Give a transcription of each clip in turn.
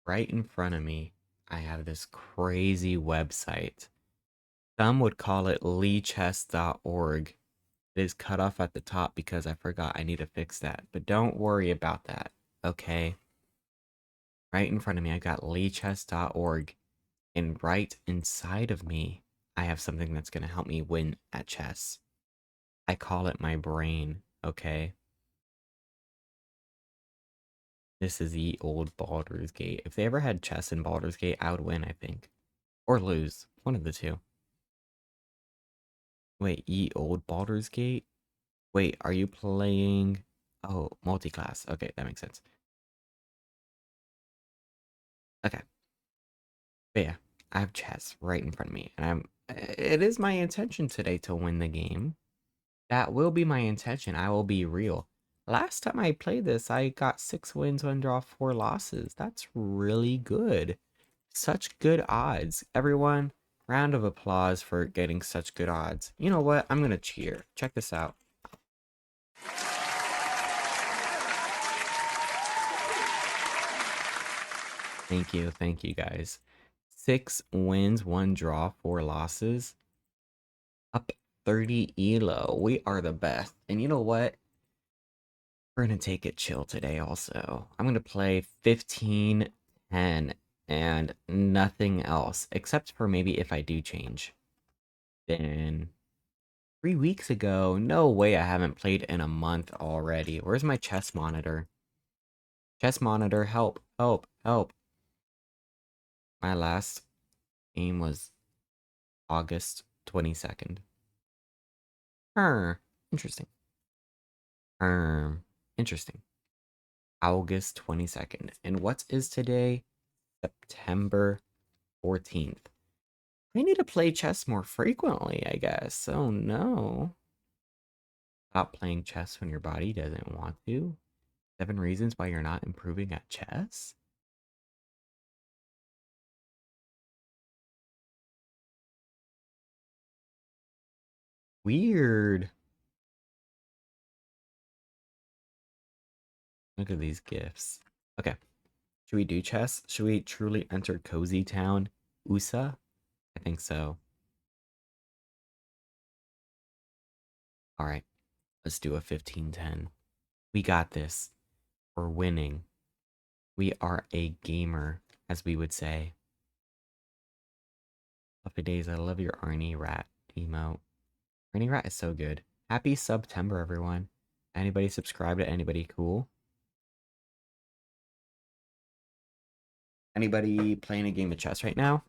Right in front of me, I have this crazy website. Some would call it leechess.org. It is cut off at the top because I forgot I need to fix that. But don't worry about that, okay? Right in front of me, I got leechess.org. And right inside of me, I have something that's going to help me win at chess. I call it my brain, okay? This is the old Baldur's Gate. If they ever had chess in Baldur's Gate, I would win, I think. Or lose. One of the two. Wait, old Baldur's Gate? Wait, are you playing... Oh, multi-class. Okay, that makes sense. Okay. But yeah, I have chess right in front of me. And it is my intention today to win the game. That will be my intention. I will be real. Last time I played this, I got 6 wins, 1 draw, 4 losses. That's really good. Such good odds. Everyone, round of applause for getting such good odds. You know what? I'm gonna cheer. Check this out. Thank you guys. 6 wins, 1 draw, 4 losses. Up 30 elo. We are the best. And you know what? We're gonna take it chill today also. I'm gonna play 15-10 and nothing else. Except for maybe if I do change. Then 3 weeks ago. No way I haven't played in a month already. Where's my chess monitor? Chess monitor, help, help, help. My last game was August 22nd. Interesting. Interesting. August 22nd. And what is today? September 14th. I need to play chess more frequently, I guess. Oh no. Stop playing chess when your body doesn't want to. 7 reasons why you're not improving at chess? Weird. Look at these gifts. Okay. Should we do chess? Should we truly enter Cozy Town? USA? I think so. Alright. Let's do a 15-10. We got this. We're winning. We are a gamer, as we would say. Fluffy days, I love your Arnie Rat emote. Arnie Rat is so good. Happy September, everyone. Anybody subscribe to anybody cool? Anybody playing a game of chess right now?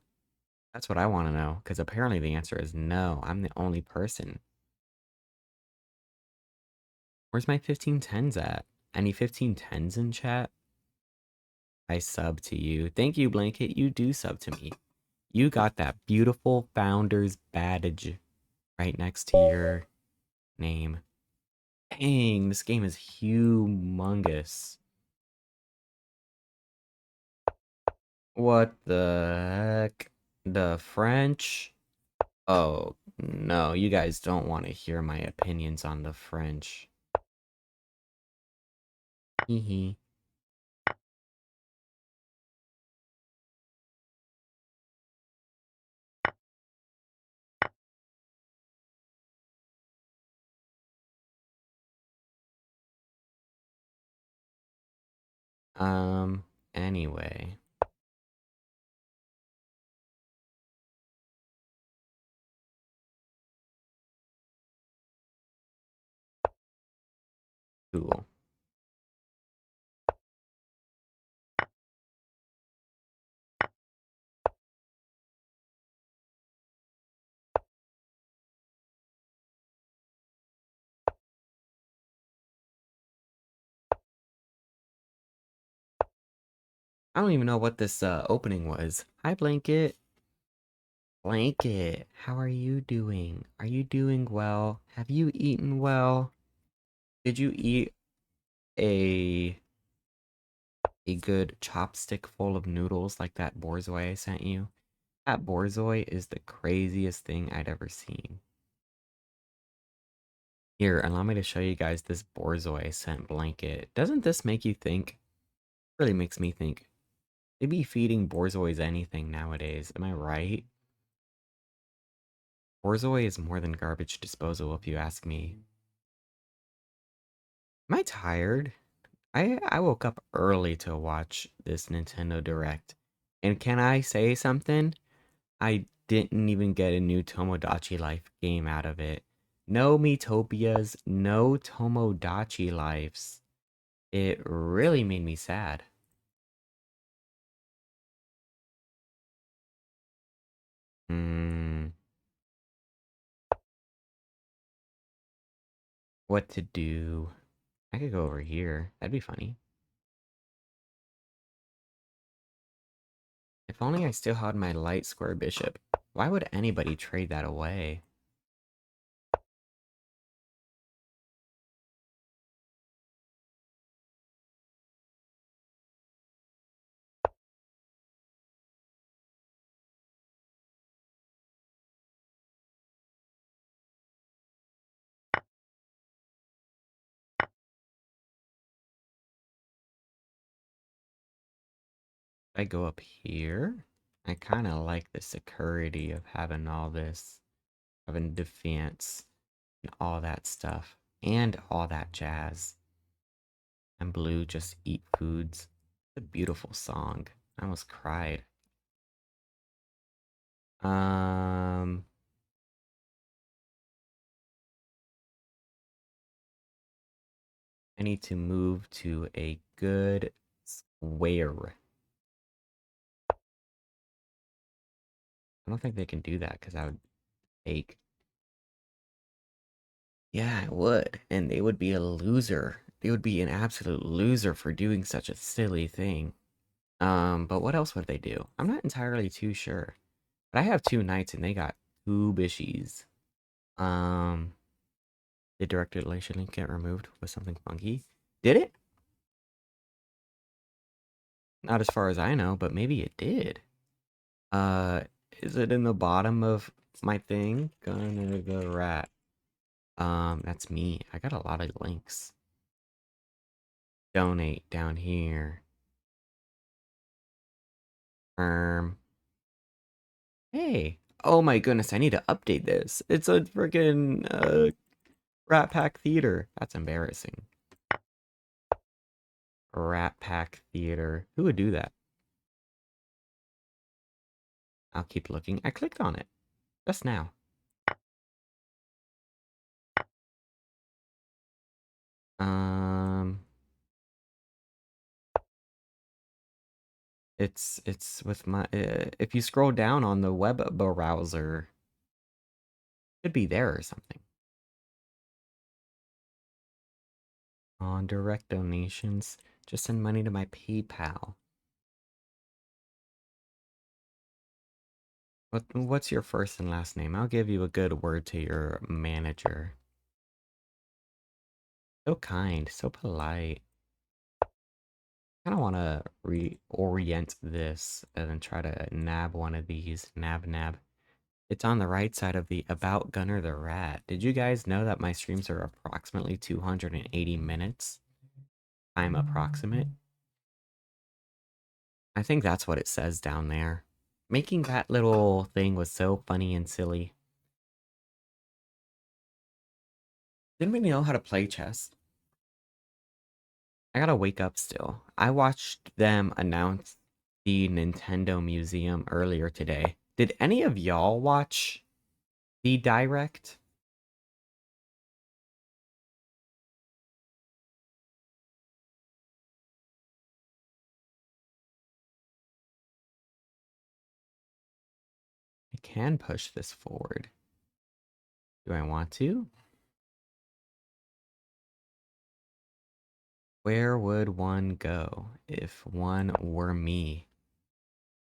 That's what I want to know, because apparently the answer is no. I'm the only person. Where's my 15-10s at? Any 15-10s in chat? I sub to you. Thank you, Blanket. You do sub to me. You got that beautiful founder's badge right next to your name. Dang, this game is humongous. What the heck? The French? Oh, no, you guys don't want to hear my opinions on the French. Hee hee. Anyway. Cool. I don't even know what this opening was. Hi, Blanket. Blanket, how are you doing? Are you doing well? Have you eaten well? Did you eat a good chopstick full of noodles like that borzoi I sent you? That borzoi is the craziest thing I'd ever seen. Here, allow me to show you guys this borzoi I sent Blanket. Doesn't this make you think? Really makes me think. They be feeding Borzoi anything nowadays. Am I right? Borzoi is more than garbage disposal, if you ask me. Am I tired? I woke up early to watch this Nintendo Direct. And can I say something? I didn't even get a new Tomodachi Life game out of it. No Miitopias, no Tomodachi Lives. It really made me sad. Hmm, what to do? I could go over here. That'd be funny. If only I still had my light square bishop. Why would anybody trade that away? I go up here. I kind of like the security of having all this, having defense and all that stuff, and all that jazz. And blue, just eat foods. It's a beautiful song. I almost cried. Um, I need to move to a good square. I don't think they can do that because I would take. Yeah, I would. And they would be a loser. They would be an absolute loser for doing such a silly thing. But what else would they do? I'm not entirely too sure. But I have two knights and they got two bishies. Um, did direct relation link get removed with something funky? Did it? Not as far as I know, but maybe it did. Uh, is it in the bottom of my thing? Gunnar the rat. That's me. I got a lot of links. Donate down here. Hey. Oh my goodness, I need to update this. It's a freaking Rat Pack Theater. That's embarrassing. Rat Pack Theater. Who would do that? I'll keep looking. I clicked on it just now. Um, it's with my. If you scroll down on the web browser, it should be there or something. On direct donations, just send money to my PayPal. What's your first and last name? I'll give you a good word to your manager. So kind, so polite. Kind of want to reorient this and then try to nab one of these. Nab. It's on the right side of the About Gunner the Rat. Did you guys know that my streams are approximately 280 minutes? I'm approximate. I think that's what it says down there. Making that little thing was so funny and silly. Didn't we know how to play chess? I gotta wake up still. I watched them announce the Nintendo Museum earlier today. Did any of y'all watch the direct? I can push this forward. Do I want to? Where would one go if one were me?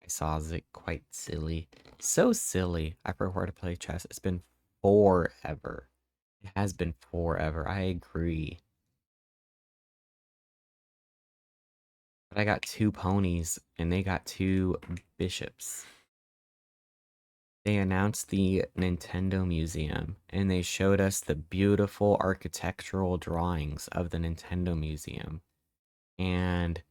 I saw it quite silly. So silly. I prefer to play chess. It's been forever. It has been forever. I agree. But I got two ponies and they got two bishops. They announced the Nintendo Museum and they showed us the beautiful architectural drawings of the Nintendo Museum. And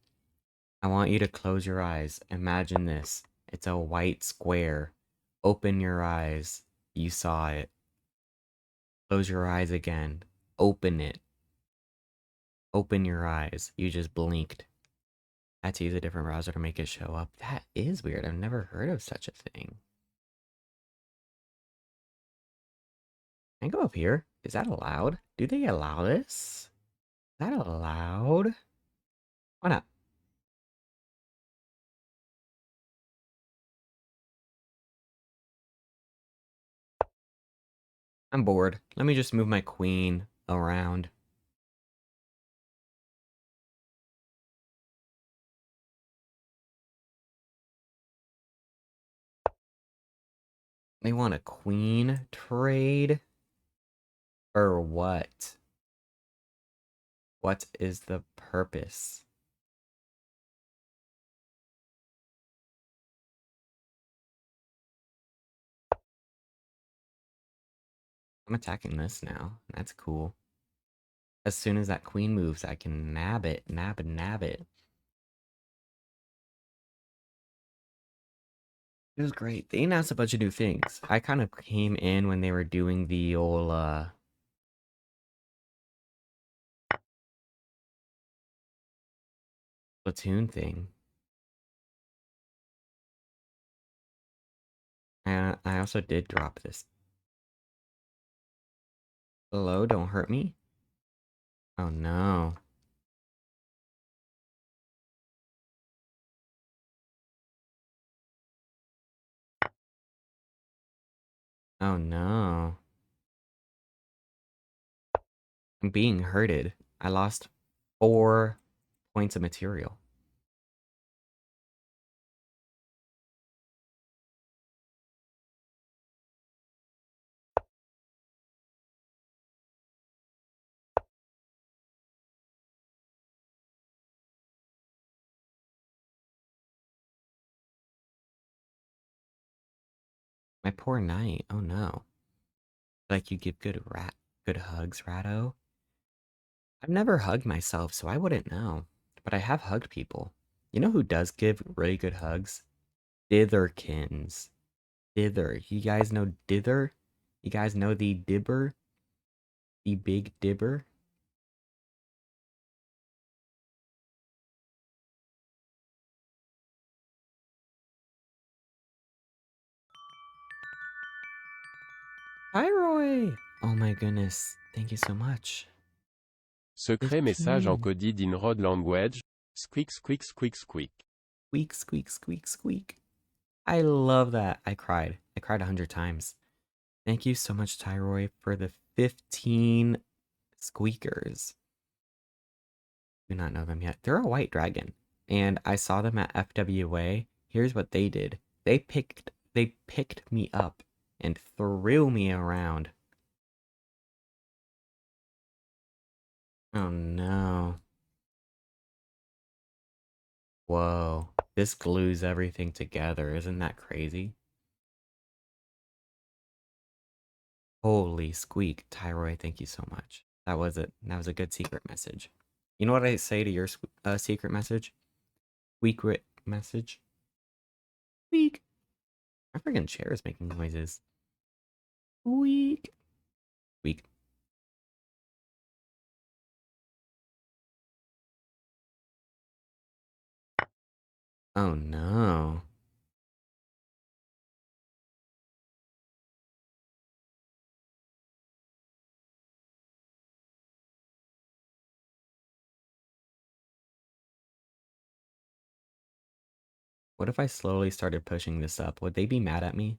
I want you to close your eyes. Imagine this. It's a white square. Open your eyes. You saw it. Close your eyes again. Open it. Open your eyes. You just blinked. I had to use a different browser to make it show up. That is weird. I've never heard of such a thing. Can I go up here? Is that allowed? Do they allow this? Is that allowed? Why not? I'm bored. Let me just move my queen around. They want a queen trade? Or what? What is the purpose? I'm attacking this now. That's cool. As soon as that queen moves, I can nab it. Nab it, nab it. It was great. They announced a bunch of new things. I kind of came in when they were doing the old, platoon thing. And I also did drop this. Hello, don't hurt me. Oh no. Oh no. I'm being hurted. I lost 4 points of material. My poor knight. Oh no. Like you give good hugs, Rado? I've never hugged myself, so I wouldn't know. But I have hugged people. You know who does give really good hugs? Ditherkins. Dither. You guys know Dither? You guys know the dibber? The big dibber? Hi, Roy! Oh my goodness. Thank you so much. Secret message 15. encoded in Rod language. Squeak squeak squeak squeak. Squeak, squeak, squeak, squeak. I love that. I cried. I cried 100 times. Thank you so much, Tyroy, for the 15 squeakers. Do not know them yet. They're a white dragon. And I saw them at FWA. Here's what they did. They picked me up and threw me around. Oh no. Whoa. This glues everything together. Isn't that crazy? Holy squeak. Tyroy, thank you so much. That was it. That was a good secret message. You know what I say to your secret message? Secret message? Squeak. My freaking chair is making noises. Squeak. Squeak. Oh no. What if I slowly started pushing this up? Would they be mad at me?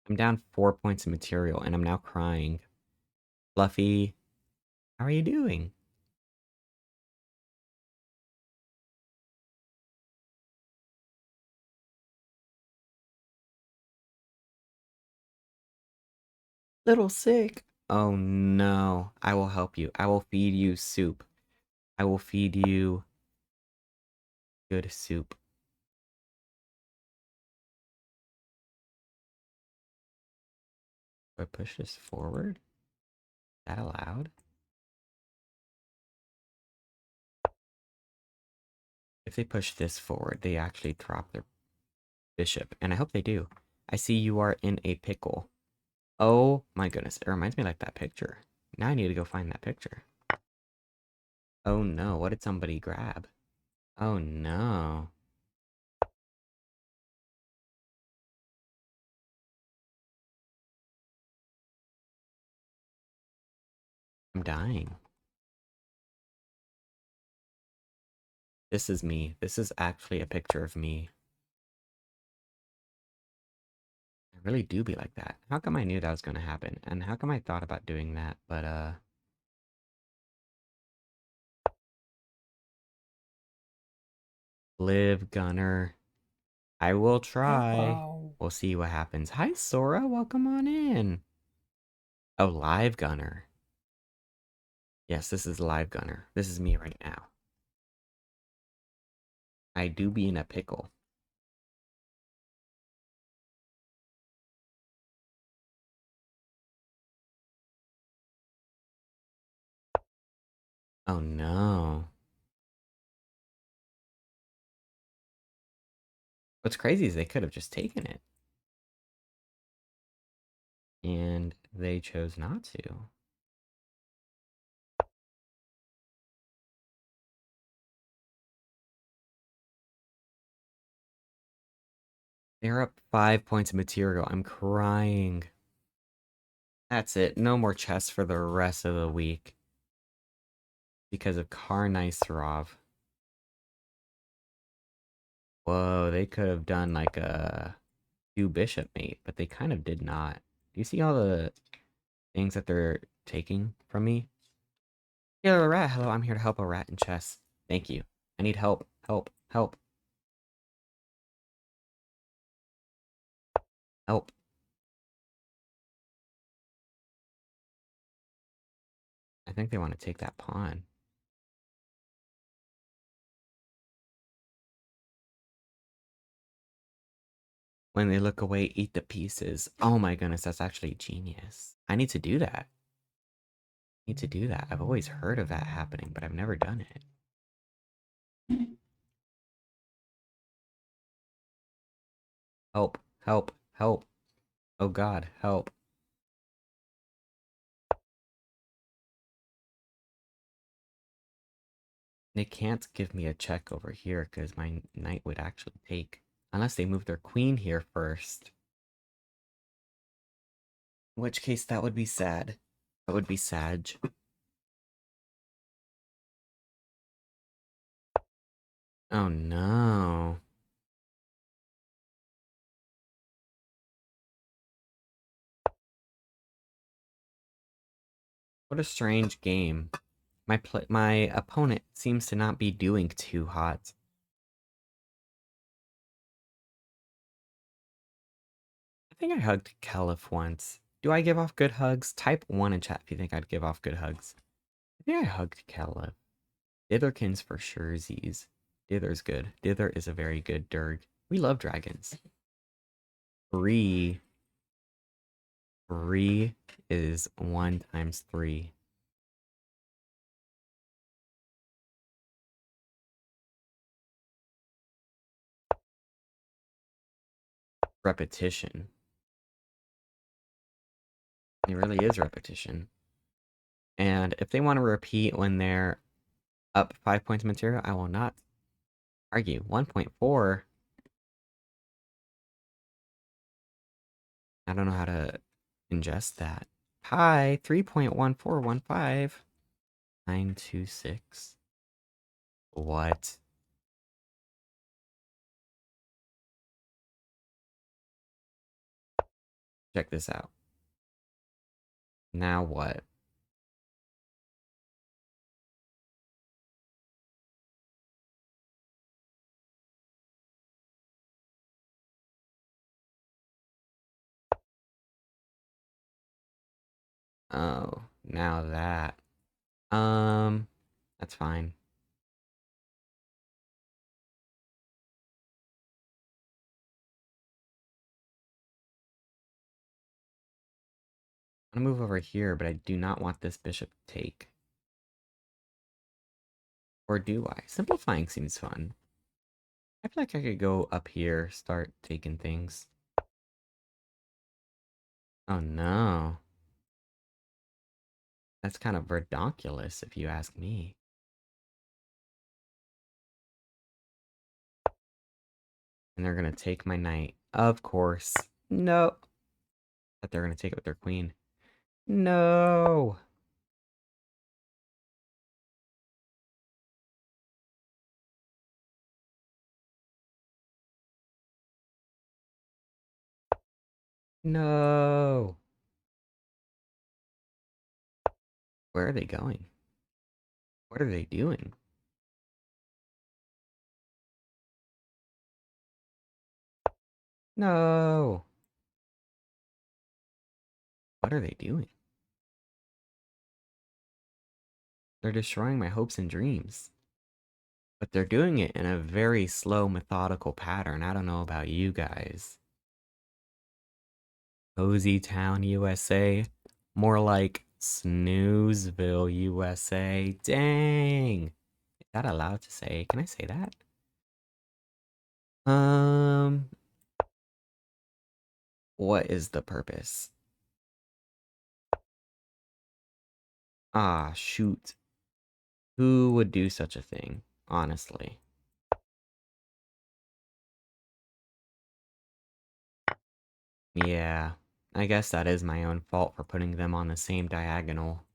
I'm down 4 points of material and I'm now crying. Fluffy, how are you doing? Little sick. Oh no. I will help you. I will feed you soup. I will feed you good soup. Do I push this forward? Is that allowed? If they push this forward, they actually drop their bishop, and I hope they do. I see you are in a pickle. Oh my goodness, it reminds me like that picture. Now I need to go find that picture. Oh no, what did somebody grab? Oh no. I'm dying. This is me. This is actually a picture of me. I really do be like that. How come I knew that was going to happen? And how come I thought about doing that? But, live, Gunner. I will try. Hello. We'll see what happens. Hi, Sora. Welcome on in. Oh, live Gunner. Yes, this is live Gunner. This is me right now. I do be in a pickle. Oh no. What's crazy is they could have just taken it. And they chose not to. They're up 5 points of material. I'm crying. That's it. No more chess for the rest of the week. Because of Karnaiserov. Whoa, they could have done like a two bishop mate, but they kind of did not. Do you see all the things that they're taking from me? Yeah, a rat. Hello, I'm here to help a rat in chess. Thank you. I need help. Help. Help. Help. I think they want to take that pawn. When they look away, eat the pieces. Oh my goodness, that's actually genius. I need to do that. I need to do that. I've always heard of that happening, but I've never done it. Help. Help. Help. Oh god, help. They can't give me a check over here because my knight would actually take. Unless they move their queen here first. In which case, that would be sad. That would be sad. Oh no. What a strange game. My opponent seems to not be doing too hot. I think I hugged Caliph once. Do I give off good hugs? Type 1 in chat if you think I'd give off good hugs. I think I hugged Caliph. Ditherkins for sure Z's. Dither's good. Dither is a very good Durg. We love dragons. Three. Three is 1 times 3. Repetition. It really is repetition. And if they want to repeat when they're up 5 points of material, I will not argue. 1.4. I don't know how to ingest that. Pi 3.1415. 926. What? Check this out. Now what? Oh, now that. Um, that's fine. I'm gonna move over here, but I do not want this bishop to take. Or do I? Simplifying seems fun. I feel like I could go up here, start taking things. Oh no. That's kind of redonkulous if you ask me. And they're gonna take my knight. Of course. No. But they're gonna take it with their queen. No. No. Where are they going? What are they doing? No. What are they doing? They're destroying my hopes and dreams. But they're doing it in a very slow, methodical pattern. I don't know about you guys. Cozy Town, USA. More like Snoozeville, USA. Dang. Is that allowed to say? Can I say that? Um, what is the purpose? Ah, shoot. Who would do such a thing? Honestly. Yeah. I guess that is my own fault for putting them on the same diagonal.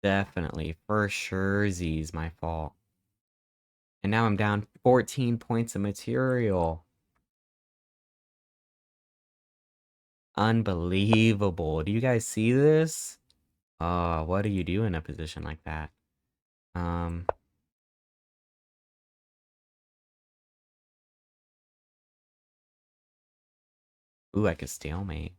Definitely, for sure, Z's my fault. And now I'm down 14 points of material. Unbelievable. Do you guys see this? What do you do in a position like that? Um, ooh, I could stalemate.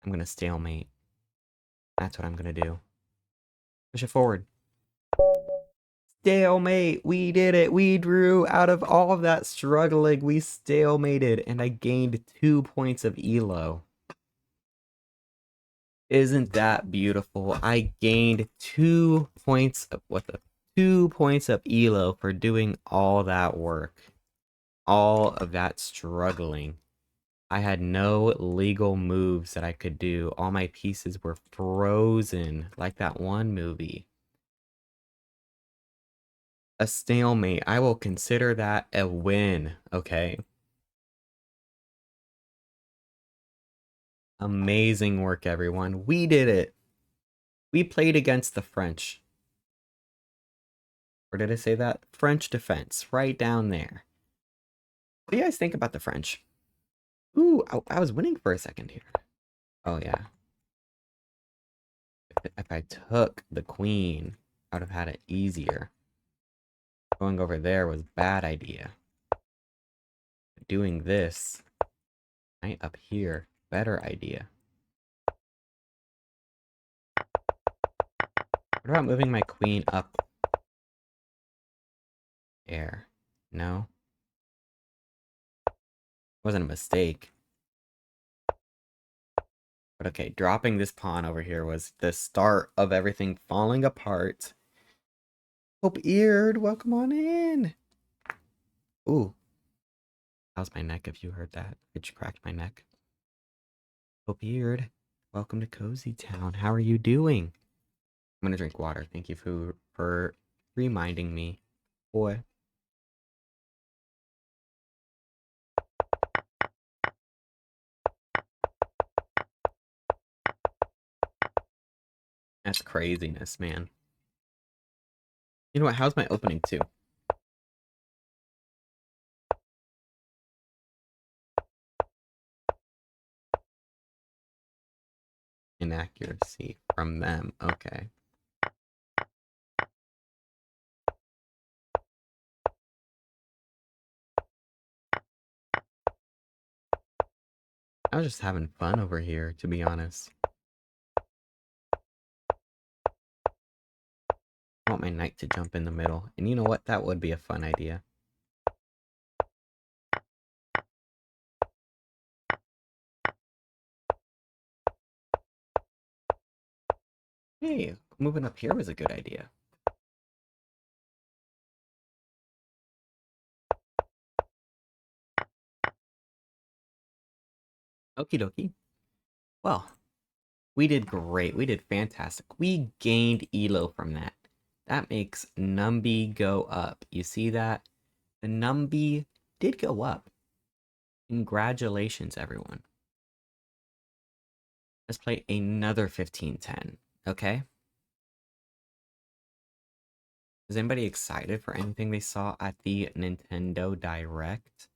I'm gonna stalemate. That's what I'm gonna do. Push it forward. Stalemate! We did it! We drew out of all of that struggling. We stalemated, and I gained 2 points of elo. Isn't that beautiful? I gained 2 points of what the 2 points of elo for doing all that work. All of that struggling. I had no legal moves that I could do. All my pieces were frozen, like that one movie. A stalemate. I will consider that a win, okay? Amazing work, everyone. We did it. We played against the French. Or did I say that? French defense, right down there. What do you guys think about the French? Ooh, I was winning for a second here. Oh, yeah. If I took the queen, I would have had it easier. Going over there was bad idea. Doing this, right up here, better idea. What about moving my queen up air? No? Wasn't a mistake. But okay, dropping this pawn over here was the start of everything falling apart. Hope eared, welcome on in. Ooh, how's my neck if you heard that? Did you crack my neck? Hope eared, welcome to Cozy Town. How are you doing? I'm gonna drink water. Thank you for reminding me. Boy. That's craziness, man. You know what? How's my opening too? Inaccuracy from them. Okay. I was just having fun over here, to be honest. want my knight to jump in the middle. And you know what? That would be a fun idea. Hey, moving up here was a good idea. Okie dokie. Well, we did great. We did fantastic. We gained elo from that. That makes Numby go up. You see that? The Numby did go up. Congratulations, everyone. Let's play another 1510, okay? Is anybody excited for anything they saw at the Nintendo Direct?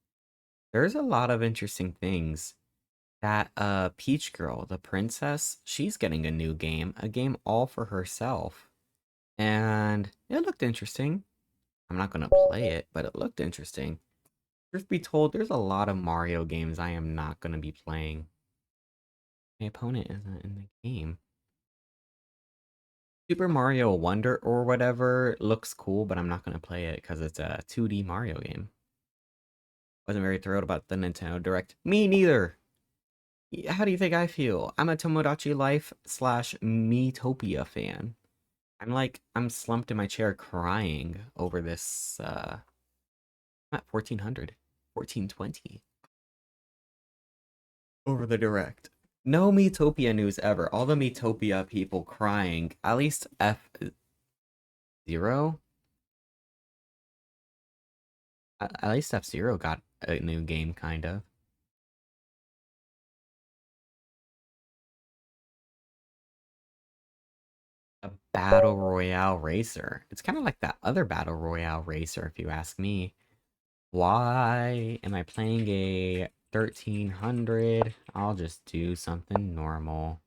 There's a lot of interesting things. That Peach girl, the princess, she's getting a game all for herself. And it looked interesting. I'm not gonna play it, but it looked interesting. Truth be told, there's a lot of Mario games I am not gonna be playing. My opponent isn't in the game. Super Mario Wonder or whatever looks cool, but I'm not gonna play it because it's a 2D Mario game. Wasn't very thrilled about the Nintendo Direct. Me neither. How do you think I feel? I'm a Tomodachi Life slash Miitopia fan. I'm slumped in my chair crying over this, I'm at 1400, 1420 over the Direct. No Miitopia news ever. All the Miitopia people crying. At least F-Zero? At least F-Zero got a new game, kind of. A Battle Royale racer. It's kind of like that other Battle Royale racer, if you ask me. Why am I playing a 1300? I'll just do something normal.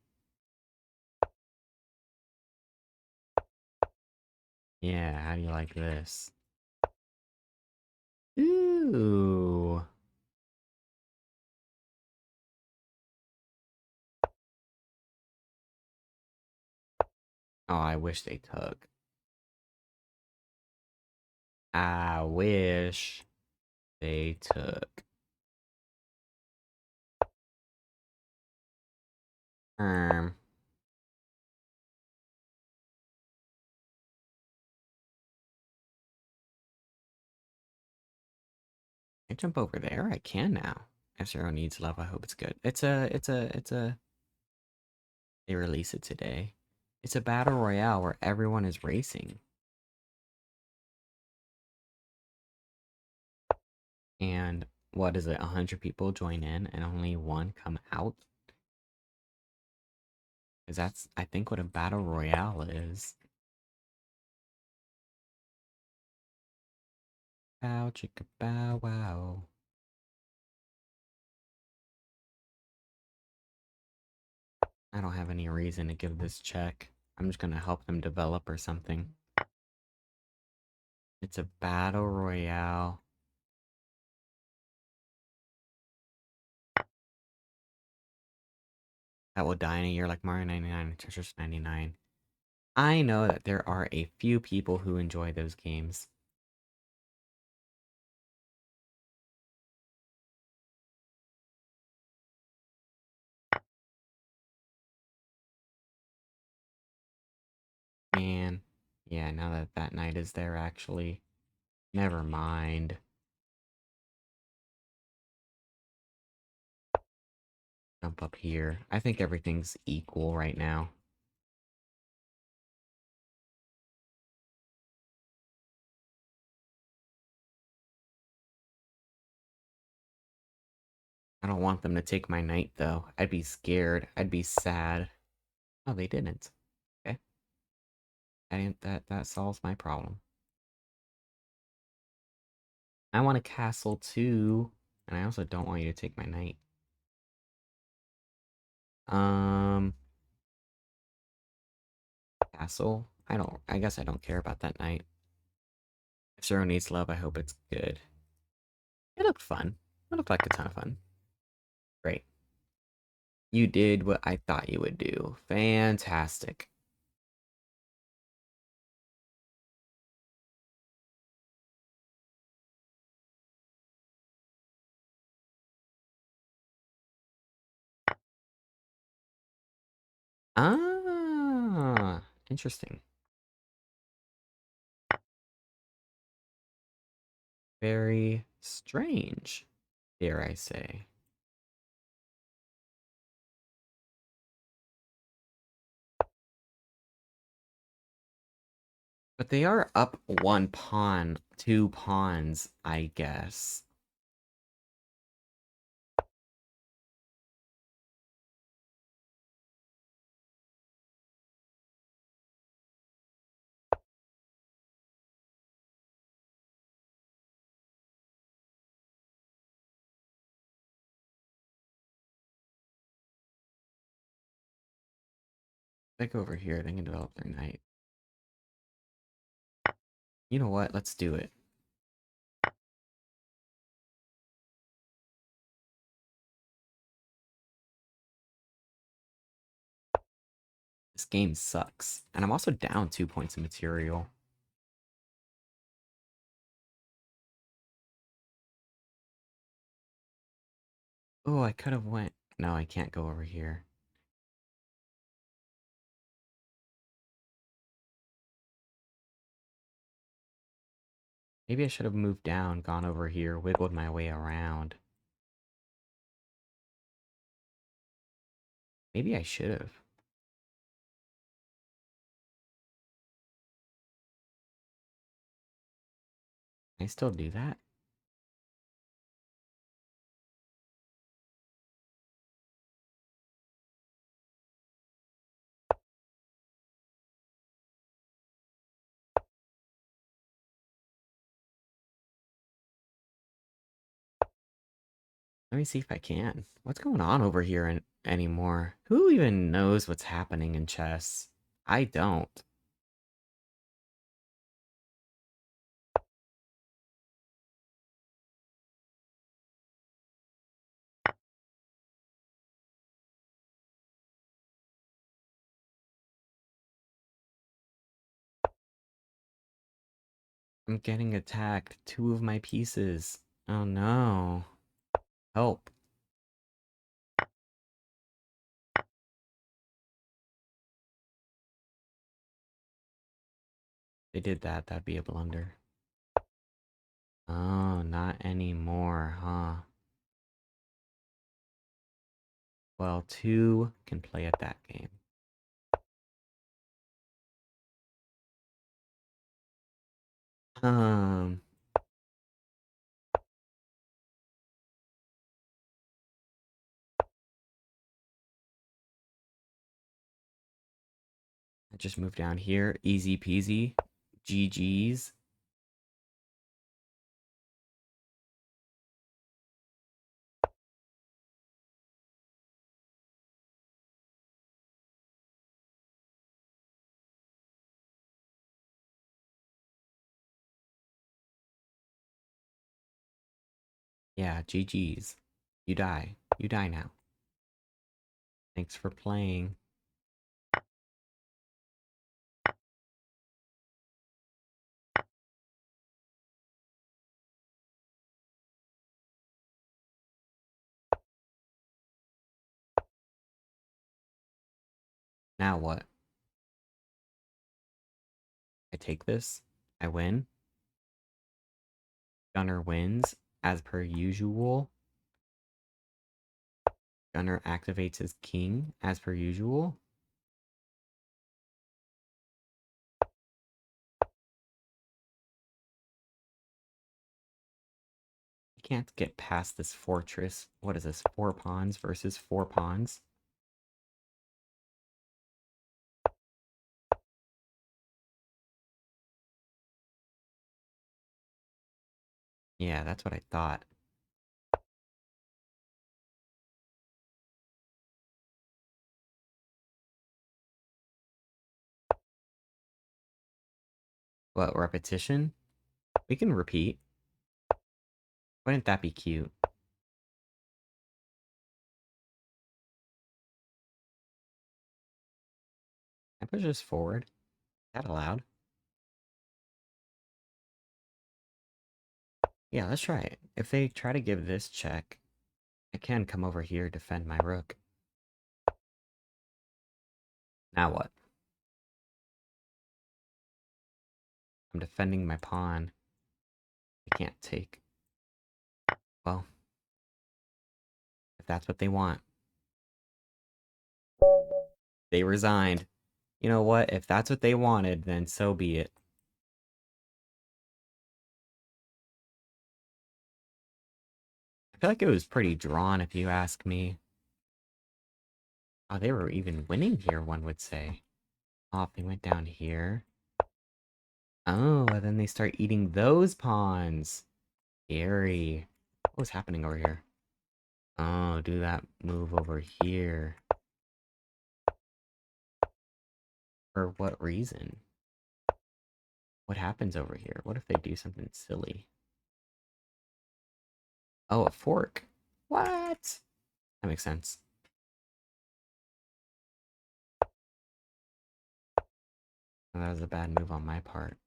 Yeah, how do you like this? Ooh. Oh, I wish they took. I wish they took. Um, I jump over there? I can now. F-Zero needs love. I hope it's good. They release it today. It's a battle royale where everyone is racing. And what is it? 100 people join in and only one come out? Because that's, I think, what a battle royale is. Bow chicka bow wow. I don't have any reason to give this check. I'm just gonna help them develop or something. It's a battle royale. That will die in a year like Mario 99 and Tetris 99. I know that there are a few people who enjoy those games. Man, yeah, now that that night is there, actually. Never mind. Jump up here. I think everything's equal right now. I don't want them to take my knight, though. I'd be scared. I'd be sad. Oh, they didn't. Okay. I didn't, that solves my problem. I want a castle, too. And I also don't want you to take my knight. Um... Castle? I guess I don't care about that knight. If Zero needs love, I hope it's good. It looked fun. It looked like a ton of fun. Great. You did what I thought you would do. Fantastic. Ah, interesting. Very strange, dare I say. But they are up one pawn, two pawns, I guess. They go over here, they can develop their knight. You know what? Let's do it. This game sucks. And I'm also down 2 points of material. Oh, I could have went. No, I can't go over here. Maybe I should have moved down, gone over here, wiggled my way around. Maybe I should have. Can I still do that? Let me see if I can. What's going on over here anymore? Who even knows what's happening in chess? I don't. I'm getting attacked. Two of my pieces. Oh no. Help. They did that. That'd be a blunder. Oh, not anymore, huh? Well, two can play at that game. Um, I just moved down here. Easy peasy. GG's. Yeah, GG's. You die. You die now. Thanks for playing. Now what? I take this. I win. Gunnar wins, as per usual. Gunnar activates his king, as per usual. I can't get past this fortress. What is this? 4 pawns versus 4 pawns? Yeah, that's what I thought. What, repetition? We can repeat. Wouldn't that be cute? I push this forward. Is that allowed? Yeah, let's try it. If they try to give this check, I can come over here, defend my rook. Now what? I'm defending my pawn. I can't take. Well, if that's what they want. They resigned. You know what? If that's what they wanted, then so be it. I feel like it was pretty drawn, if you ask me. Oh, they were even winning here, one would say. Oh, if they went down here. Oh, and then they start eating those pawns. Scary. What was happening over here? Oh, do that move over here. For what reason? What happens over here? What if they do something silly? Oh, a fork. What? That makes sense. Oh, that was a bad move on my part.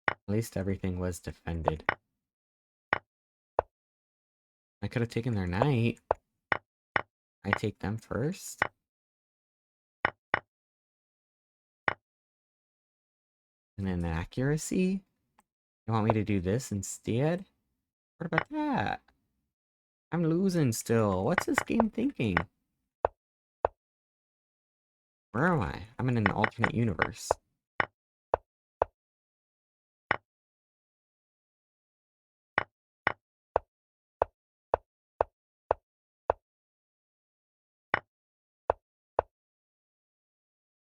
At least everything was defended. I could have taken their knight. I take them first. And then accuracy? You want me to do this instead? What about that? I'm losing still. What's this game thinking? Where am I? I'm in an alternate universe.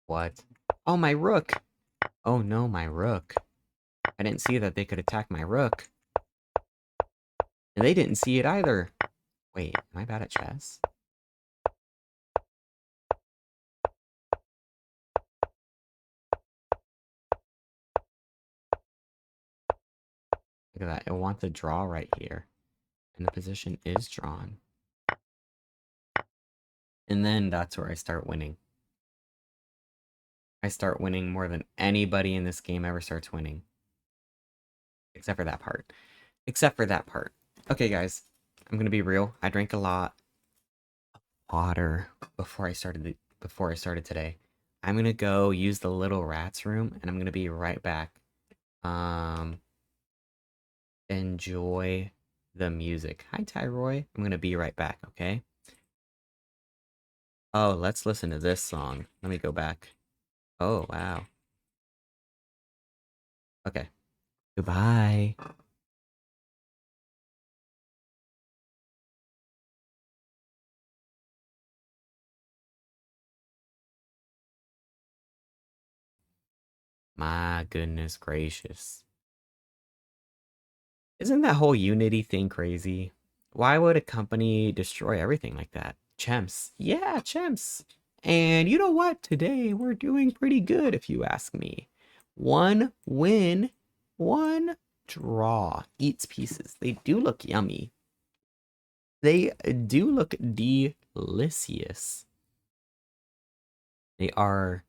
What? Oh, my rook! Oh no, my rook. I didn't see that they could attack my rook. And they didn't see it either. Wait, am I bad at chess? Look at that. It wants a draw right here. And the position is drawn. And then that's where I start winning. I start winning more than anybody in this game ever starts winning. Except for that part. Except for that part. Okay, guys. I'm gonna be real. I drank a lot of water before I started today. I'm gonna go use the little rats room and I'm gonna be right back. Um enjoy the music. Hi Tyroy. I'm gonna be right back, okay? Oh, let's listen to this song. Let me go back. Oh, wow. Okay. Goodbye. My goodness gracious. Isn't that whole Unity thing crazy? Why would a company destroy everything like that? Chemps. Yeah, chemps. And you know what? Today we're doing pretty good if you ask me. One win, one draw. Eats pieces. They do look yummy. They do look delicious. They are,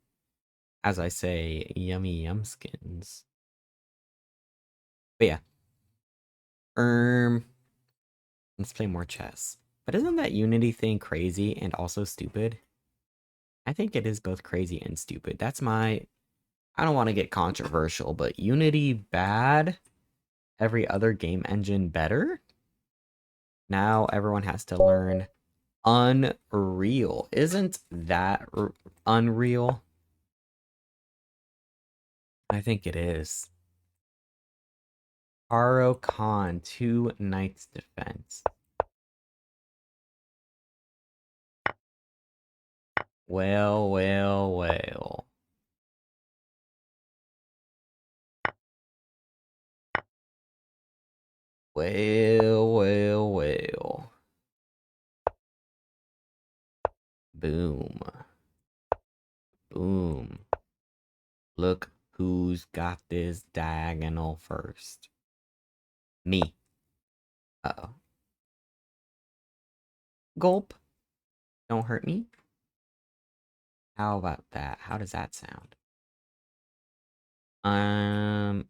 as I say, yummy yumskins. But yeah. Um, let's play more chess. But isn't that Unity thing crazy and also stupid? I think it is both crazy and stupid. That's my... I don't want to get controversial, but Unity bad, every other game engine better? Now everyone has to learn Unreal. Isn't that unreal? I think it is. Haro Khan, 2 knights defense. Well, well, well. Well, well, well. Boom. Boom. Look who's got this diagonal first. Me. Uh-oh. Gulp. Don't hurt me. How about that? How does that sound? Um,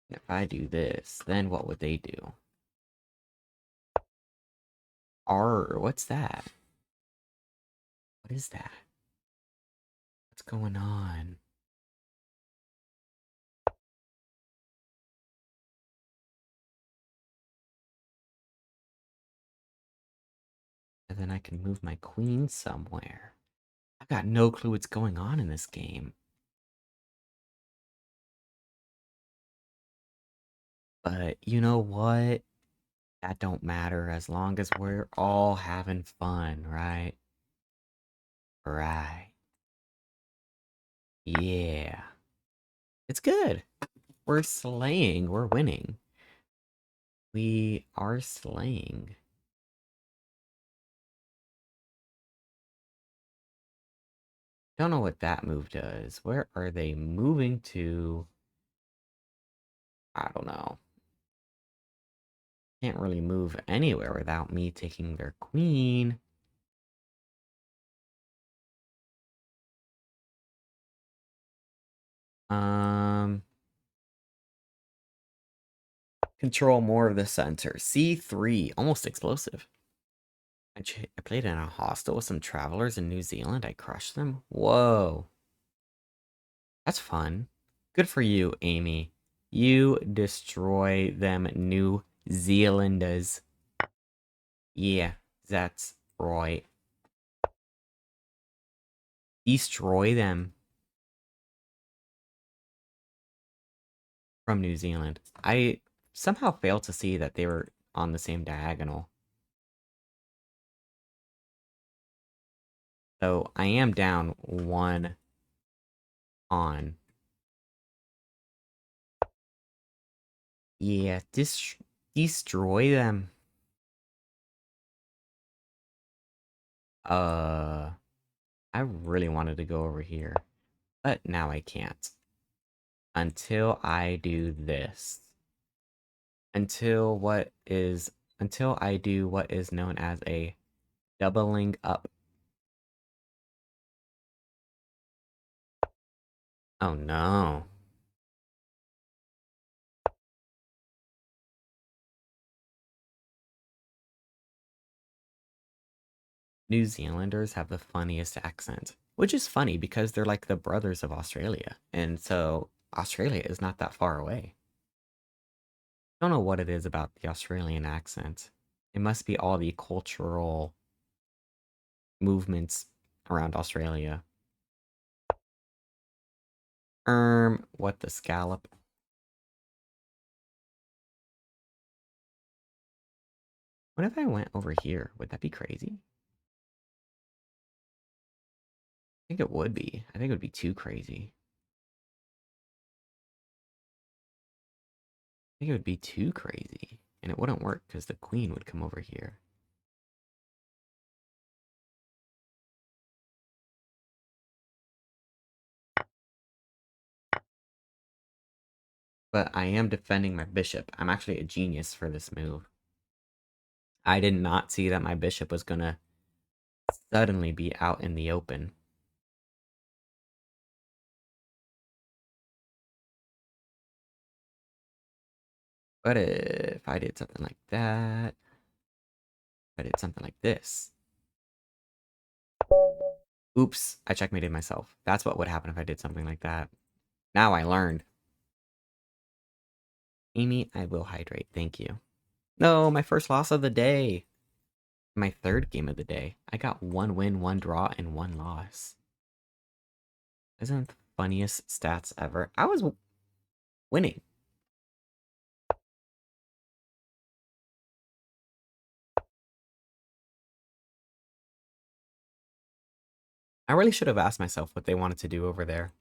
If I do this, then what would they do? R, what's that? What is that? What's going on? And then I can move my queen somewhere. I've got no clue what's going on in this game. But you know what? That don't matter as long as we're all having fun, right? Right. Yeah. It's good. We're slaying. We're winning. We are slaying. Don't know what that move does. Where are they moving to? I don't know. Can't really move anywhere without me taking their queen. Um, control more of the center. C3, almost explosive. I played in a hostel with some travelers in New Zealand. I crushed them. Whoa. That's fun. Good for you, Amy. You destroy them New Zealanders. Yeah, that's right. Destroy them from New Zealand. I somehow failed to see that they were on the same diagonal. So I am down one on. Yeah, destroy them. Uh, I really wanted to go over here, but now I can't. Until I do this. Until what is until I do what is known as a doubling up. Oh no. New Zealanders have the funniest accent, which is funny because they're like the brothers of Australia. And so Australia is not that far away. Don't know what it is about the Australian accent. It must be all the cultural movements around Australia. What the scallop? What if I went over here? Would that be crazy? I think it would be. I think it would be too crazy. I think it would be too crazy. And it wouldn't work because the queen would come over here. But I am defending my bishop. I'm actually a genius for this move. I did not see that my bishop was gonna suddenly be out in the open. But if I did something like that, if I did something like this. Oops, I checkmated myself. That's what would happen if I did something like that. Now I learned. Amy, I will hydrate. Thank you. No, my first loss of the day. My third game of the day. I got one win, one draw, and one loss. Isn't it the funniest stats ever? I was winning. I really should have asked myself what they wanted to do over there.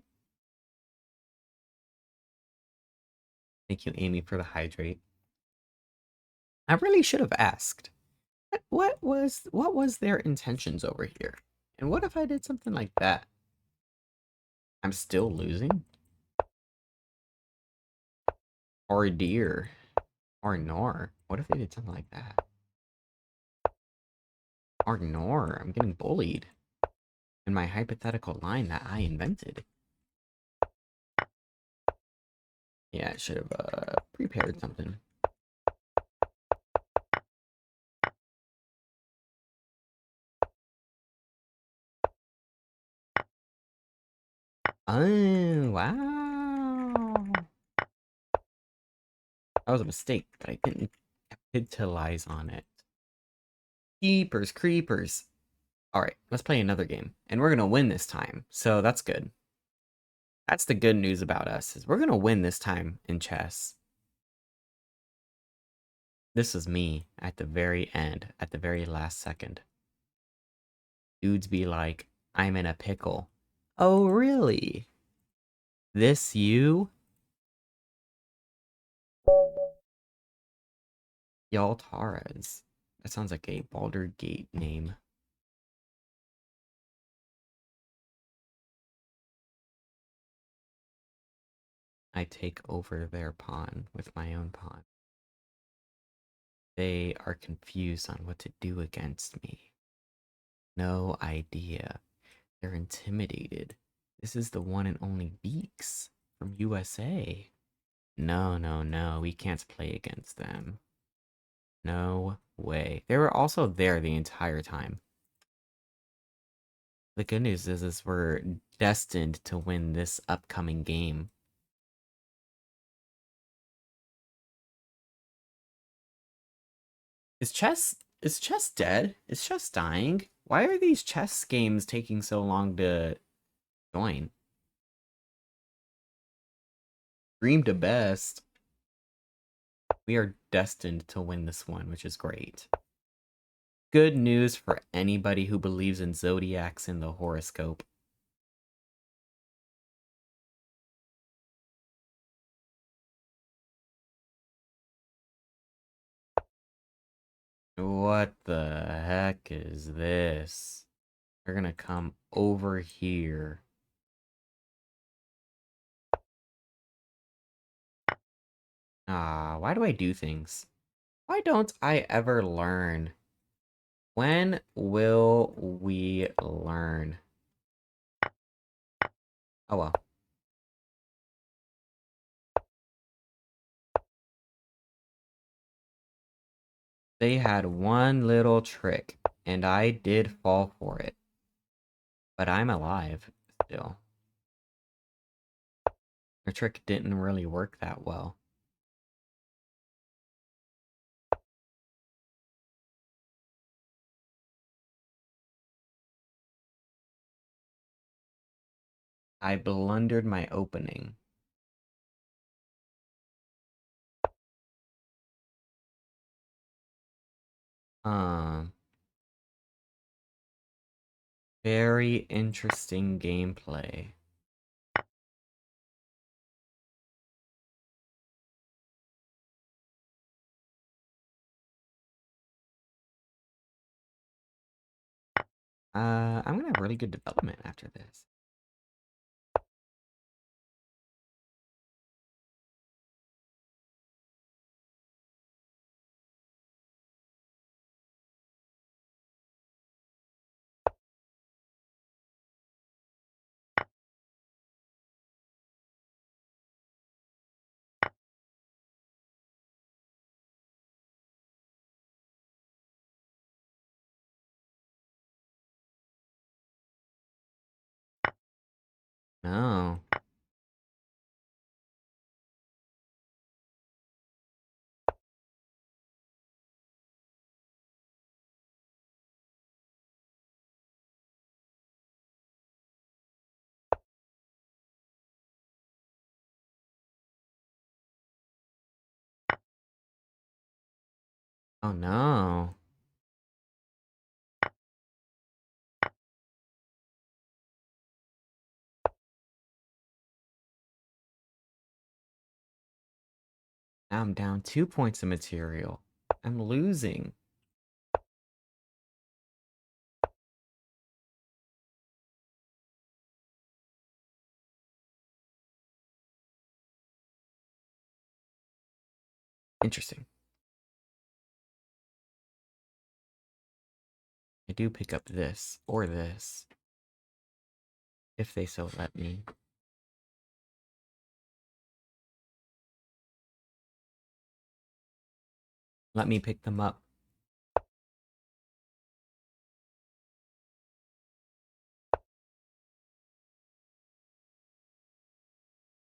Thank you, Amy, for the hydrate. I really should have asked. What was their intentions over here? And what if I did something like that? I'm still losing? Or dear. Or nor. What if they did something like that? Or nor. I'm getting bullied. In my hypothetical line that I invented. Yeah, I should have prepared something. Oh, wow. That was a mistake, but I didn't capitalize on it. Keepers, creepers. Alright, let's play another game. And we're gonna win this time, so that's good. That's the good news about us, is we're gonna win this time in chess. This was me at the very end, at the very last second. Dudes be like, I'm in a pickle. Oh, really? This you? Yaltaras. That sounds like a Baldur Gate name. I take over their pawn with my own pawn. They are confused on what to do against me. No idea. They're intimidated. This is the one and only Beaks from USA. No, no, no. We can't play against them. No way. They were also there the entire time. The good news is we're destined to win this upcoming game. Is chess dead? Is chess dying? Why are these chess games taking so long to join? Dream to best. We are destined to win this one, which is great. Good news for anybody who believes in zodiacs and the horoscope. What the heck is this? They're gonna come over here. Ah, why do I do things? Why don't I ever learn? When will we learn? Oh well. They had one little trick, and I did fall for it. But I'm alive, still. Their trick didn't really work that well. I blundered my opening. Um, very interesting gameplay. I'm gonna have really good development after this. No. Oh no. Now I'm down 2 points of material. I'm losing. Interesting. I do pick up this, or this, if they so let me. Let me pick them up.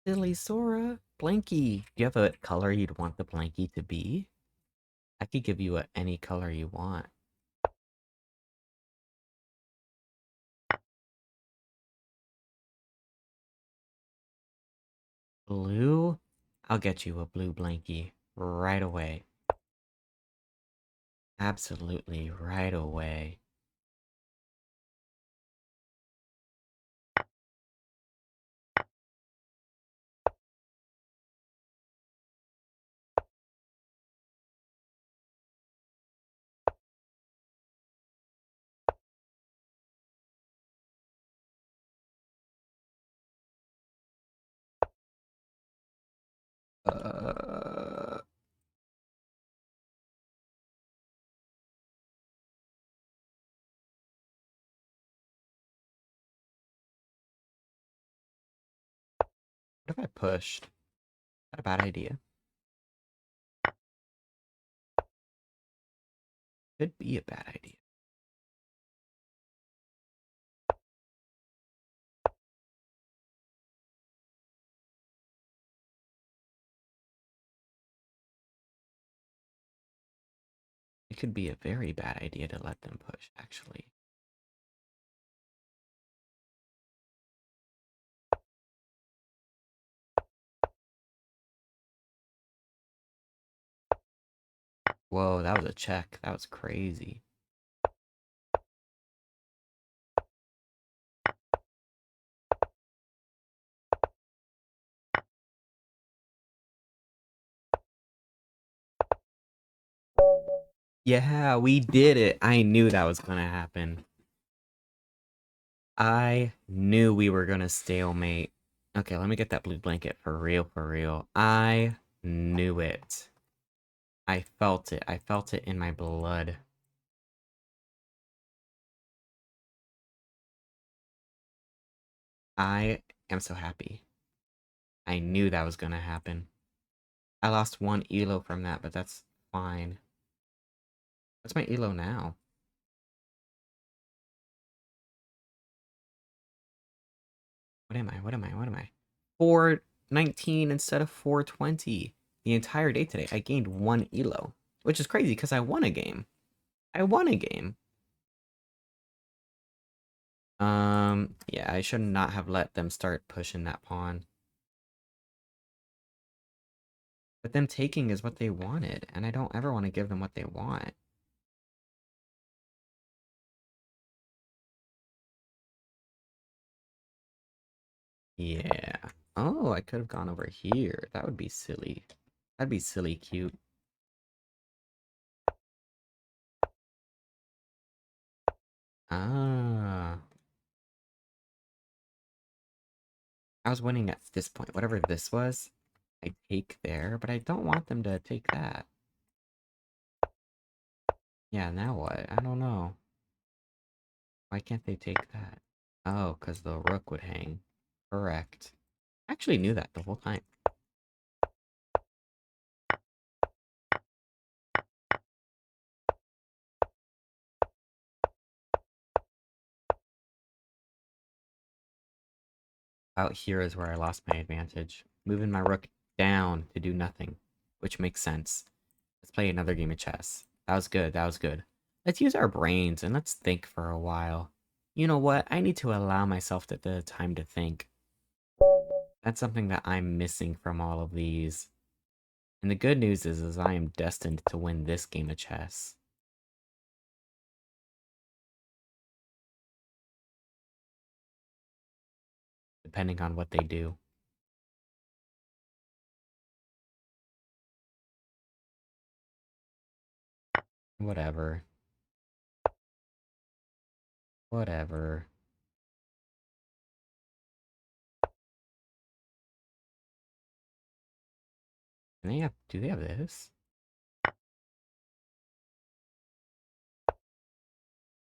Silly Sora. Blanky. Do you have a color you'd want the blankie to be? I could give you any color you want. Blue? I'll get you a blue blankie right away. Absolutely right away. What if I pushed? Is that a bad idea? Could be a bad idea. It could be a very bad idea to let them push, actually. Whoa, that was a check. That was crazy. Yeah, we did it. I knew that was gonna happen. I knew we were gonna stalemate. Okay, let me get that blue blanket for real, for real. I knew it. I felt it. I felt it in my blood. I am so happy. I knew that was gonna happen. I lost one elo from that, but that's fine. What's my elo now? What am I? What am I? What am I? 419 instead of 420. The entire day today, I gained one elo, which is crazy because I won a game. I won a game. Yeah, I should not have let them start pushing that pawn. But them taking is what they wanted, and I don't ever want to give them what they want. Yeah. Oh, I could have gone over here. That would be silly. That'd be silly cute. Ah. I was winning at this point. Whatever this was, I take there, but I don't want them to take that. Yeah, now what? I don't know. Why can't they take that? Oh, because the rook would hang. Correct. I actually knew that the whole time. Out here is where I lost my advantage. Moving my rook down to do nothing, which makes sense. Let's play another game of chess. That was good, that was good. Let's use our brains and let's think for a while. You know what? I need to allow myself the time to think. That's something that I'm missing from all of these. And the good news is I am destined to win this game of chess. Depending on what they do. Whatever. Whatever. Do they have this?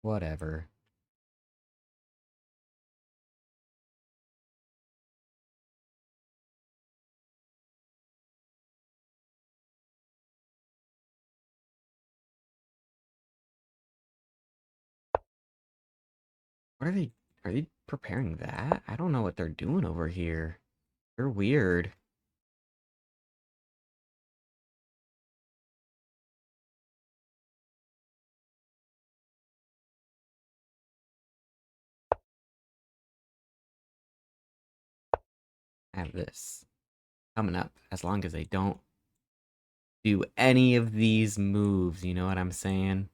Whatever. What are they? Are they preparing that? I don't know what they're doing over here. They're weird. I have this coming up as long as they don't do any of these moves. You know what I'm saying?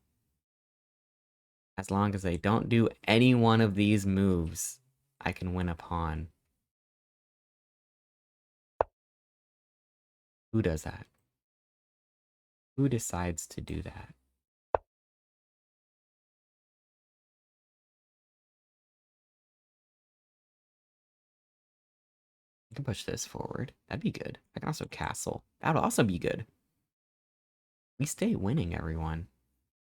As long as they don't do any one of these moves, I can win a pawn. Who does that? Who decides to do that? I can push this forward. That'd be good. I can also castle. That would also be good. We stay winning, everyone.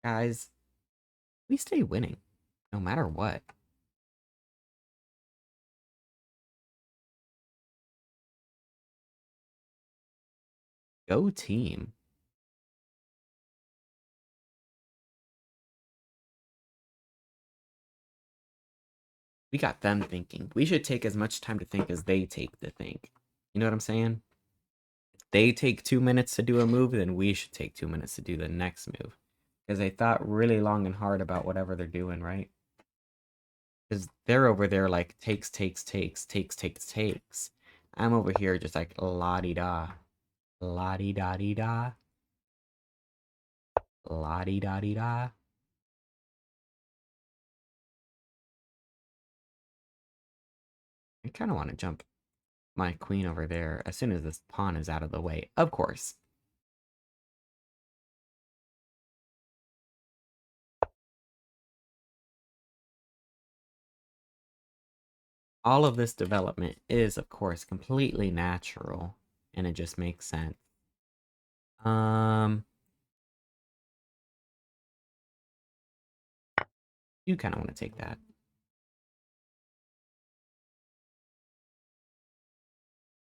Guys, we stay winning. No matter what. Go team. We got them thinking. We should take as much time to think as they take to think. You know what I'm saying? If they take 2 minutes to do a move, then we should take 2 minutes to do the next move. Because they thought really long and hard about whatever they're doing, right? Because they're over there like takes. I'm over here just like la di da. La di da di da. La di da di da. I kind of want to jump my queen over there as soon as this pawn is out of the way. Of course. All of this development is, of course, completely natural, and it just makes sense. Um, you kind of want to take that.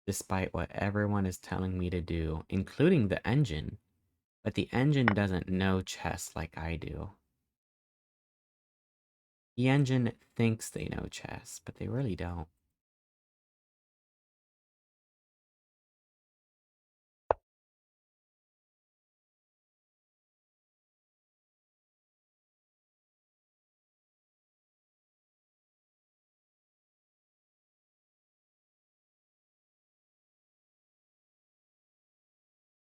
Despite what everyone is telling me to do, including the engine. But the engine doesn't know chess like I do. The engine thinks they know chess, but they really don't.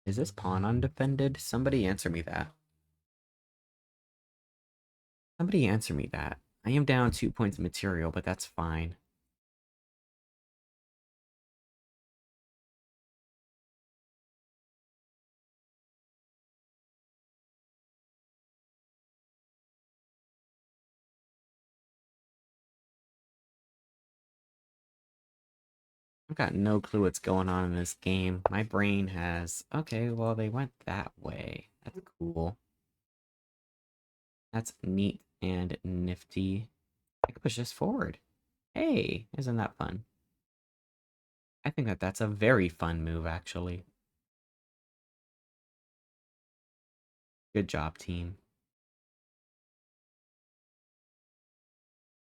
Is this pawn undefended? Somebody answer me that. Somebody answer me that. I am down 2 points of material, but that's fine. I've got no clue what's going on in this game. My brain has... Okay, well, they went that way. That's cool. That's neat and nifty. I can push this forward. Hey, isn't that fun? I think that that's a very fun move, actually. Good job, team.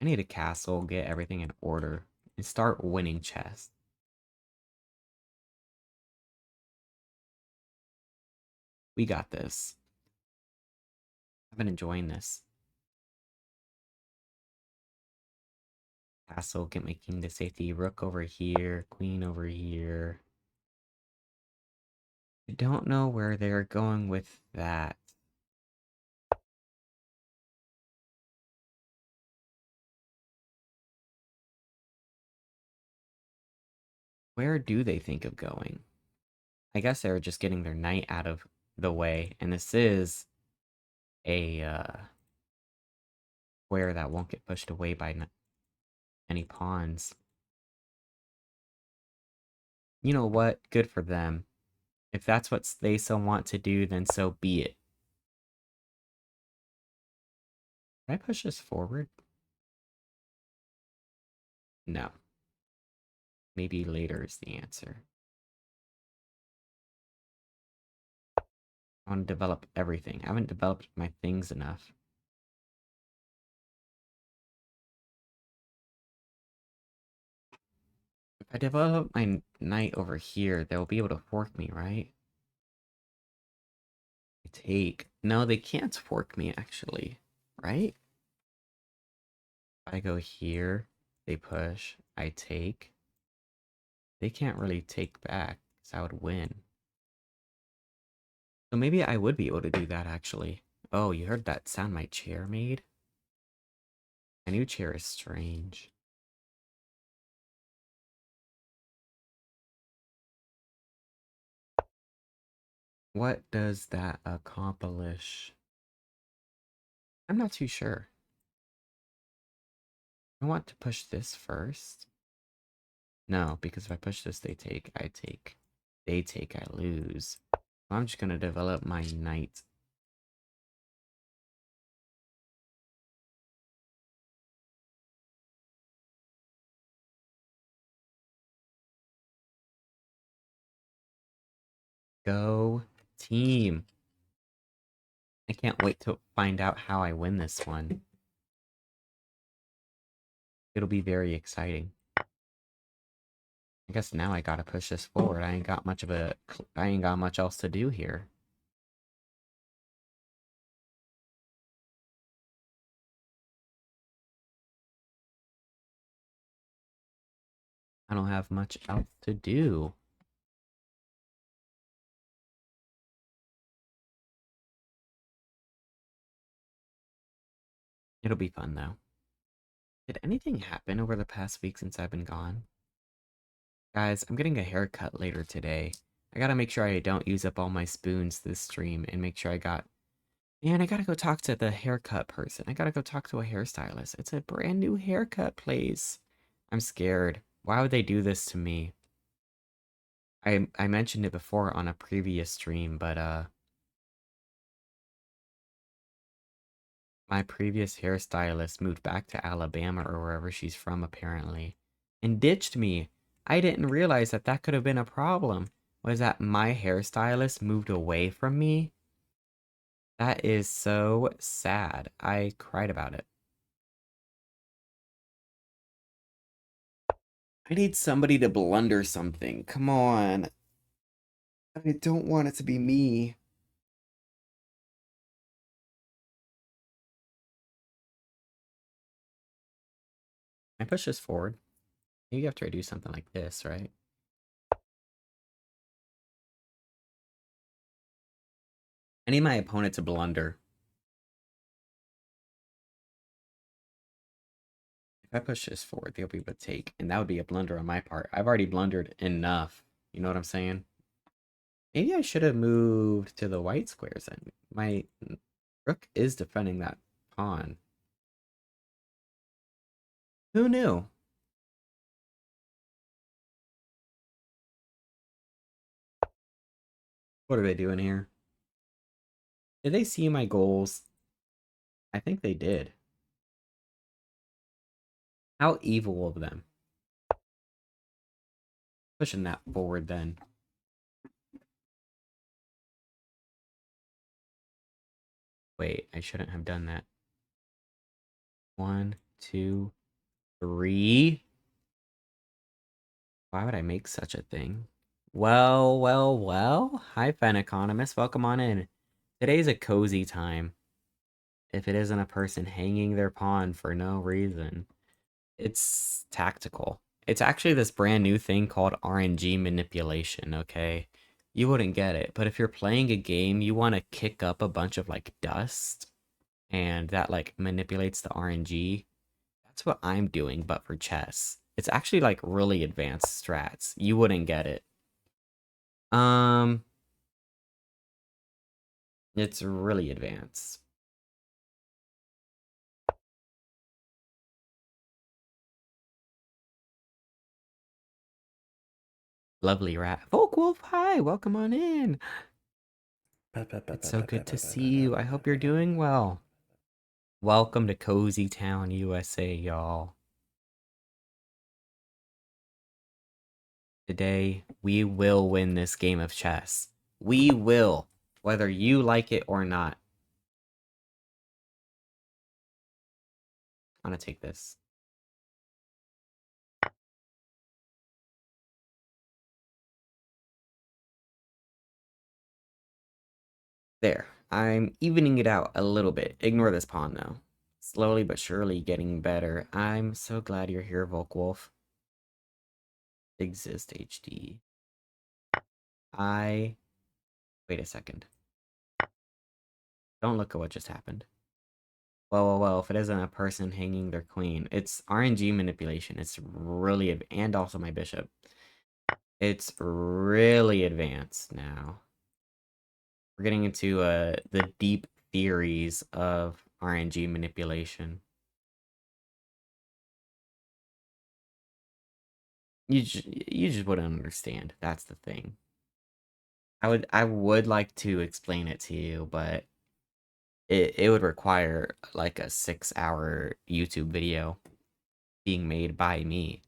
I need a castle, get everything in order, and start winning chess. We got this. I've been enjoying this. Castle, get my king to safety. Rook over here, queen over here. I don't know where they're going with that. Where do they think of going? I guess they're just getting their knight out of the way, and this is a square that won't get pushed away by any pawns. You know what? Good for them. If that's what they so want to do, then so be it. Can I push this forward? No. Maybe later is the answer. I want to develop everything. I haven't developed my things enough. I develop my knight over here, they'll be able to fork me, right? I take. No, they can't fork me, actually. Right? I go here, they push, I take. They can't really take back, because I would win. So maybe I would be able to do that, actually. Oh, you heard that sound my chair made? My new chair is strange. What does that accomplish? I'm not too sure. I want to push this first. No, because if I push this, they take, I take. They take, I lose. I'm just gonna develop my knight. Go team. I can't wait to find out how I win this one. It'll be very exciting. I guess now I gotta push this forward. I ain't got much else to do here. I don't have much else to do. It'll be fun though. Did anything happen over the past week since I've been gone? Guys, I'm getting a haircut later today. I gotta make sure I don't use up all my spoons this stream and make sure I got... Man, I gotta go talk to the haircut person. I gotta go talk to a hairstylist. It's a brand new haircut place. I'm scared. Why would they do this to me? I mentioned it before on a previous stream, but my previous hairstylist moved back to Alabama or wherever she's from apparently and ditched me. I didn't realize that that could have been a problem. Was that my hairstylist moved away from me? That is so sad. I cried about it. I need somebody to blunder something. Come on. I don't want it to be me. I push this forward. Maybe after I do something like this, right? I need my opponent to blunder. If I push this forward, they'll be able to take, and that would be a blunder on my part. I've already blundered enough. You know what I'm saying? Maybe I should have moved to the white squares then. My rook is defending that pawn. Who knew? What are they doing here? Did they see my goals? I think they did. How evil of them. Pushing that forward then. Wait, I shouldn't have done that. 1, 2, 3. Why would I make such a thing? Well, well, well. Hi, Fan Economist. Welcome on in. Today's a cozy time. If it isn't a person hanging their pawn for no reason, it's tactical. It's actually this brand new thing called RNG manipulation, okay? You wouldn't get it, but if you're playing a game, you want to kick up a bunch of like dust and that like manipulates the RNG. That's what I'm doing, but for chess. It's actually like really advanced strats. You wouldn't get it. Um, it's really advanced. Lovely rat. Volkwolf, hi, welcome on in. It's so good to see you. I hope you're doing well. Welcome to Cozy Town, USA, y'all. Today, we will win this game of chess. We will, whether you like it or not. I'm gonna take this. There. I'm evening it out a little bit. Ignore this pawn, though. Slowly but surely getting better. I'm so glad you're here, Volkwolf. Exist HD. I... Wait a second. Don't look at what just happened. Well, if it isn't a person hanging their queen. It's RNG manipulation. It's really... And also my bishop. It's really advanced now. We're getting into the deep theories of RNG manipulation. You just wouldn't understand. That's the thing. I would like to explain it to you, but it would require like a 6-hour YouTube video being made by me.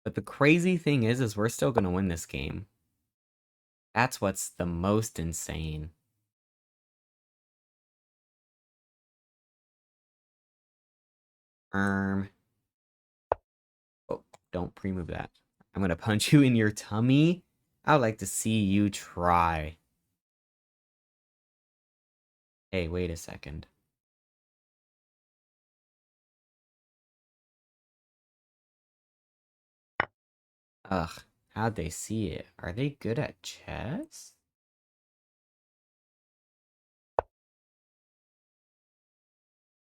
But the crazy thing is we're still gonna win this game. That's what's the most insane. Um, oh, don't pre-move that. I'm gonna punch you in your tummy. I would like to see you try. Hey, wait a second. Ugh, how'd they see it? Are they good at chess?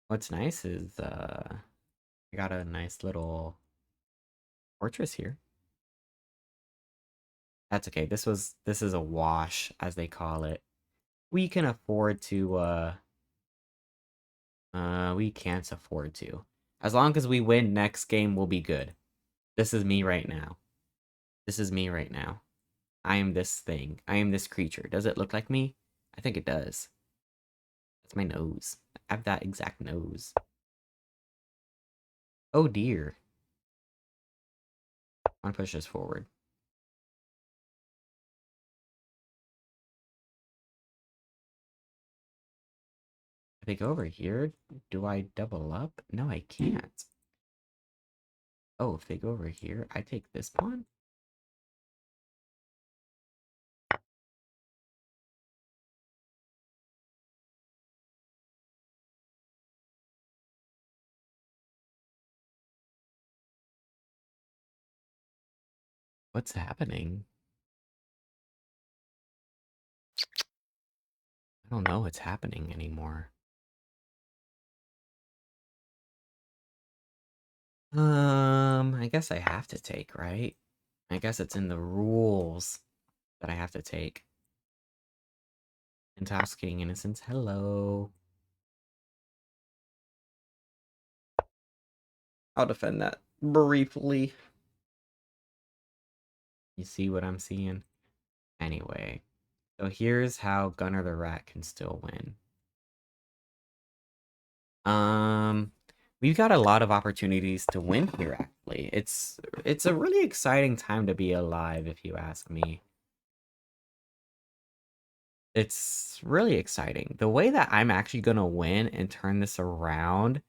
What's nice is, I got a nice little fortress here. That's okay. This is a wash, as they call it. We can afford to, we can't afford to. As long as we win next game, we'll be good. This is me right now. This is me right now. I am this thing. I am this creature. Does it look like me? I think it does. That's my nose. I have that exact nose. Oh dear. I want to push this forward. If I go over here, do I double up? No, I can't. Oh, if they go over here, I take this pawn? What's happening? I don't know what's happening anymore. I guess I have to take, right? I guess it's in the rules that I have to take. Intoxicating innocence, hello. I'll defend that briefly. You see what I'm seeing? Anyway, so here's how Gunnar the Rat can still win. Um, we've got a lot of opportunities to win here, actually. It's a really exciting time to be alive, if you ask me. It's really exciting. The way that I'm actually gonna win and turn this around,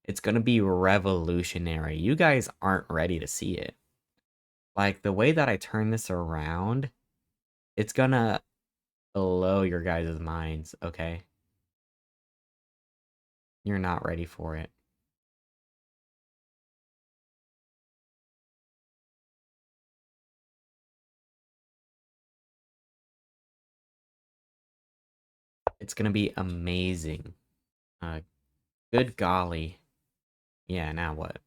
it's gonna be revolutionary. You guys aren't ready to see it. Like, the way that I turn this around, it's gonna blow your guys' minds, okay? You're not ready for it. It's gonna be amazing. Good golly. Yeah, now what?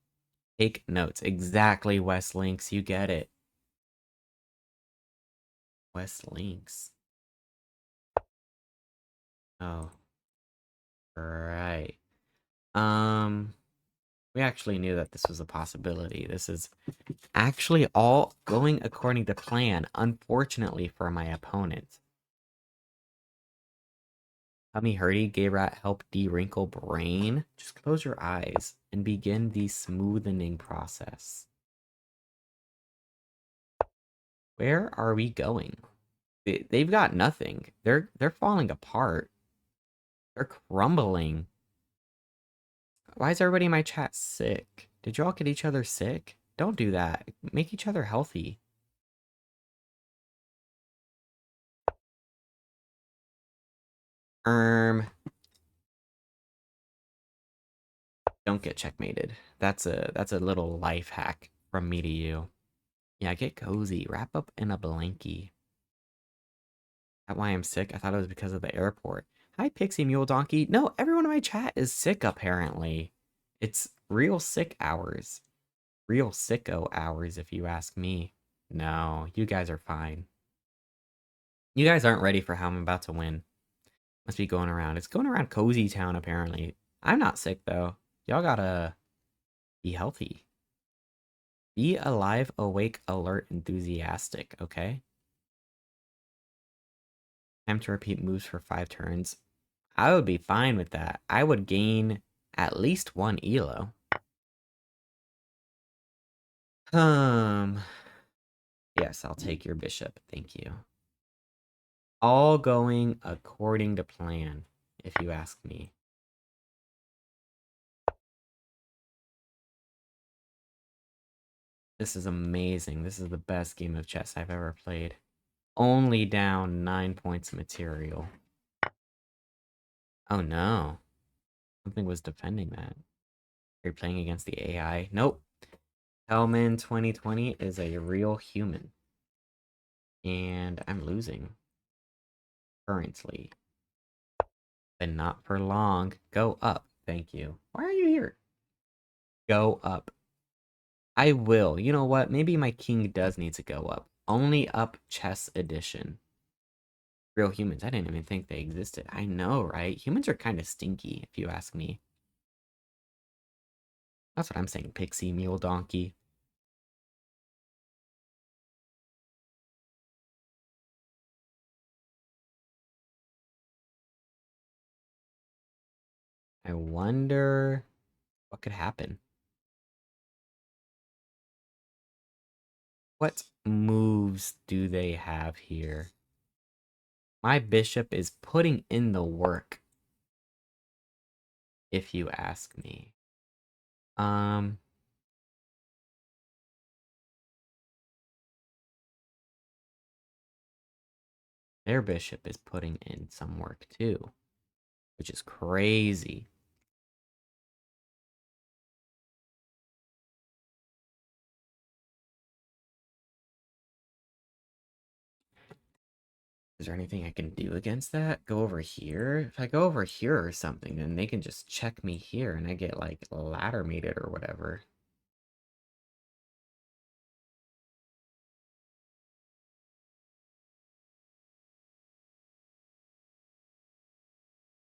Take notes. Exactly, West Links. You get it. West Links. Oh, right. Um, we actually knew that this was a possibility. This is actually all going according to plan, unfortunately for my opponent. Tummy Hurdy, Gay Rat, help de-wrinkle brain. Just close your eyes and begin the smoothening process. Where are we going? They've got nothing. They're falling apart. They're crumbling. Why is everybody in my chat sick? Did y'all get each other sick? Don't do that. Make each other healthy. Um, don't get checkmated. That's a little life hack from me to you. Yeah, get cozy. Wrap up in a blankie. That why I'm sick? I thought it was because of the airport. Hi, Pixie Mule Donkey. No, everyone in my chat is sick apparently. It's real sick hours. Real sicko hours, if you ask me. No, you guys are fine. You guys aren't ready for how I'm about to win. Must be going around. It's going around Cozy Town, apparently. I'm not sick, though. Y'all gotta be healthy. Be alive, awake, alert, enthusiastic, okay? Time to repeat moves for 5 turns. I would be fine with that. I would gain at least 1 elo. Um, yes, I'll take your bishop. Thank you. All going according to plan, if you ask me. This is amazing. This is the best game of chess I've ever played. Only down 9 points of material. Oh no. Something was defending that. Are you playing against the AI? Nope. Hellman 2020 is a real human. And I'm losing. Currently. But not for long. Go up. Thank you. Why are you here? Go up. I will. You know what? Maybe my king does need to go up. Only up chess edition. Real humans. I didn't even think they existed. I know, right? Humans are kind of stinky, if you ask me. That's what I'm saying, pixie mule donkey. I wonder what could happen. What moves do they have here? My bishop is putting in the work, if you ask me. Um, their bishop is putting in some work too, which is crazy. Is there anything I can do against that? Go over here? If I go over here or something, then they can just check me here and I get like ladder mated or whatever.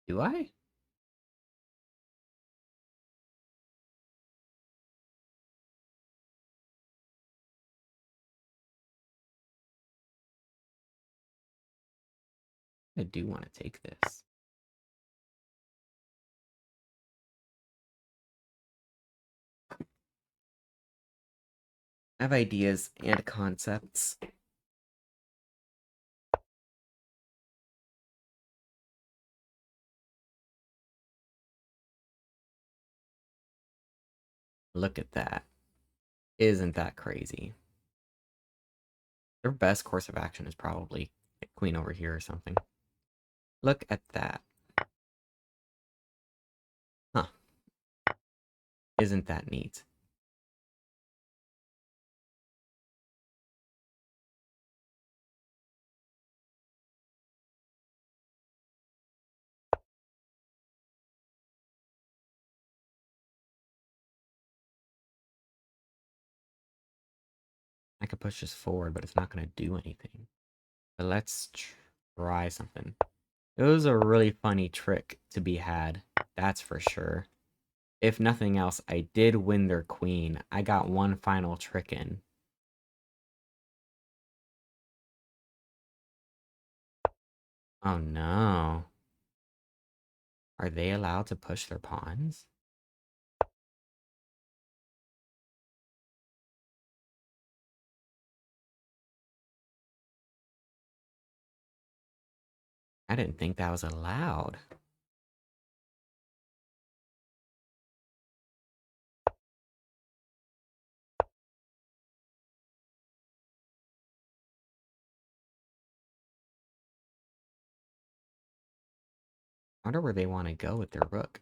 Do I? I do want to take this. I have ideas and concepts. Look at that. Isn't that crazy? Their best course of action is probably queen over here or something. Look at that. Huh. Isn't that neat? I could push this forward, but it's not going to do anything. But let's try something. It was a really funny trick to be had, that's for sure. If nothing else, I did win their queen. I got one final trick in. Oh no. Are they allowed to push their pawns? I didn't think that was allowed. Wonder where they want to go with their rook.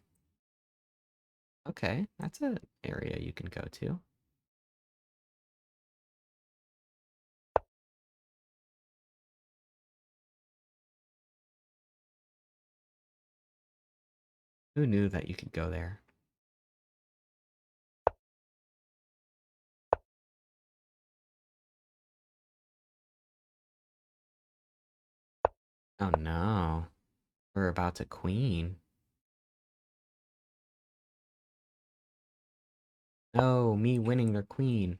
Okay, that's an area you can go to. Who knew that you could go there? Oh no. We're about to queen. Oh, me winning their queen.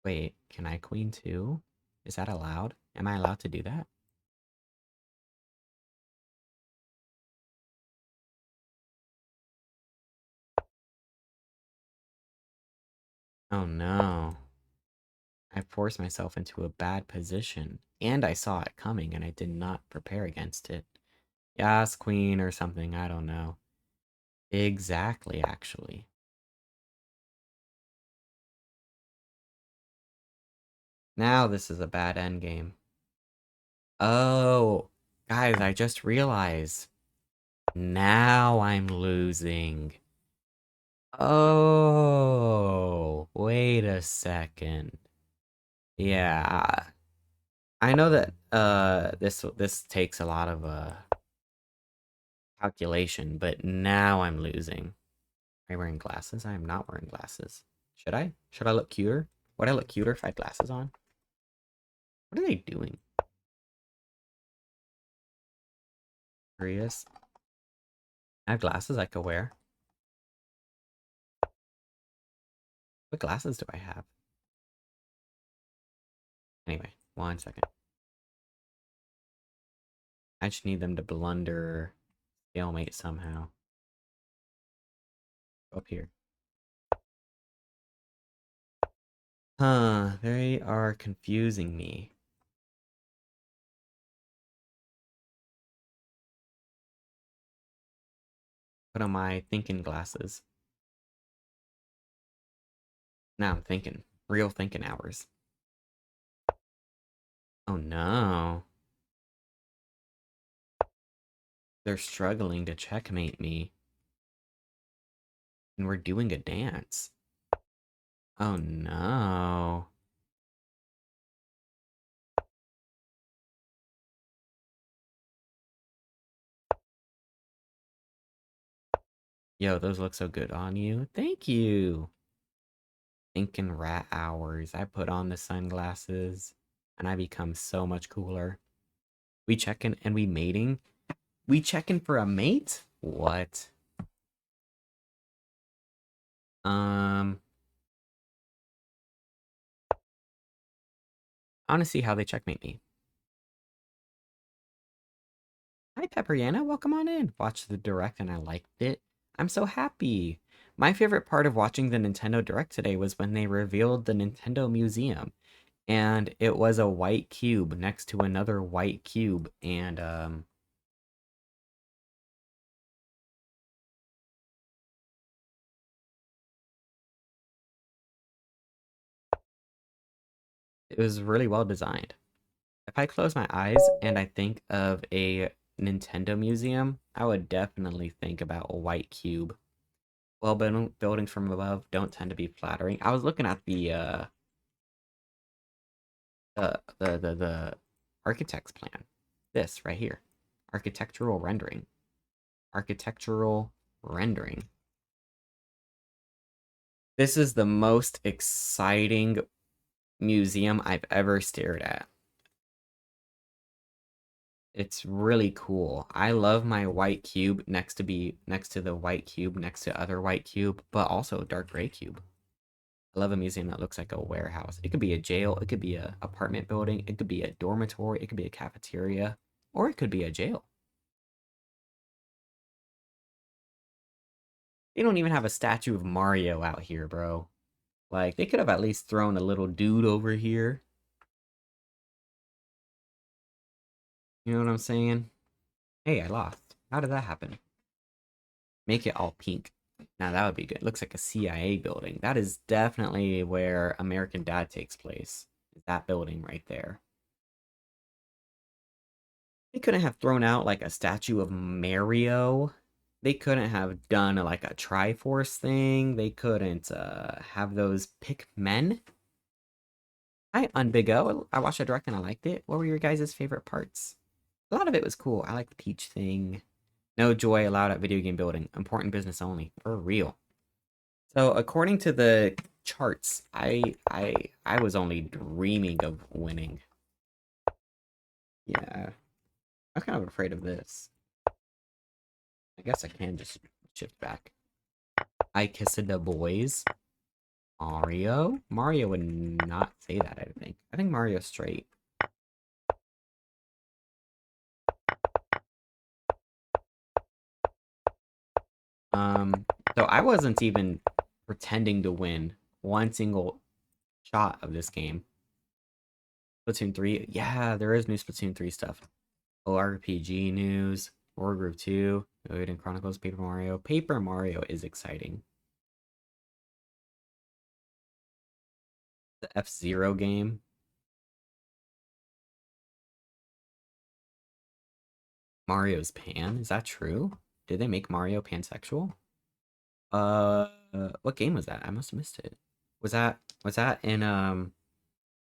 Wait, can I queen too? Is that allowed? Am I allowed to do that? Oh no. I forced myself into a bad position. And I saw it coming and I did not prepare against it. Yes, queen or something, I don't know. Exactly, actually. Now this is a bad endgame. Oh, guys, I just realized. Now I'm losing. Oh, wait a second. Yeah, I know that this takes a lot of calculation, but now I'm losing. Am I wearing glasses? I am not wearing glasses. Should I? Should I look cuter? Would I look cuter if I had glasses on? What are they doing? Curious. I have glasses I could wear. What glasses do I have? Anyway, 1 second. I just need them to blunder stalemate somehow. Up here. Huh, they are confusing me. Put on my thinking glasses. Now I'm thinking. Real thinking hours. Oh no. They're struggling to checkmate me. And we're doing a dance. Oh no. Yo, those look so good on you. Thank you. Thinking rat hours. I put on the sunglasses and I become so much cooler. We checking and we mating? We checking for a mate? What? Um, I want to see how they checkmate me. Hi, Pepperyana. Welcome on in. Watched the Direct and I liked it. I'm so happy. My favorite part of watching the Nintendo Direct today was when they revealed the Nintendo Museum. And it was a white cube next to another white cube. And, it was really well designed. If I close my eyes and I think of a Nintendo museum, I would definitely think about a white cube. Well, buildings from above don't tend to be flattering. I was looking at the architect's plan. This right here. Architectural rendering. Architectural rendering. This is the most exciting museum I've ever stared at. It's really cool. I love my white cube next to the white cube next to other white cube, but also dark gray cube. I love a museum that looks like a warehouse. It could be a jail, it could be a apartment building, it could be a dormitory, it could be a cafeteria, or it could be a jail. They don't even have a statue of Mario out here, bro. Like, they could have at least thrown a little dude over here. You know what I'm saying? Hey, I lost. How did that happen? Make it all pink. Now that would be good. It looks like a CIA building. That is definitely where American Dad takes place. That building right there. They couldn't have thrown out like a statue of Mario. They couldn't have done like a Triforce thing. They couldn't have those Pikmin. Hi, Unbigo. I watched a direct and I liked it. What were your guys' favorite parts? A lot of it was cool. I like the Peach thing. No joy allowed at video game building. Important business only. For real. So according to the charts, I was only dreaming of winning. Yeah. I'm kind of afraid of this. I guess I can just shift back. I kissed the boys. Mario? Mario would not say that, I think. I think Mario's straight. Um, so I wasn't even pretending to win one single shot of this game. Splatoon 3, yeah, there is new Splatoon 3 stuff. ORPG news, War Group 2, Odin Chronicles, Paper Mario. Paper Mario is exciting. The F-Zero game. Mario's pan, is that true? Did they make Mario pansexual? What game was that? I must have missed it. Was that in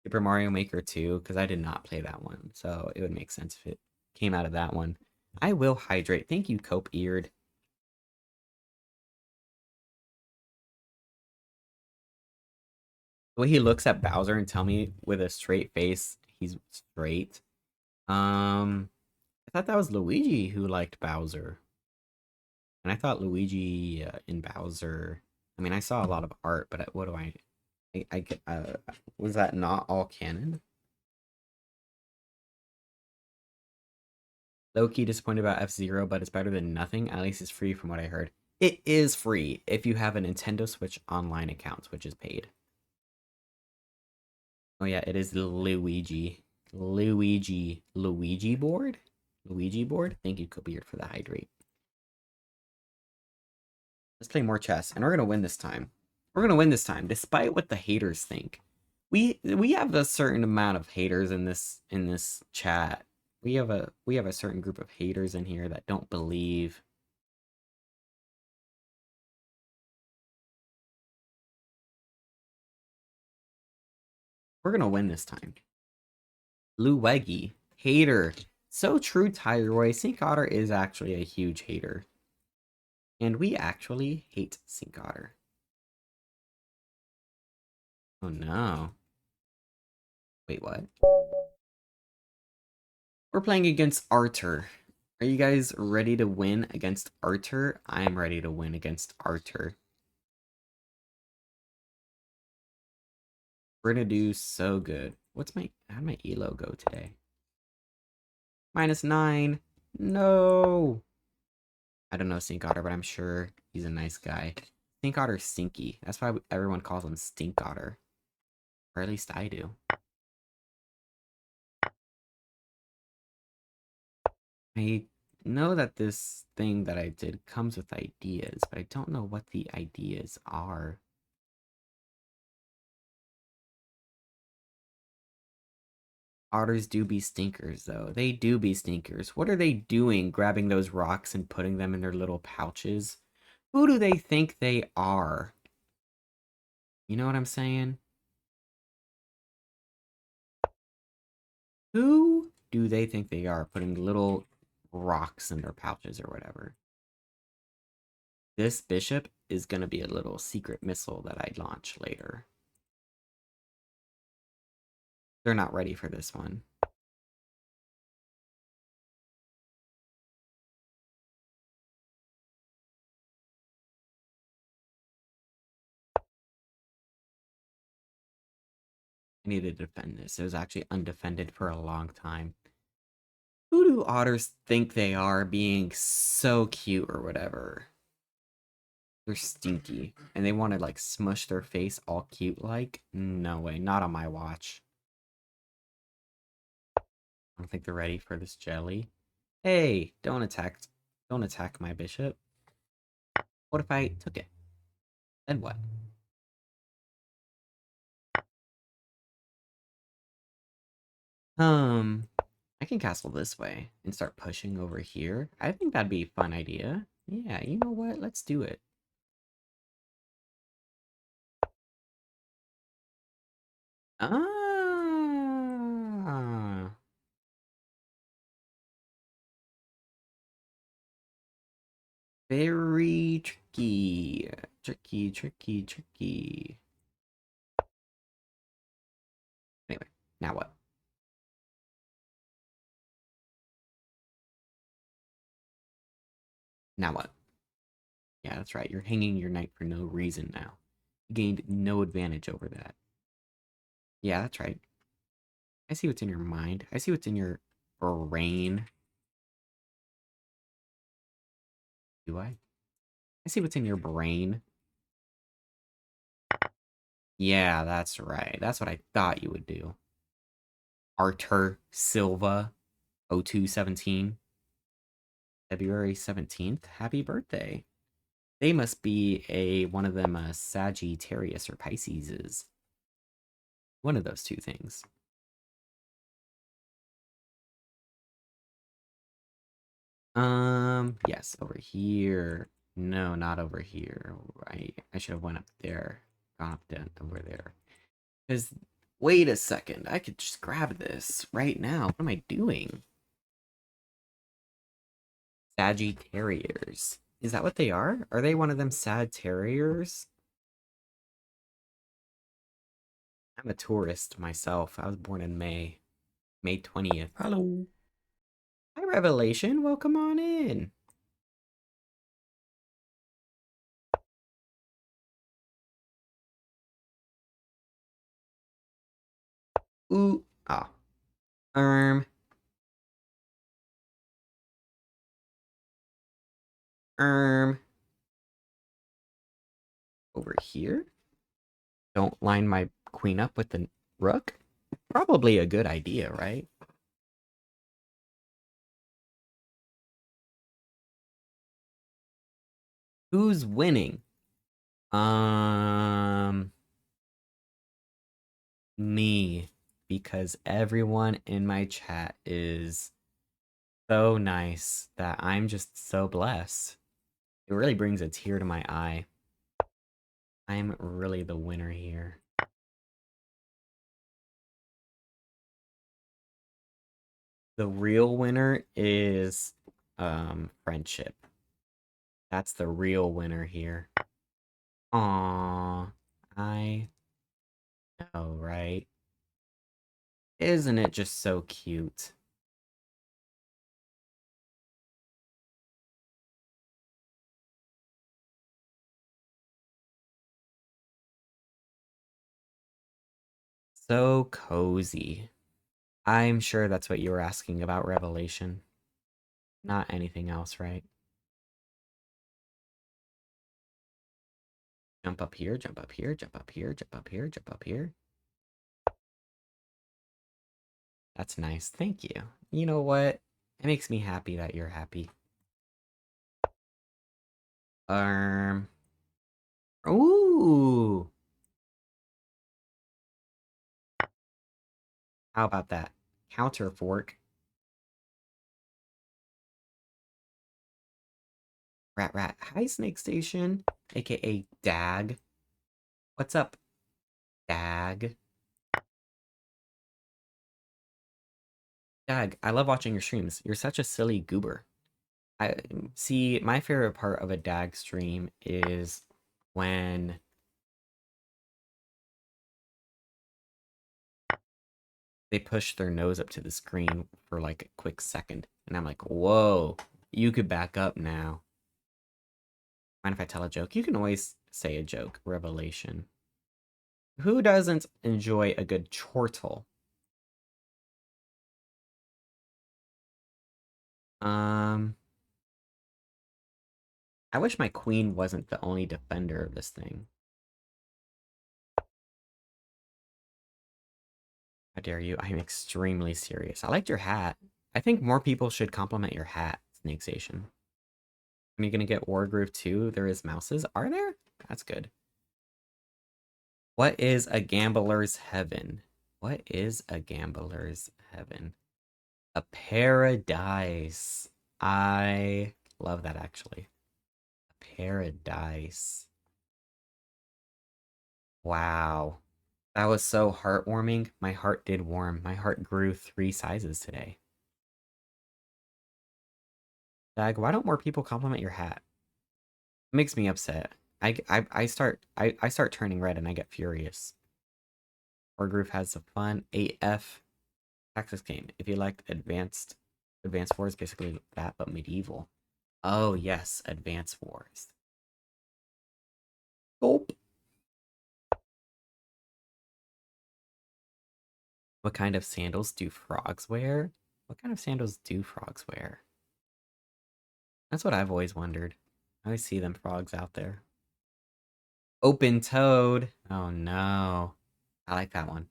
Super Mario Maker 2? Because I did not play that one, so it would make sense if it came out of that one. I will hydrate. Thank you, Cope Eared. The way he looks at Bowser and tell me with a straight face he's straight. I thought that was Luigi who liked Bowser. And I thought Luigi and Bowser. I mean, I saw a lot of art, but what do was that not all canon? Low-key disappointed about F-Zero, but it's better than nothing. At least it's free from what I heard. It is free if you have a Nintendo Switch Online account, which is paid. Oh yeah, it is Luigi. Luigi board? Luigi board? Thank you, Cobeard, for the hydrate. Let's play more chess, and we're gonna win this time. We're gonna win this time, despite what the haters think. We have a certain amount of haters in this chat. We have a certain group of haters in here that don't believe. We're gonna win this time. Lou Weggy, hater. So true, Tyroy. Sink Otter is actually a huge hater. And we actually hate Sink Otter. Oh no. Wait, what? We're playing against Arthur. Are you guys ready to win against Arthur? I'm ready to win against Arthur. We're gonna do so good. How'd my elo go today? -9. No. I don't know Stink Otter, but I'm sure he's a nice guy. Stink Otter's stinky. That's why everyone calls him Stink Otter. Or at least I do. I know that this thing that I did comes with ideas, but I don't know what the ideas are. Otters do be stinkers, though. They do be stinkers. What are they doing grabbing those rocks and putting them in their little pouches? Who do they think they are? You know what I'm saying? Who do they think they are putting little rocks in their pouches or whatever? This bishop is going to be a little secret missile that I launch later. They're not ready for this one. I need to defend this. It was actually undefended for a long time. Who do otters think they are being so cute or whatever? They're stinky. And they want to like smush their face all cute like? No way. Not on my watch. I don't think they're ready for this jelly. Hey, don't attack. Don't attack my bishop. What if I took it? Then what? Um, I can castle this way and start pushing over here. I think that'd be a fun idea. Yeah, you know what? Let's do it. Ah, very tricky. Tricky, tricky, tricky. Anyway, now what? Now what? Yeah, that's right. You're hanging your knight for no reason now. You gained no advantage over that. Yeah, that's right. I see what's in your mind. I see what's in your brain. Do I? I see what's in your brain. Yeah, that's right. That's what I thought you would do. Artur Silva, 0217, February 17th. Happy birthday. They must be a one of them Sagittarius or Pisces is. One of those two things. Yes, over here. No, not over here. Right. I should have went up there. Gone up down over there. Because wait a second. I could just grab this right now. What am I doing? Sagittarius. Is that what they are? Are they one of them sad terriers? I'm a tourist myself. I was born in May. May 20th. Hello. Hi, Revelation. Welcome on in. Ooh. Ah. Um. Um. Over here? Don't line my queen up with the rook? Probably a good idea, right? Who's winning? Um, me. Because everyone in my chat is so nice that I'm just so blessed. It really brings a tear to my eye. I'm really the winner here. The real winner is friendship. That's the real winner here. Aww. I know, right? Isn't it just so cute? So cozy. I'm sure that's what you were asking about Revelation. Not anything else, right? Jump up here, jump up here, jump up here, jump up here, jump up here. That's nice. Thank you. You know what? It makes me happy that you're happy. Um. Ooh. How about that? Counter fork. Rat rat. Hi, Snake Station. AKA Dag. What's up, Dag? Dag, I love watching your streams. You're such a silly goober. I see my favorite part of a Dag stream is when they push their nose up to the screen for like a quick second. And I'm like, whoa, you could back up now. Mind if I tell a joke? You can always say a joke. Revelation. Who doesn't enjoy a good chortle? Um, I wish my queen wasn't the only defender of this thing. How dare you? I'm extremely serious. I liked your hat. I think more people should compliment your hat, Snake Station. Are you gonna get Wargroove too? There is mouses. Are there? That's good. What is a gambler's heaven? What is a gambler's heaven? A paradise. I love that actually. A paradise. Wow. That was so heartwarming. My heart did warm. My heart grew 3 sizes today. Dag, why don't more people compliment your hat? It makes me upset. I start turning red and I get furious. Our group has a fun AF Texas game. If you liked Advanced Wars, basically that but medieval. Oh yes, Advanced Wars. Gulp. What kind of sandals do frogs wear? What kind of sandals do frogs wear? That's what I've always wondered. I always see them frogs out there. Open toed. Oh no. I like that one.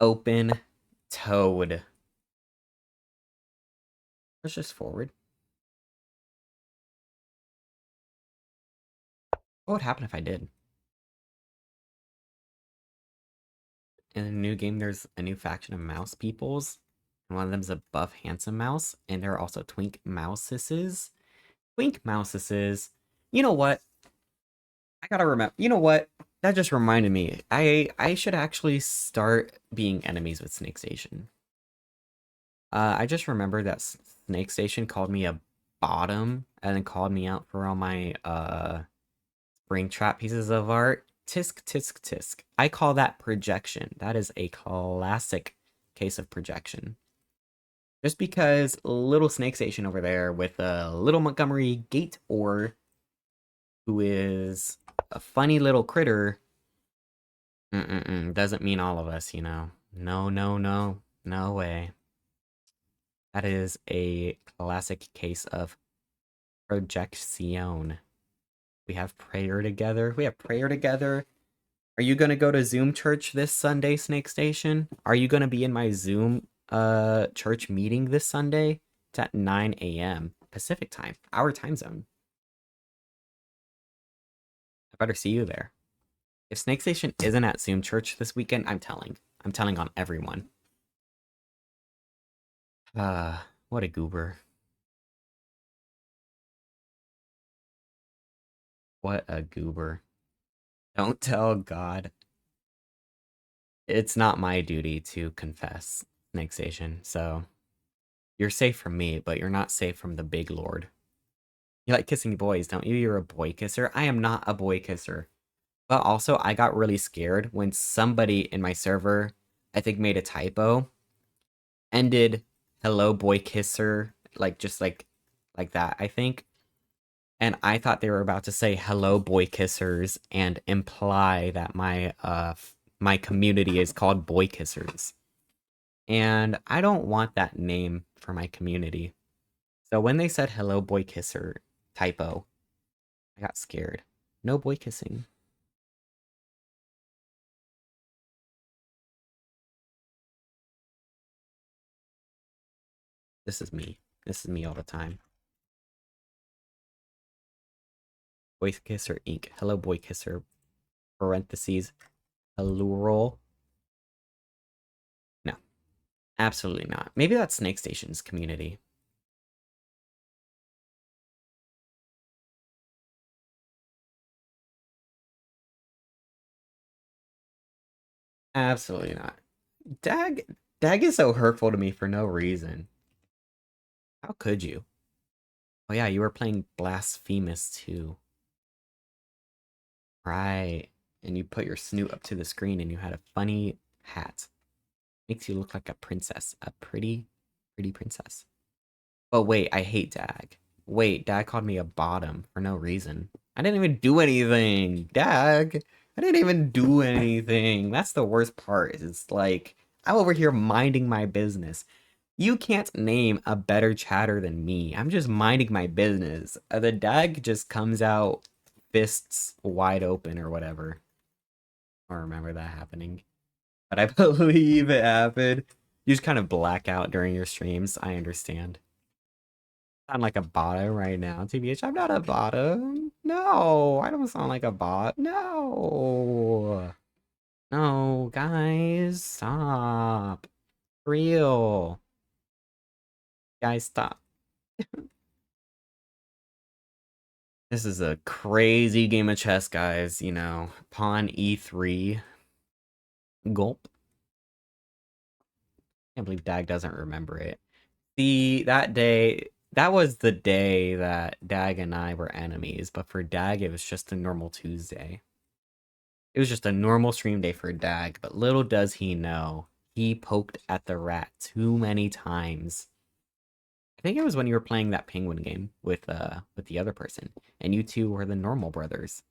Open toed. Let's just forward. What would happen if I did? In the new game, there's a new faction of mouse peoples. And one of them's a buff, handsome mouse. And there are also twink mousesses. Twink mousesses. You know what? I gotta remember. You know what? That just reminded me. I should actually start being enemies with Snake Station. I just remembered that Snake Station called me a bottom and then called me out for all my spring trap pieces of art. Tisk tisk tisk. I call that projection. That is a classic case of projection. Just because little Snake Station over there with a little Montgomery Gate or who is a funny little critter doesn't mean all of us, you know. No, no, no. No way. That is a classic case of projection. We have prayer together. We have prayer together. Are you going to go to Zoom church this Sunday, Snake Station? Are you going to be in my Zoom church meeting this Sunday? It's at 9 a.m. Pacific time, our time zone. I better see you there. If Snake Station isn't at Zoom church this weekend, I'm telling. I'm telling on everyone. What a goober. What a goober. Don't tell God. It's not my duty to confess, Snake Station, so you're safe from me, but you're not safe from the big lord. You like kissing boys, don't you? You're a boy kisser. I am not a boy kisser. But also, I got really scared when somebody in my server, I think, made a typo, ended hello boy kisser, like just like that, I think. And I thought they were about to say hello boy kissers and imply that my community is called boy kissers. And I don't want that name for my community. So when they said hello boy kisser typo, I got scared. No boy kissing. This is me. This is me all the time. Boy kisser ink. Hello boy kisser. Parentheses. Hellural. No, absolutely not. Maybe that's Snake Station's community. Absolutely not. Dag Dag is so hurtful to me for no reason. How could you? Oh yeah, you were playing Blasphemous too. Right. And you put your snoot up to the screen and you had a funny hat. Makes you look like a princess. A pretty, pretty princess. Oh wait, I hate Dag. Wait, Dag called me a bottom for no reason. I didn't even do anything. Dag. I didn't even do anything. That's the worst part. It's like I'm over here minding my business. You can't name a better chatter than me. I'm just minding my business. The Dag just comes out fists wide open or whatever. I don't remember that happening. But I believe it happened. You just kind of black out during your streams. I understand. Sound like a bottom right now, TBH. I'm not a bottom. No, I don't sound like a bot. No. Guys, stop. Real. Guys, stop. This is a crazy game of chess, guys. You know, pawn e3. Gulp. Can't believe Dag doesn't remember it. That day, that was the day that Dag and I were enemies, but for Dag, it was just a normal Tuesday. It was just a normal stream day for Dag, but little does he know, he poked at the rat too many times. I think it was when you were playing that penguin game with the other person, and you two were the normal brothers.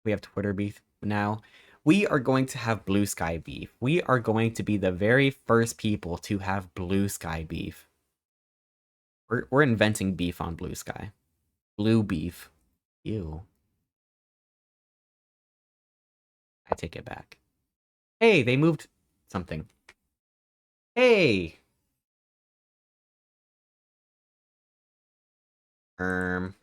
We have Twitter beef now. We are going to have blue sky beef. We are going to be the very first people to have blue sky beef. We're inventing beef on blue sky. Blue beef. Ew. I take it back. Hey, they moved something. Hey. Um.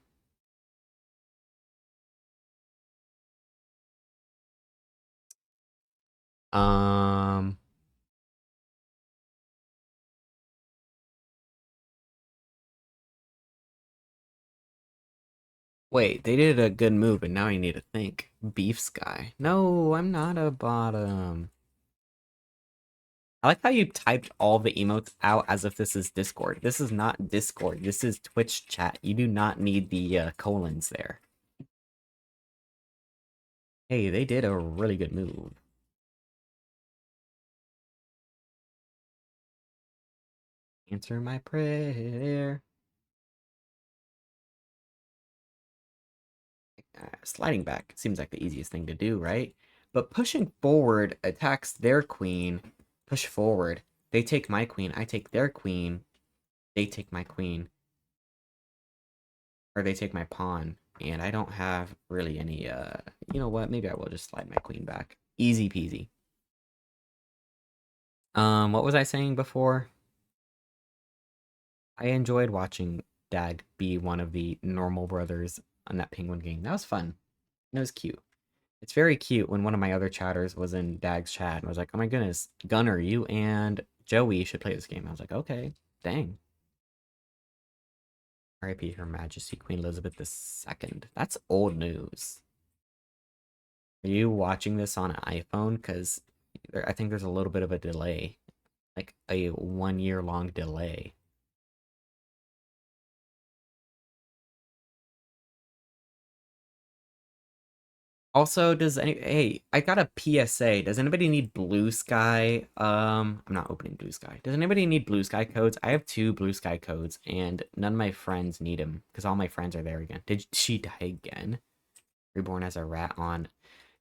Um. Wait, they did a good move, and now I need to think. Beef Sky. No, I'm not a bottom. I like how you typed all the emotes out as if this is Discord. This is not Discord. This is Twitch chat. You do not need the colons there. Hey, they did a really good move. Answer my prayer. Sliding back seems like the easiest thing to do, right? But pushing forward attacks their queen. Push forward. They take my queen. I take their queen. They take my queen. Or they take my pawn. And I don't have really any, you know what? Maybe I will just slide my queen back. Easy peasy. What was I saying before? I enjoyed watching Dag be one of the normal brothers on that penguin game. That was fun. It was cute. It's very cute when one of my other chatters was in Dag's chat and was like, "Oh my goodness, Gunnar, you and Joey should play this game." I was like, "Okay, dang." R.I.P. Her Majesty Queen Elizabeth II. That's old news. Are you watching this on an iPhone? Because I think there's a little bit of a delay, like a 1 year long delay. Also, does any hey, I got a PSA. Does anybody need blue sky? I'm not opening blue sky. Does anybody need blue sky codes? I have 2 blue sky codes, and none of my friends need them because all my friends are there again. Did she die again? Reborn as a rat on.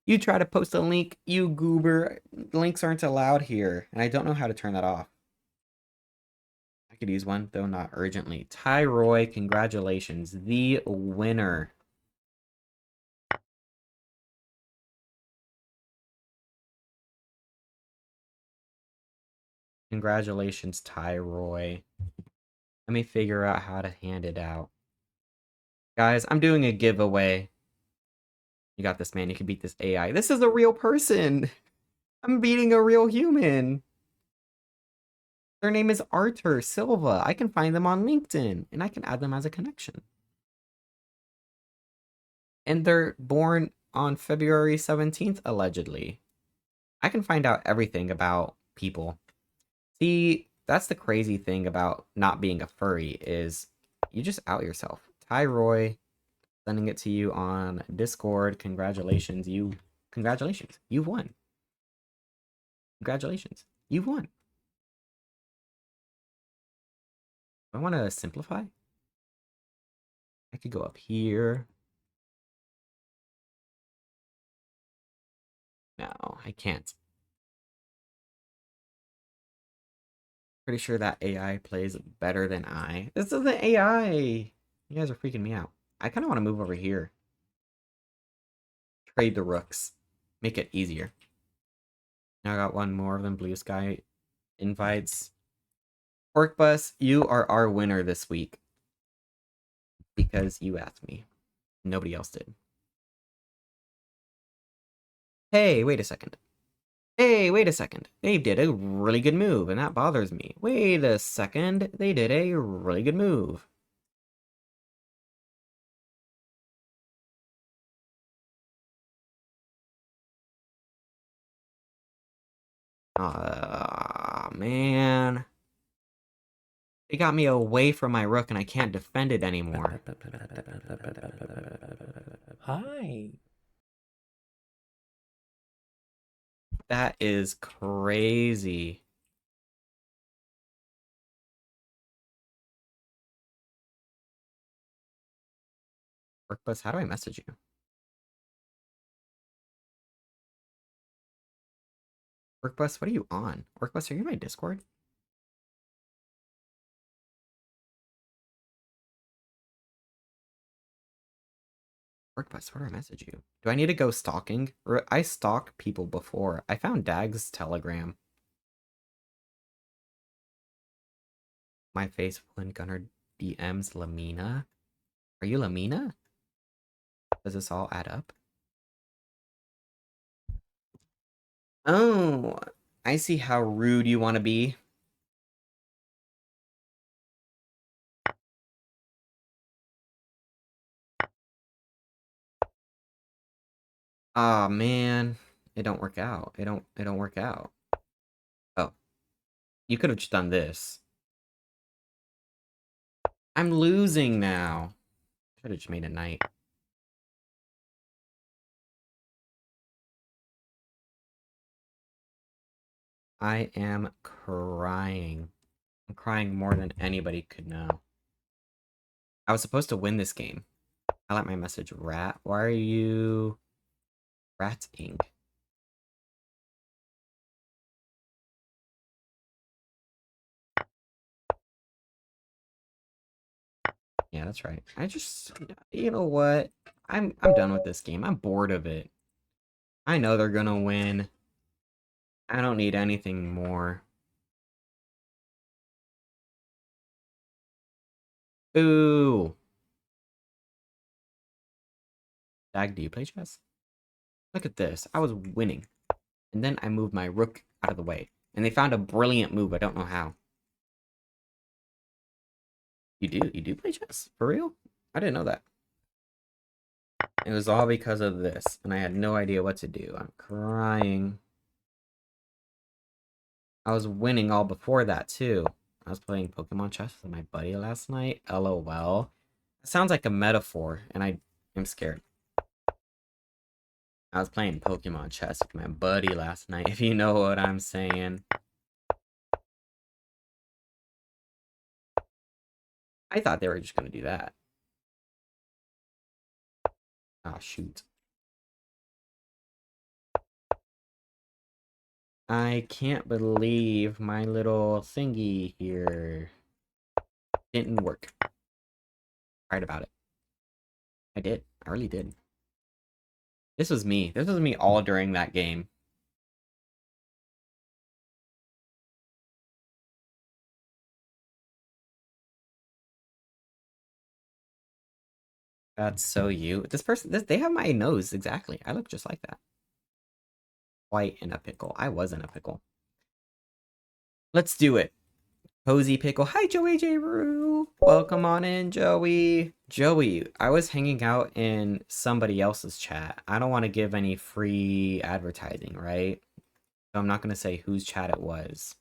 You try to post a link, you goober. Links aren't allowed here, and I don't know how to turn that off. I could use one, though not urgently. Tyroy, congratulations. The winner. Congratulations, Tyroy. Let me figure out how to hand it out. Guys, I'm doing a giveaway. You got this, man. You can beat this AI. This is a real person. I'm beating a real human. Their name is Arthur Silva. I can find them on LinkedIn, and I can add them as a connection. And they're born on February 17th, allegedly. I can find out everything about people. See, that's the crazy thing about not being a furry is you just out yourself. Tyroy, sending it to you on Discord. Congratulations, congratulations. You've won. Congratulations. You've won. I want to simplify. I could go up here. No, I can't. Pretty sure that AI plays better than I. This isn't AI. You guys are freaking me out. I kind of want to move over here. Trade the rooks. Make it easier. Now I got one more of them blue sky invites. Pork Bus, you are our winner this week. Because you asked me. Nobody else did. Hey, wait a second. Hey, wait a second. They did a really good move, and that bothers me. Wait a second. They did a really good move. Ah, man. They got me away from my rook, and I can't defend it anymore. Hi. That is crazy. Workbus, how do I message you? Workbus, what are you on? Workbus, are you in my Discord? Workbus, where do I message you? Do I need to go stalking? I stalk people before. I found Dag's Telegram. My face when Gunnar DMs Lamina. Are you Lamina? Does this all add up? Oh, I see how rude you want to be. Aw, man. It don't work out. It don't work out. Oh, you could have just done this. I'm losing now. Should have just made a knight. I am crying. I'm crying more than anybody could know. I was supposed to win this game. I like my message, rat. Why are you ratting? Yeah, that's right. I just, you know what? I'm done with this game. I'm bored of it. I know they're gonna win. I don't need anything more. Ooh. Dag, do you play chess? Look at this. I was winning. And then I moved my rook out of the way. And they found a brilliant move. I don't know how. You do? You do play chess? For real? I didn't know that. It was all because of this. And I had no idea what to do. I'm crying. I was winning all before that, too. I was playing Pokemon chess with my buddy last night. LOL. It sounds like a metaphor. And I am scared. I was playing Pokemon chess with my buddy last night, if you know what I'm saying. I thought they were just going to do that. Ah, shoot. I can't believe my little thingy here didn't work. Right about it. I did. I really did. This was me. This was me all during that game. That's so you. They have my nose exactly. I look just like that. White in a pickle. I was in a pickle. Let's do it. Cozy Pickle. Hi, Joey J. Rue. Welcome on in, Joey. Joey, I was hanging out in somebody else's chat. I don't want to give any free advertising, right? So I'm not going to say whose chat it was.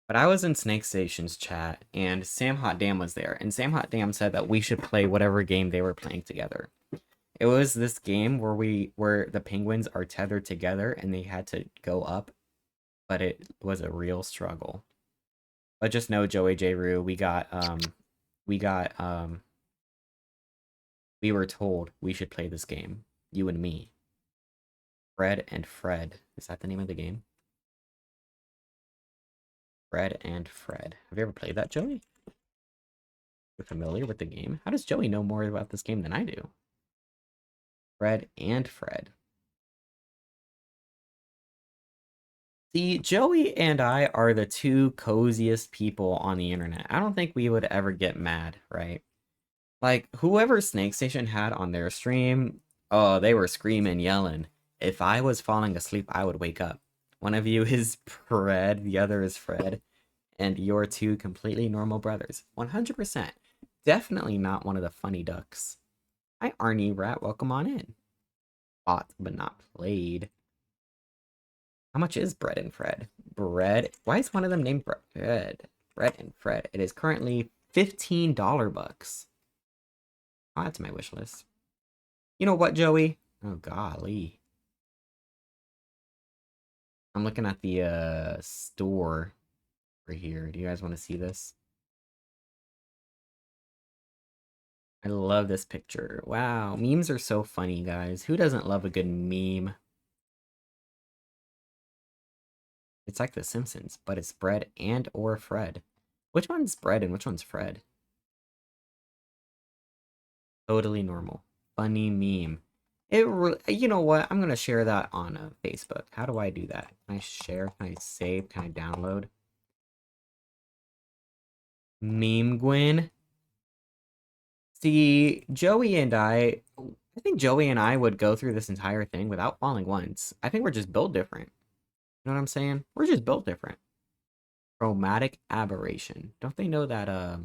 But I was in Snake Station's chat, and Sam Hot Damn was there. And Sam Hot Damn said that we should play whatever game they were playing together. It was this game where the penguins are tethered together and they had to go up, but it was a real struggle. But just know, Joey J. Rue, we got we were told we should play this game. You and me. Fred and Fred. Is that the name of the game? Fred and Fred. Have you ever played that, Joey? You're familiar with the game? How does Joey know more about this game than I do? Fred and Fred. See, Joey and I are the two coziest people on the internet. I don't think we would ever get mad, right? Like, whoever Snake Station had on their stream, oh, they were screaming, yelling. If I was falling asleep, I would wake up One of you is Fred, the other is Fred, and you're two completely normal brothers. 100%. Definitely not one of the funny ducks. Hi, Arnie Rat. Welcome on in. Bought but not played. How much is Bread and Fred? Bread. Why is one of them named Bread? Bread and Fred. It is currently $15 bucks. Oh, that's my wish list. You know what, Joey? Oh, golly. I'm looking at the store over here. Do you guys want to see this? I love this picture. Wow, memes are so funny, guys. Who doesn't love a good meme? It's like The Simpsons, but it's Bread and or Fred. Which one's Bread and which one's Fred? Totally normal. Funny meme. You know what? I'm gonna share that on Facebook. How do I do that? Can I share? Can I save? Can I download? Meme Gwyn. See, I think Joey and I would go through this entire thing without falling once. I think we're just built different. You know what I'm saying? We're just built different. Chromatic aberration. Don't they know that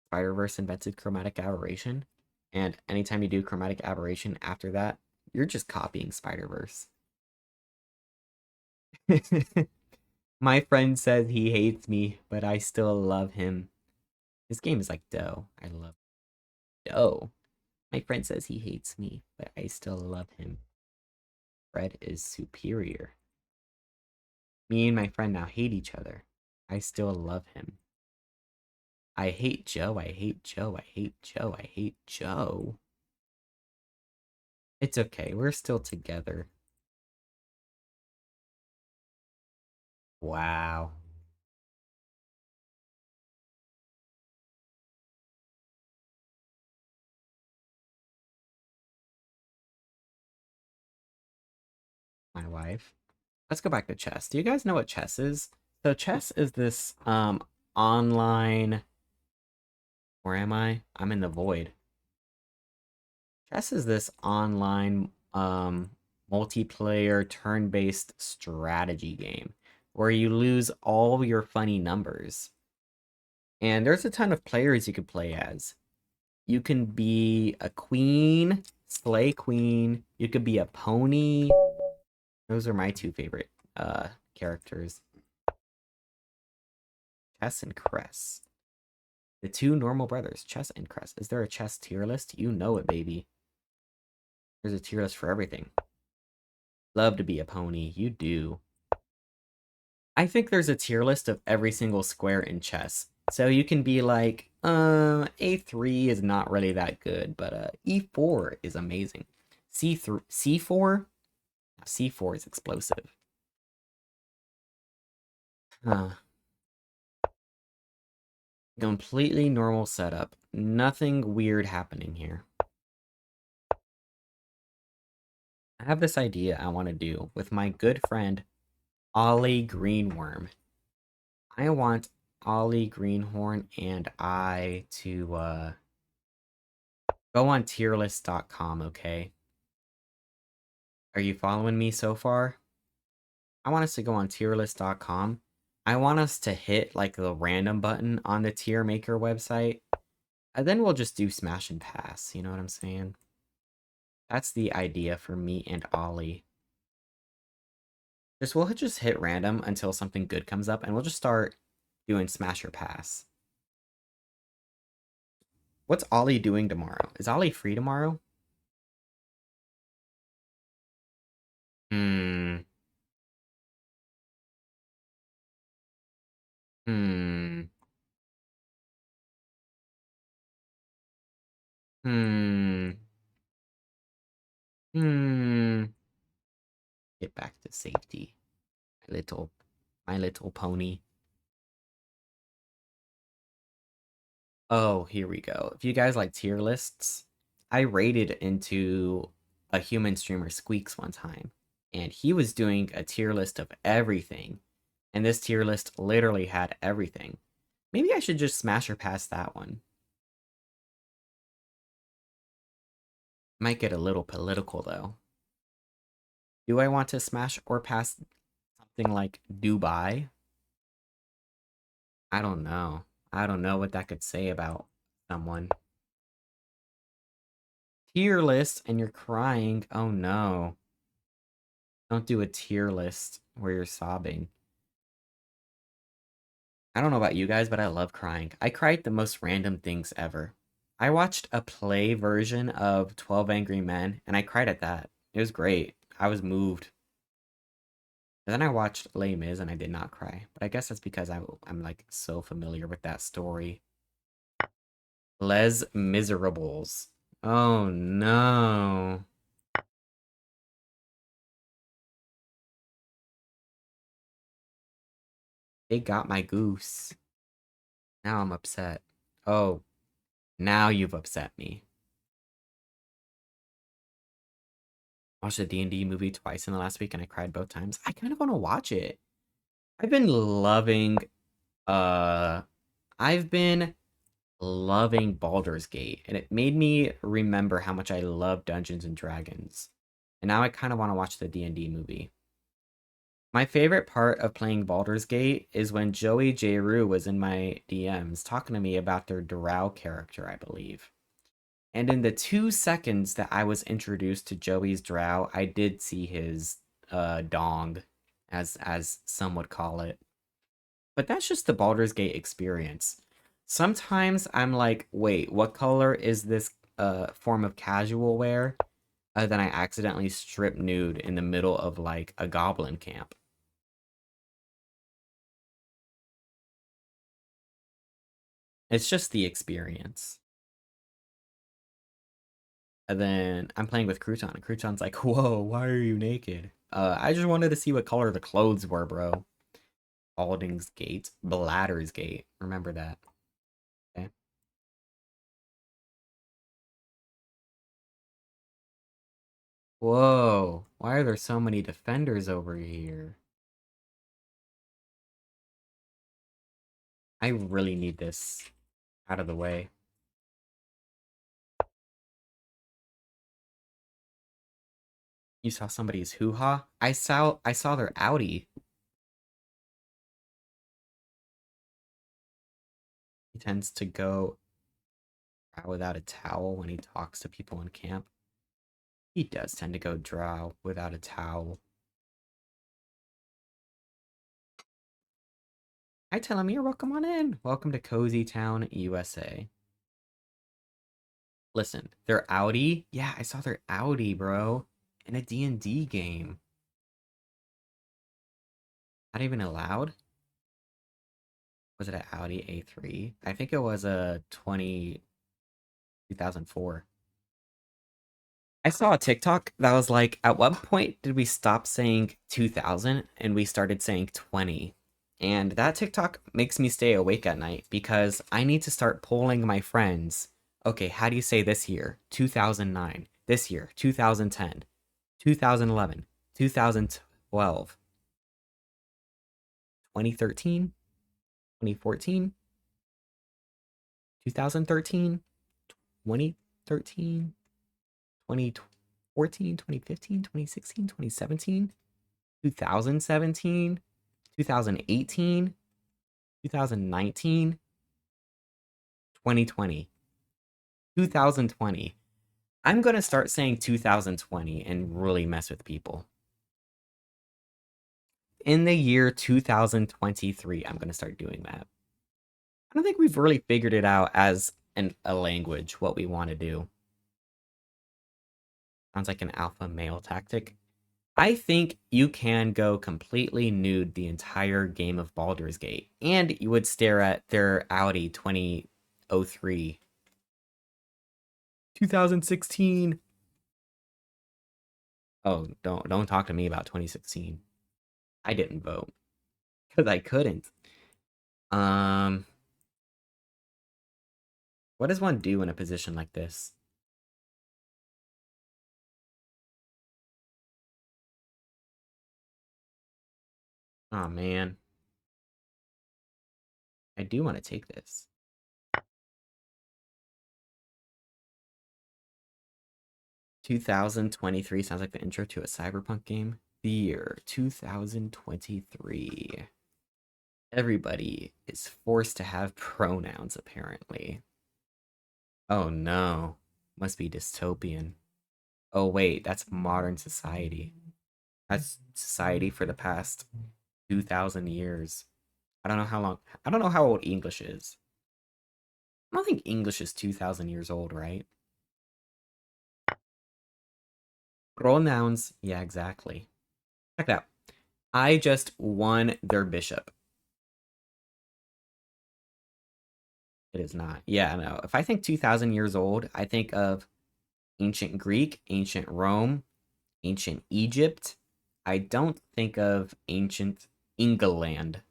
Spider-Verse invented chromatic aberration? And anytime you do chromatic aberration after that, you're just copying Spider-Verse. My friend says he hates me, but I still love him. This game is like dough. I love dough. My friend says he hates me, but I still love him. Fred is superior. Me and my friend now hate each other. I still love him. I hate Joe. I hate Joe. I hate Joe. I hate Joe. It's okay. We're still together. Wow. My wife. Let's go back to chess. Do you guys know what chess is? So chess is this online. Where am I? I'm in the void. Chess is this online multiplayer turn-based strategy game where you lose all your funny numbers. And there's a ton of players you could play as. You can be a queen, slay queen. You could be a pony. Those are my two favorite characters. Chess and Cress. The two normal brothers, Chess and Cress. Is there a chess tier list? You know it, baby. There's a tier list for everything. Love to be a pony. You do. I think there's a tier list of every single square in chess. So you can be like, A3 is not really that good, but E4 is amazing. C4? C4 is explosive. Completely normal setup. Nothing weird happening here. I have this idea I want to do with my good friend, Ollie Greenworm. I want Ollie Greenhorn and I to go on tierlist.com, okay? Are you following me so far? I want us to go on tierlist.com. I want us to hit like the random button on the tier maker website. And then we'll just do smash and pass, you know what I'm saying? That's the idea for me and Ollie. We'll just hit random until something good comes up and we'll just start doing smash or pass. What's Ollie doing tomorrow? Is Ollie free tomorrow? Hmm. Hmm. Hmm. Hmm. Get back to safety. My little pony. Oh, here we go. If you guys like tier lists, I raided into a human streamer Squeaks one time, and he was doing a tier list of everything. And this tier list literally had everything. Maybe I should just smash or pass that one. Might get a little political though. Do I want to smash or pass something like Dubai? I don't know. I don't know what that could say about someone. Tier list and you're crying. Oh no. Don't do a tier list where you're sobbing. I don't know about you guys, but I love crying. I cried the most random things ever. I watched a play version of 12 Angry Men and I cried at that. It was great. I was moved. And then I watched Les Mis and I did not cry. But I guess that's because I'm like so familiar with that story. Les Miserables. Oh no. They got my goose. Now I'm upset. Oh, now you've upset me. Watched a D&D movie twice in the last week and I cried both times. I kind of want to watch it. I've been loving uh I've been loving Baldur's Gate and it made me remember how much I love Dungeons and Dragons. And now I kind of want to watch the D&D movie. My favorite part of playing Baldur's Gate is when Joey J. Rue was in my DMs talking to me about their Drow character, I believe. And in the 2 seconds that I was introduced to Joey's Drow, I did see his dong, as some would call it. But that's just the Baldur's Gate experience. Sometimes I'm like, wait, what color is this form of casual wear? Then I accidentally strip nude in the middle of like a goblin camp. It's just the experience. And then I'm playing with Crouton, and Crouton's like, whoa, why are you naked? I just wanted to see what color the clothes were, bro. Alding's Gate, Bladder's Gate. Remember that. Okay. Whoa, why are there so many defenders over here? I really need this out of the way. You saw somebody's hoo-ha? I saw their Audi. He tends to go out without a towel when he talks to people in camp. He does tend to go drow without a towel. Hi, Telomere. Welcome on in. Welcome to Cozy Town, USA. Listen, their Audi. Yeah, I saw their Audi, bro, in a D&D game. Not even allowed. Was it an Audi A3? I think it was a 2004. I saw a TikTok that was like, at what point did we stop saying 2000 and we started saying 20? And that TikTok makes me stay awake at night because I need to start polling my friends. Okay, how do you say this year? 2009. This year, 2010, 2011, 2012, 2013, 2014, 2013, 2013, 2014, 2015, 2016, 2017, 2017, 2018, 2019, 2020, 2020. I'm going to start saying 2020 and really mess with people. In the year 2023, I'm going to start doing that. I don't think we've really figured it out as a language, what we want to do. Sounds like an alpha male tactic. I think you can go completely nude the entire game of Baldur's Gate, and you would stare at their Audi 2003. 2016. Oh, don't talk to me about 2016. I didn't vote because I couldn't. Um, what does one do in a position like this? Oh man, I do want to take this. 2023 sounds like the intro to a cyberpunk game. The year 2023. Everybody is forced to have pronouns, apparently. Oh no. Must be dystopian. Oh wait, that's modern society. That's society for the past 2,000 years. I don't know how long. I don't know how old English is. I don't think English is 2,000 years old, right? Pronouns. Yeah, exactly. Check it out. I just won their bishop. It is not. Yeah, no. If I think 2,000 years old, I think of ancient Greek, ancient Rome, ancient Egypt. I don't think of ancient England.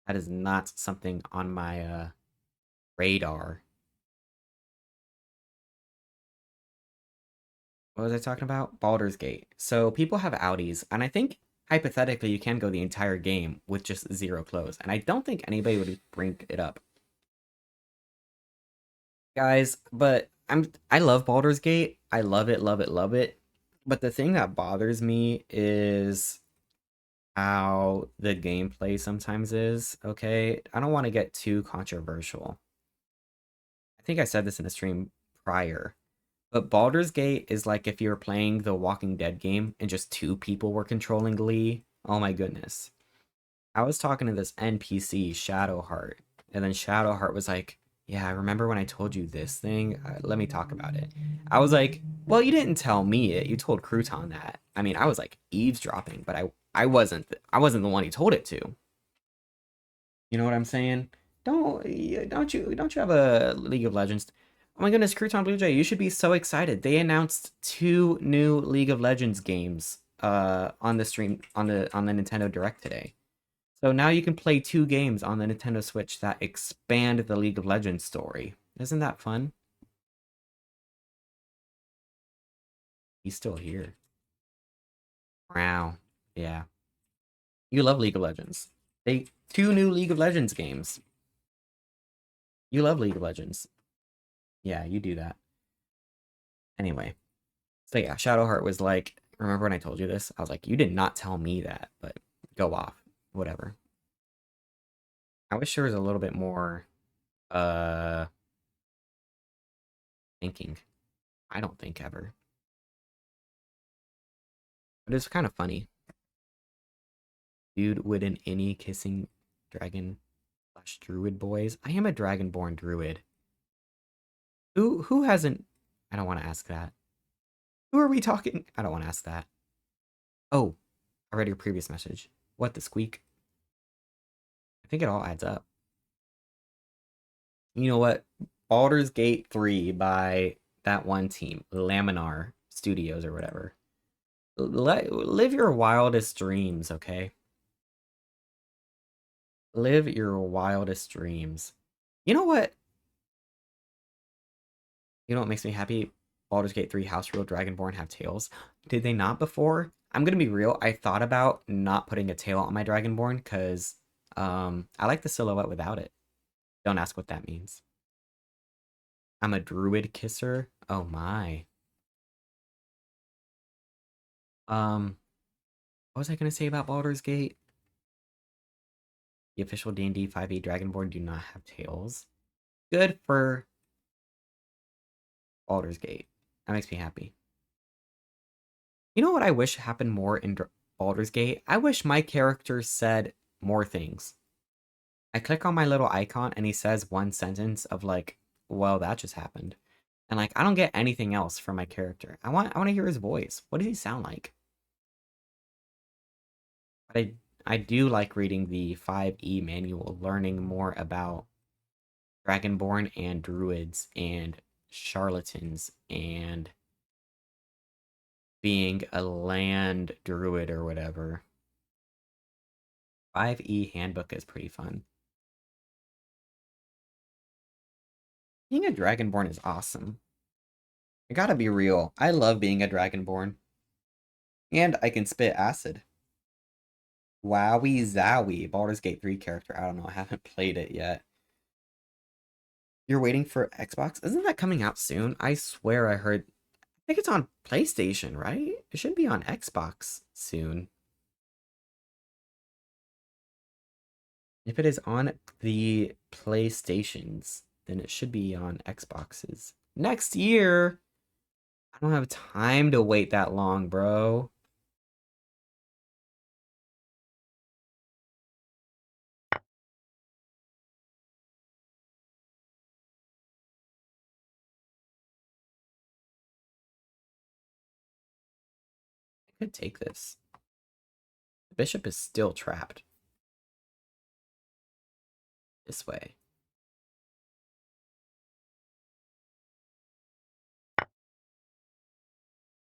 That is not something on my radar. What was I talking about? Baldur's Gate. So people have Audis, and I think hypothetically you can go the entire game with just zero clothes, and I don't think anybody would bring it up, guys. But I love Baldur's Gate. I love it, love it, love it. But the thing that bothers me is how the gameplay sometimes is. Okay, I don't want to get too controversial. I think I said this in a stream prior. But Baldur's Gate is like if you were playing the Walking Dead game and just two people were controlling Lee. Oh my goodness. I was talking to this NPC, Shadowheart, and then Shadowheart was like, "Yeah, I remember when I told you this thing? Let me talk about it." I was like, "Well, you didn't tell me it. You told Crouton that." I mean, I was like eavesdropping, but I wasn't the one he told it to. You know what I'm saying? Don't you have a League of Legends? Oh my goodness, Crouton Blue Jay, you should be so excited. They announced two new League of Legends games on the stream on the Nintendo Direct today. So now you can play two games on the Nintendo Switch that expand the League of Legends story. Isn't that fun? He's still here. Wow. Yeah. You love League of Legends. They two new League of Legends games. You love League of Legends. Yeah, you do that. Anyway. So yeah, Shadowheart was like, remember when I told you this? I was like, you did not tell me that, but go off. Whatever. I wish there was a little bit more uh thinking. I don't think ever. But it's kind of funny. Dude with an any kissing dragon slash druid boys. I am a dragonborn druid. Who hasn't I don't want to ask that. Who are we talking? I don't want to ask that. Oh, I read your previous message. What the squeak? I think it all adds up. You know what? Baldur's Gate 3 by that one team, Laminar Studios or whatever. Live your wildest dreams, okay? Live your wildest dreams. You know what? You know what makes me happy? Baldur's Gate 3 House Rule Dragonborn have tails. Did they not before? I'm gonna be real. I thought about not putting a tail on my Dragonborn because I like the silhouette without it. Don't ask what that means. I'm a druid kisser. Oh my. What was I gonna say about Baldur's Gate? The official D&D 5e Dragonborn do not have tails. Good for Baldur's Gate. That makes me happy. You know what I wish happened more in Baldur's Gate? I wish my character said more things. I click on my little icon and he says one sentence of like, well, that just happened. And like I don't get anything else from my character. I want to hear his voice. What does he sound like? But I do like reading the 5e manual, learning more about Dragonborn and druids and charlatans and being a land druid or whatever. 5e handbook is pretty fun. Being a Dragonborn is awesome. I gotta be real. I love being a Dragonborn. And I can spit acid. Wowie Zowie. Baldur's Gate 3 character. I don't know. I haven't played it yet. You're waiting for Xbox? Isn't that coming out soon? I swear I heard. I think it's on PlayStation, right? It should be on Xbox soon. If it is on the PlayStations, then it should be on Xboxes. Next year? I don't have time to wait that long, bro. I could take this. The bishop is still trapped. This way.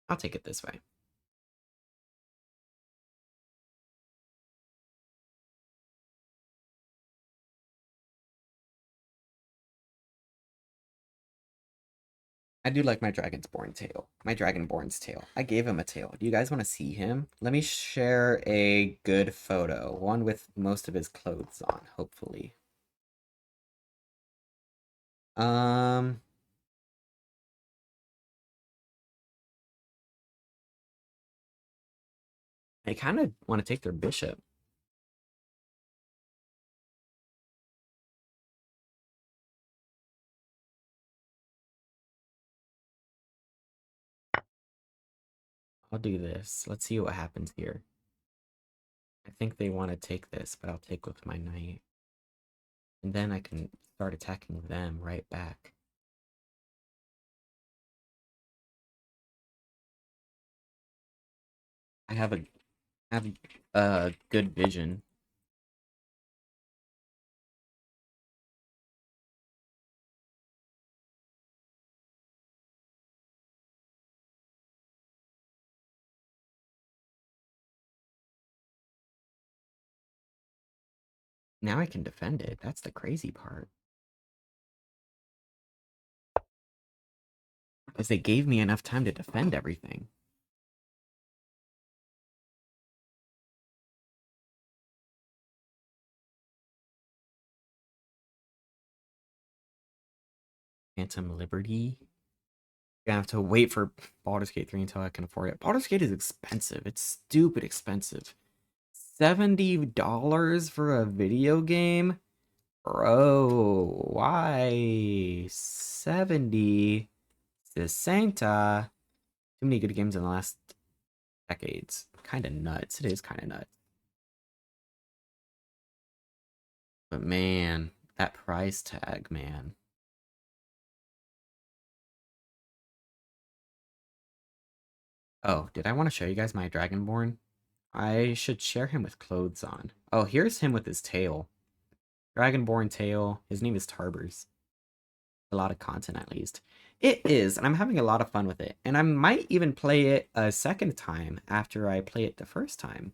I'll take it this way. I do like my Dragonborn's tail. My Dragonborn's tail. I gave him a tail. Do you guys want to see him? Let me share a good photo. One with most of his clothes on, hopefully. Um, I kind of want to take their bishop. I'll do this. Let's see what happens here. I think they want to take this, but I'll take with my knight. And then I can start attacking them right back. I have a good vision. Now I can defend it. That's the crazy part. Because they gave me enough time to defend everything. Phantom Liberty. Gonna have to wait for Baldur's Gate 3 until I can afford it. Baldur's Gate is expensive. It's stupid expensive. $70 for a video game? Bro, why 70? 60? Too many good games in the last decades. Kind of nuts. It is kind of nuts. But man, that price tag, man. Oh, did I want to show you guys my Dragonborn? I should share him with clothes on. Oh, here's him with his tail. Dragonborn tail. His name is Tarbers. A lot of content, at least. It is, and I'm having a lot of fun with it. And I might even play it a second time after I play it the first time.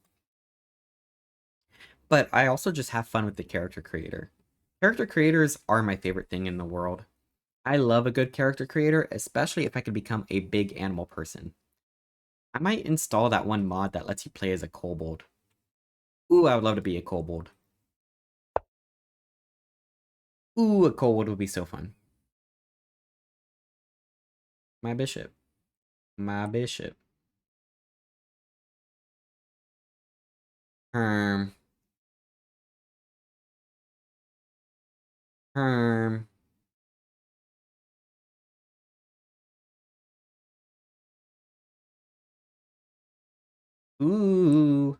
But I also just have fun with the character creator. Character creators are my favorite thing in the world. I love a good character creator, especially if I can become a big animal person. I might install that one mod that lets you play as a kobold. Ooh, I would love to be a kobold. Ooh, a kobold would be so fun. My bishop. My bishop. Herm. Herm. Ooh.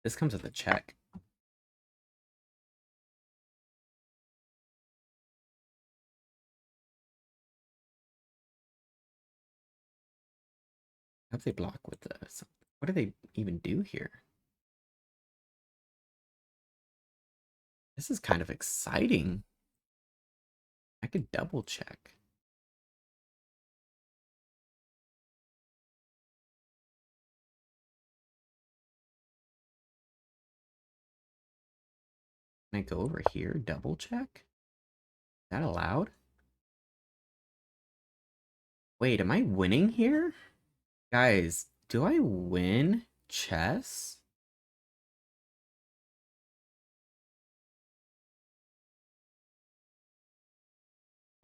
This comes with a check. How do they block with this? What do they even do here? This is kind of exciting. I could double check. Can I go over here, double check? Is that allowed? Wait, am I winning here? Guys, do I win chess?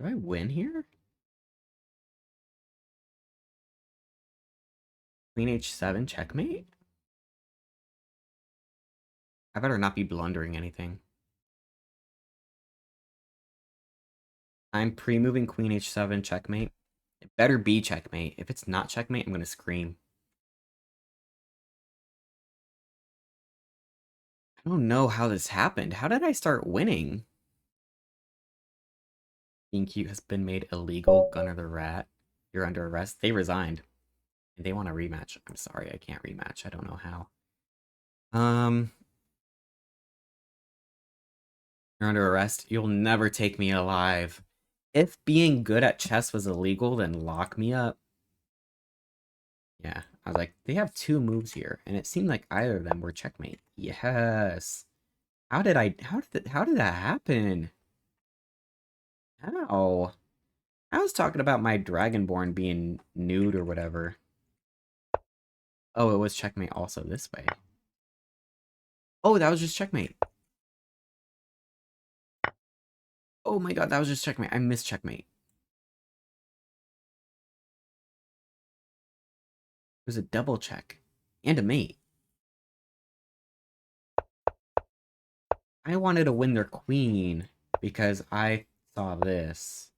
Do I win here? Queen h7 checkmate? I better not be blundering anything. I'm pre-moving queen h7 checkmate. It better be checkmate. If it's not checkmate, I'm gonna scream. I don't know how this happened. How did I start winning? Being cute has been made illegal. Gunnar the rat. You're under arrest. They resigned. They want a rematch. I'm sorry, I can't rematch. I don't know how. You're under arrest. You'll never take me alive. If being good at chess was illegal, then lock me up. Yeah, I was like, they have two moves here, and it seemed like either of them were checkmate. Yes. How did that happen? How? I was talking about my Dragonborn being nude or whatever. Oh, it was checkmate also this way. Oh, that was just checkmate. Oh my god, that was just checkmate. I missed checkmate. It was a double check. And a mate. I wanted to win their queen because I saw this.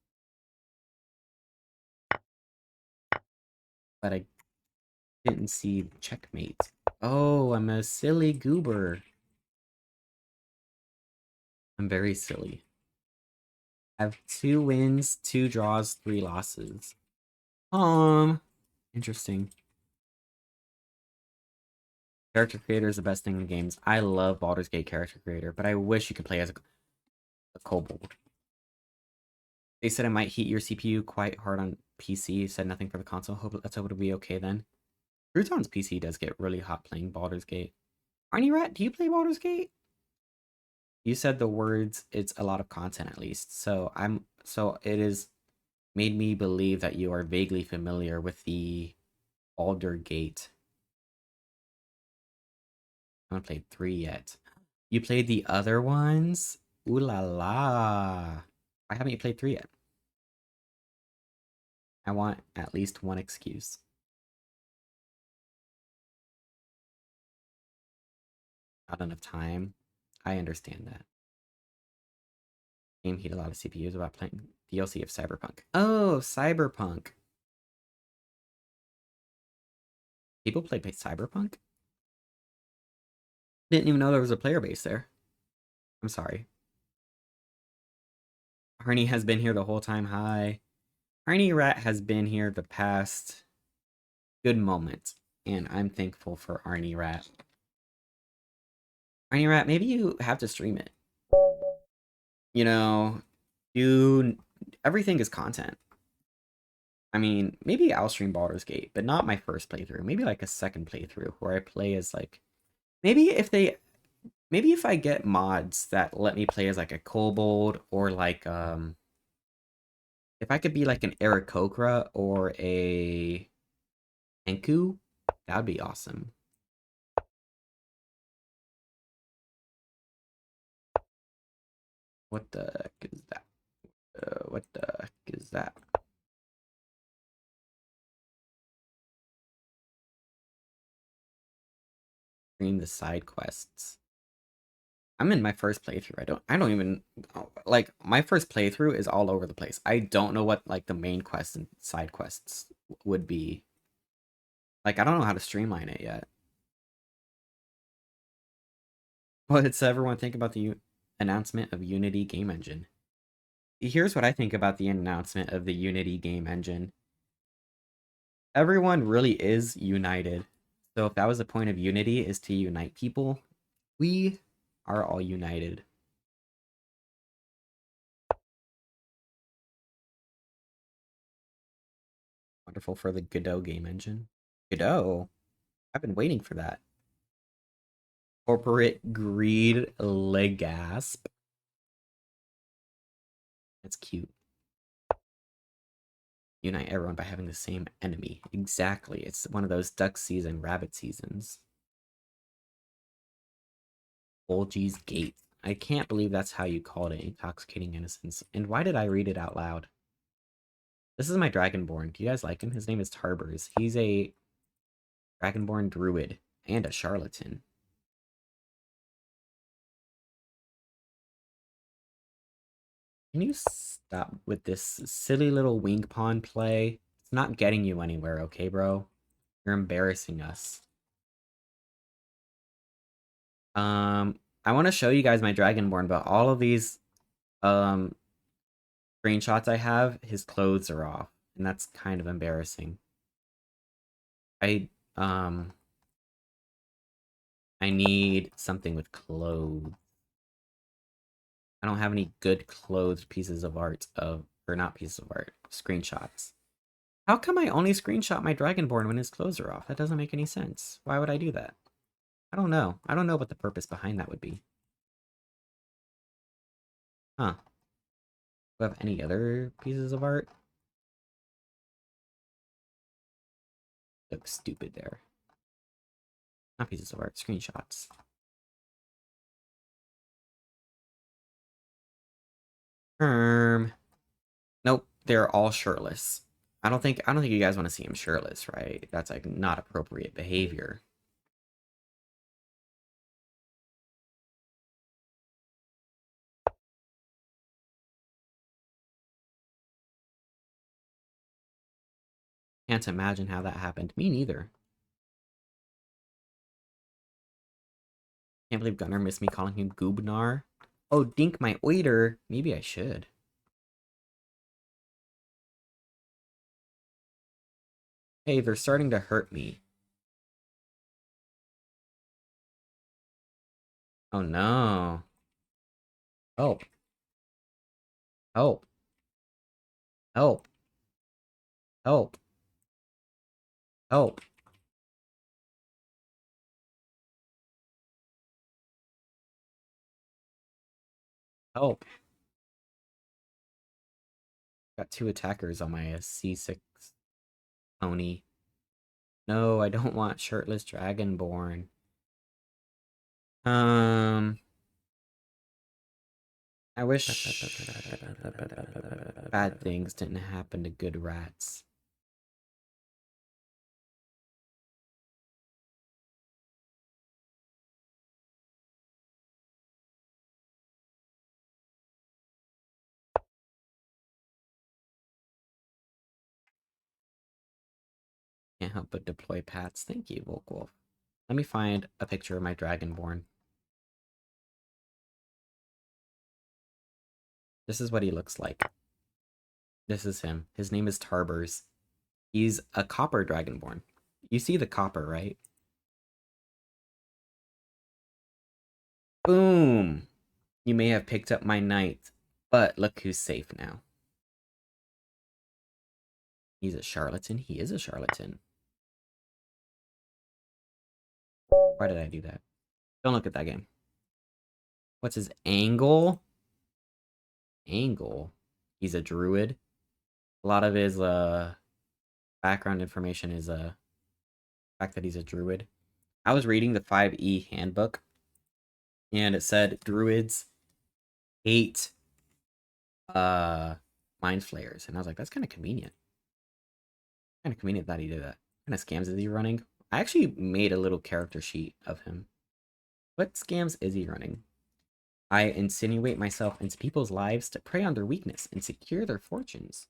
But I didn't see checkmate. Oh, I'm a silly goober. I'm very silly. I have 2 wins, 2 draws, 3 losses. Interesting. Character creator is the best thing in games. I love Baldur's Gate character creator, but I wish you could play as a kobold. They said it might heat your CPU quite hard on PC. Said nothing for the console. Let's hope it'll be okay then. Crouton's PC does get really hot playing Baldur's Gate. Arnie Rat, do you play Baldur's Gate? You said the words, it's a lot of content at least. So it is made me believe that you are vaguely familiar with the Baldur's Gate. I haven't played 3 yet. You played the other ones? Ooh la la. Why haven't you played 3 yet? I want at least one excuse. Not enough time. I understand that. Game heat a lot of CPUs about playing DLC of Cyberpunk. Oh, Cyberpunk. People play Cyberpunk? Didn't even know there was a player base there. I'm sorry. Arnie has been here the whole time. Hi. Arnie Rat has been here the past good moment. And I'm thankful for Arnie Rat. Arnie Rat, maybe you have to stream it. You know, you everything is content. I mean, maybe I'll stream Baldur's Gate, but not my first playthrough. Maybe like a second playthrough where I play as like maybe if I get mods that let me play as like a kobold or like if I could be like an Aarakocra or a Enku, that'd be awesome. What the heck is that? What the heck is that? Stream the side quests. I'm in my first playthrough. I don't even like my first playthrough is all over the place. I don't know what like the main quests and side quests would be. Like I don't know how to streamline it yet. What did everyone think about the announcement of Unity game engine? Here's what I think about the announcement of the Unity game engine. Everyone really is united. So if that was the point of Unity is to unite people, we are all united. Wonderful for the Godot game engine. Godot? I've been waiting for that. Corporate greed legasp. That's cute. Unite everyone by having the same enemy. Exactly. It's one of those duck season, rabbit seasons. Bulgy's Gate. I can't believe that's how you called it. Intoxicating innocence. And why did I read it out loud? This is my Dragonborn. Do you guys like him? His name is Tarbers. He's a Dragonborn druid and a charlatan. Can you stop with this silly little wing pawn play? It's not getting you anywhere, okay, bro? You're embarrassing us. I want to show you guys my Dragonborn, but all of these um screenshots I have, his clothes are off, and that's kind of embarrassing. I um I need something with clothes. I don't have any good clothed pieces of art or not pieces of art, screenshots. How come I only screenshot my Dragonborn when his clothes are off? That doesn't make any sense. Why would I do that? I don't know. I don't know what the purpose behind that would be. Huh. Do I have any other pieces of art? Look stupid there. Not pieces of art, screenshots. Nope, they're all shirtless. I don't think you guys want to see him shirtless, right? That's like not appropriate behavior. Can't imagine how that happened. Me neither. Can't believe Gunnar missed me calling him Gunnar. Oh, dink my oiter. Maybe I should. Hey, they're starting to hurt me. Oh no. Help. Help. Help. Help. Help. Help. Got two attackers on my C6 pony. No, I don't want shirtless Dragonborn. Um, I wish bad things didn't happen to good rats. Can't help but deploy pats. Thank you, Volkwolf. Let me find a picture of my Dragonborn. This is what he looks like. This is him. His name is Tarbers. He's a copper Dragonborn. You see the copper, right? Boom! You may have picked up my knight, but look who's safe now. He's a charlatan. He is a charlatan. Why did I do that? Don't look at that game. What's his angle? Angle? He's a druid. A lot of his background information is fact that he's a druid. I was reading the 5e handbook, and it said druids hate mind flayers, and I was like, that's kind of convenient. Kind of convenient that he did that. What kind of scams is he running? I actually made a little character sheet of him. What scams is he running? I insinuate myself into people's lives to prey on their weakness and secure their fortunes.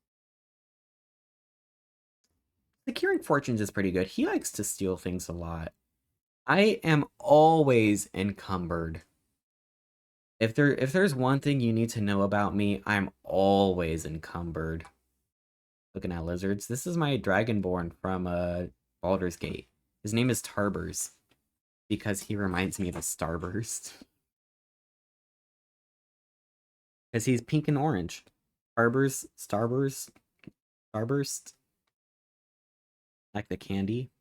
Securing fortunes is pretty good. He likes to steal things a lot. I am always encumbered. If there's one thing you need to know about me, I'm always encumbered. Looking at lizards. This is my Dragonborn from Baldur's Gate. His name is Tarbers because he reminds me of a starburst. Because he's pink and orange. Starburst, like the candy.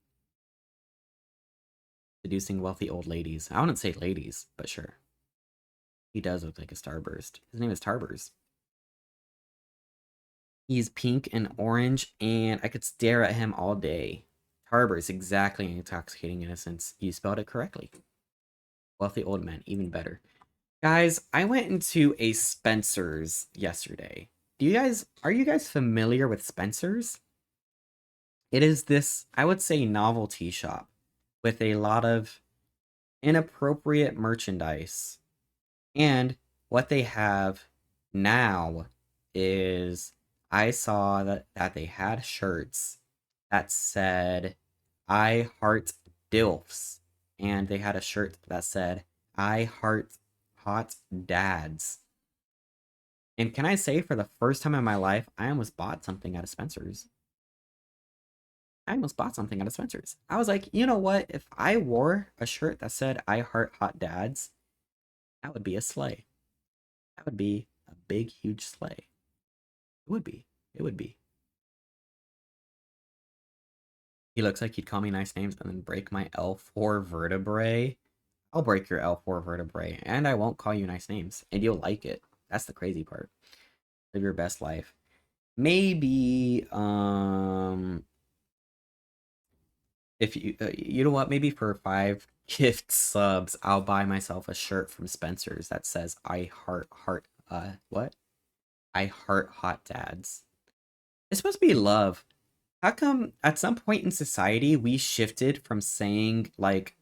Seducing wealthy old ladies. I wouldn't say ladies, but sure. He does look like a starburst. His name is Tarbers. He's pink and orange, and I could stare at him all day. Tarbers, exactly intoxicating innocence. You spelled it correctly. Wealthy old men, even better. Guys, I went into a Spencer's yesterday. are you guys familiar with Spencer's? It is this, I would say, novelty shop with a lot of inappropriate merchandise. And what they have now is I saw that they had shirts that said I heart DILFs. And they had a shirt that said I heart hot dads. And can I say, for the first time in my life, I almost bought something at a Spencer's. I almost bought something at a Spencer's. I was like, you know what? If I wore a shirt that said I heart hot dads, that would be a sleigh. That would be a big, huge sleigh. It would be. It would be. He looks like he'd call me nice names and then break my L4 vertebrae. I'll break your L4 vertebrae, and I won't call you nice names, and you'll like it. That's the crazy part. Live your best life. Maybe, if you know what, maybe for 5 gift subs, I'll buy myself a shirt from Spencer's that says I what? I heart hot dads. It's supposed to be love. How come at some point in society we shifted from saying like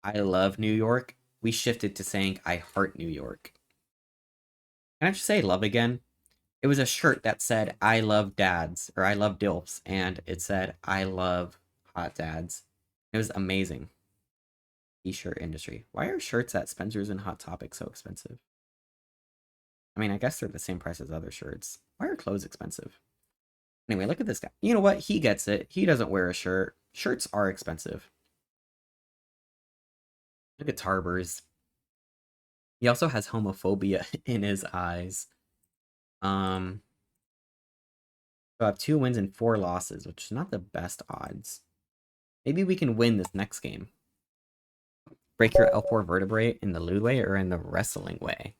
I love New York, we shifted to saying I heart New York? Can I just say love again? It was a shirt that said I love dads or I love DILFs, and it said I love hot dads. It was amazing. T-shirt industry. Why are shirts at Spencer's and Hot Topic so expensive? I mean, I guess they're the same price as other shirts. Why are clothes expensive? Anyway, look at this guy. You know what? He gets it. He doesn't wear a shirt. Shirts are expensive. Look at Tarbers. He also has homophobia in his eyes. So I have 2 wins and 4 losses, which is not the best odds. Maybe we can win this next game. Break your L4 vertebrae in the lewd way or in the wrestling way.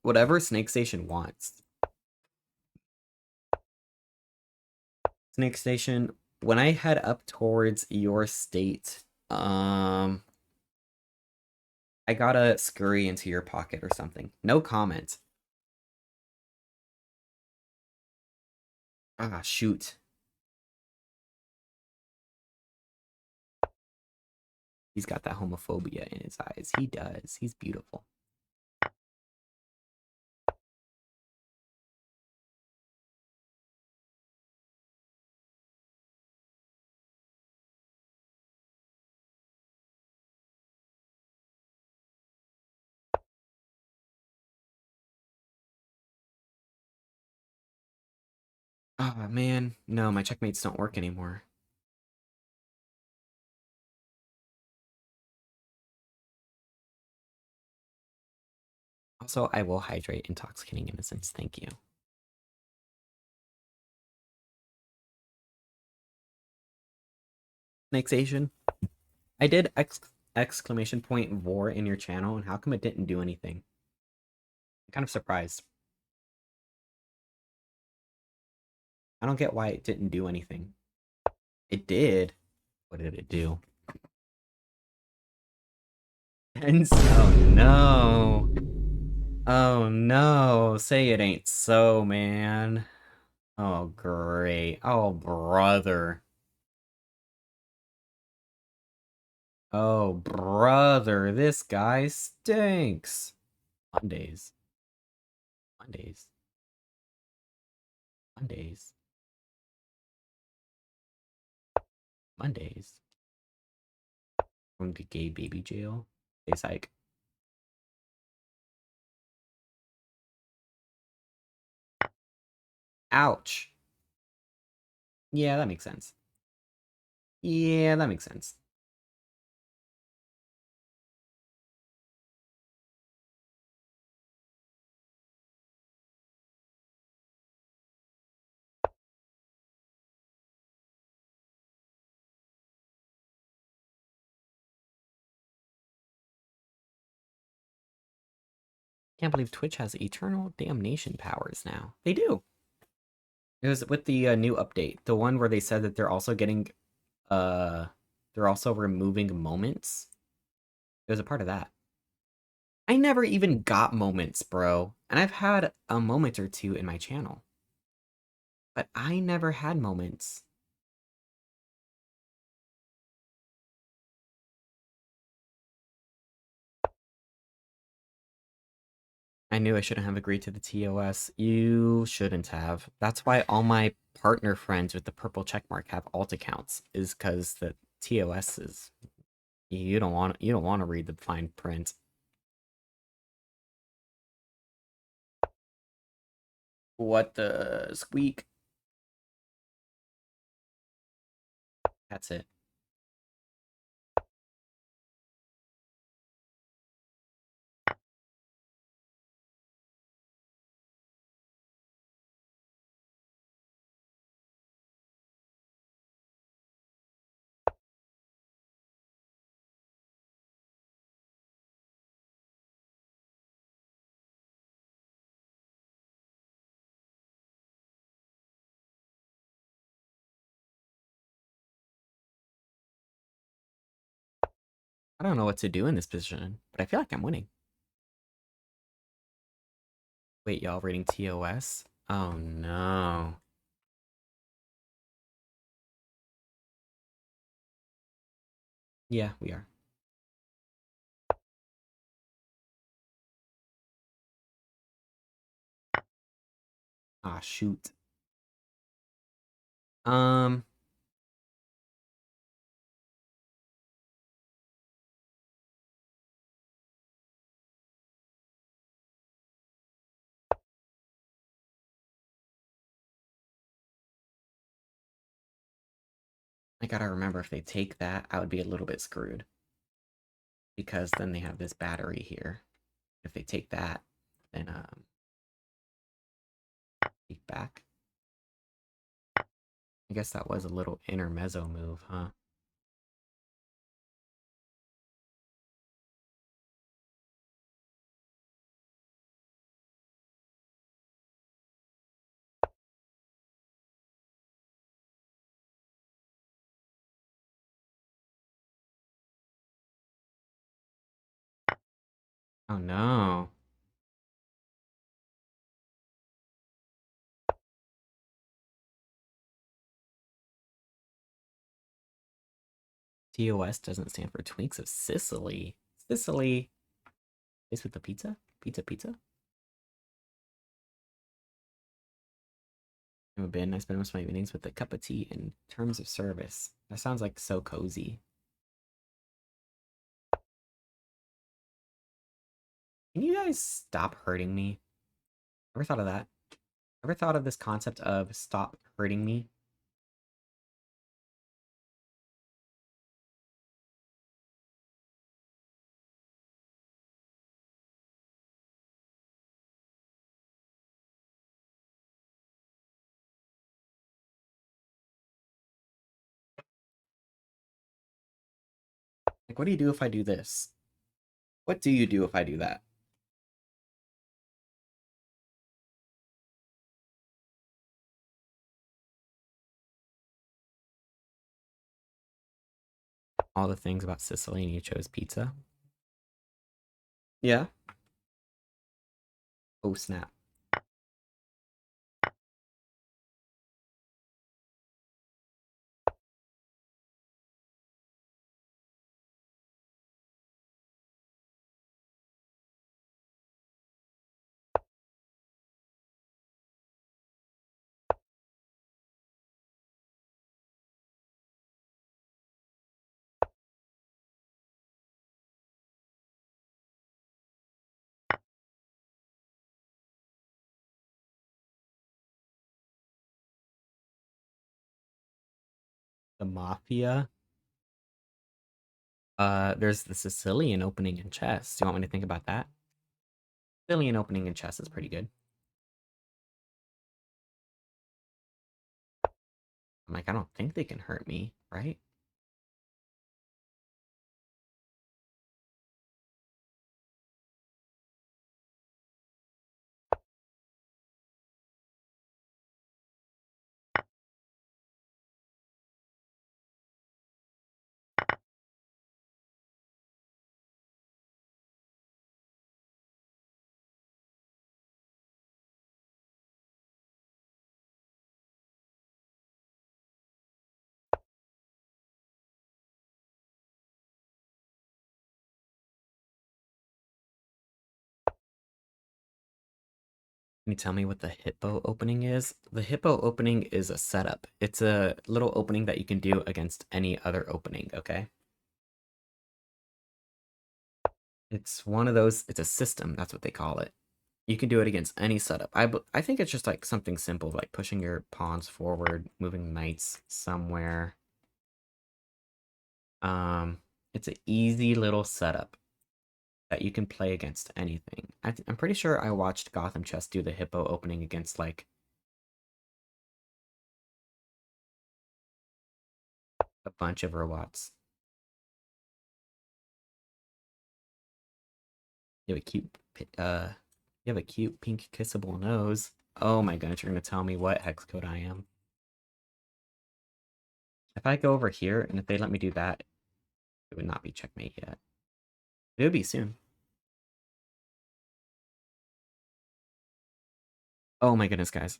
Whatever Snake Station wants. Snake Station, when I head up towards your state, I gotta scurry into your pocket or something. No comment. Ah, shoot. He's got that homophobia in his eyes. He does. He's beautiful. Ah, man. No, my checkmates don't work anymore. Also, I will hydrate intoxicating innocence. Thank you. Snakes Asian. I did exclamation point vor in your channel, and how come it didn't do anything? I'm kind of surprised. I don't get why it didn't do anything. It did. What did it do? And oh no. Oh no. Say it ain't so, man. Oh great. Oh brother. Oh brother. This guy stinks. Mondays. Mondays. Mondays. Mondays. Going to gay baby jail. Stay psych. Ouch. Yeah, that makes sense. Yeah, that makes sense. Can't believe Twitch has eternal damnation powers now. They do. It was with the new update, the one where they said that they're also getting, they're also removing moments. It was a part of that. I never even got moments, bro. And I've had a moment or two in my channel. But I never had moments. I knew I shouldn't have agreed to the TOS. You shouldn't have. That's why all my partner friends with the purple checkmark have alt accounts, is because the TOS is you don't want to read the fine print. What the squeak? That's it. I don't know what to do in this position, but I feel like I'm winning. Wait, y'all reading TOS? Oh no. Yeah, we are. Ah, shoot. Um, I gotta remember if they take that, I would be a little bit screwed. Because then they have this battery here. If they take that, then take back. I guess that was a little intermezzo move, huh? Oh no. TOS doesn't stand for Twinks of Sicily. Sicily. Is with the pizza? Pizza, pizza? Never been. I spend most of my evenings with a cup of tea in terms of service. That sounds like so cozy. Can you guys stop hurting me? Ever thought of that? Ever thought of this concept of stop hurting me? Like, what do you do if I do this? What do you do if I do that? All the things about Sicily and you chose pizza? Yeah. Oh, snap. The Mafia. There's the Sicilian opening in chess. Do you want me to think about that? Sicilian opening in chess is pretty good. I'm like, I don't think they can hurt me, right? Can you tell me what the hippo opening is? The hippo opening is a setup. It's a little opening that you can do against any other opening, okay? It's one of those, it's a system, that's what they call it. You can do it against any setup. I think it's just like something simple, like pushing your pawns forward, moving knights somewhere. Um, it's an easy little setup that you can play against anything. I'm pretty sure I watched Gotham Chess do the hippo opening against like a bunch of robots. You have a cute, you have a cute pink kissable nose. Oh my goodness, you're gonna tell me what hex code I am. If I go over here and if they let me do that, it would not be checkmate yet. It would be soon. Oh my goodness, guys.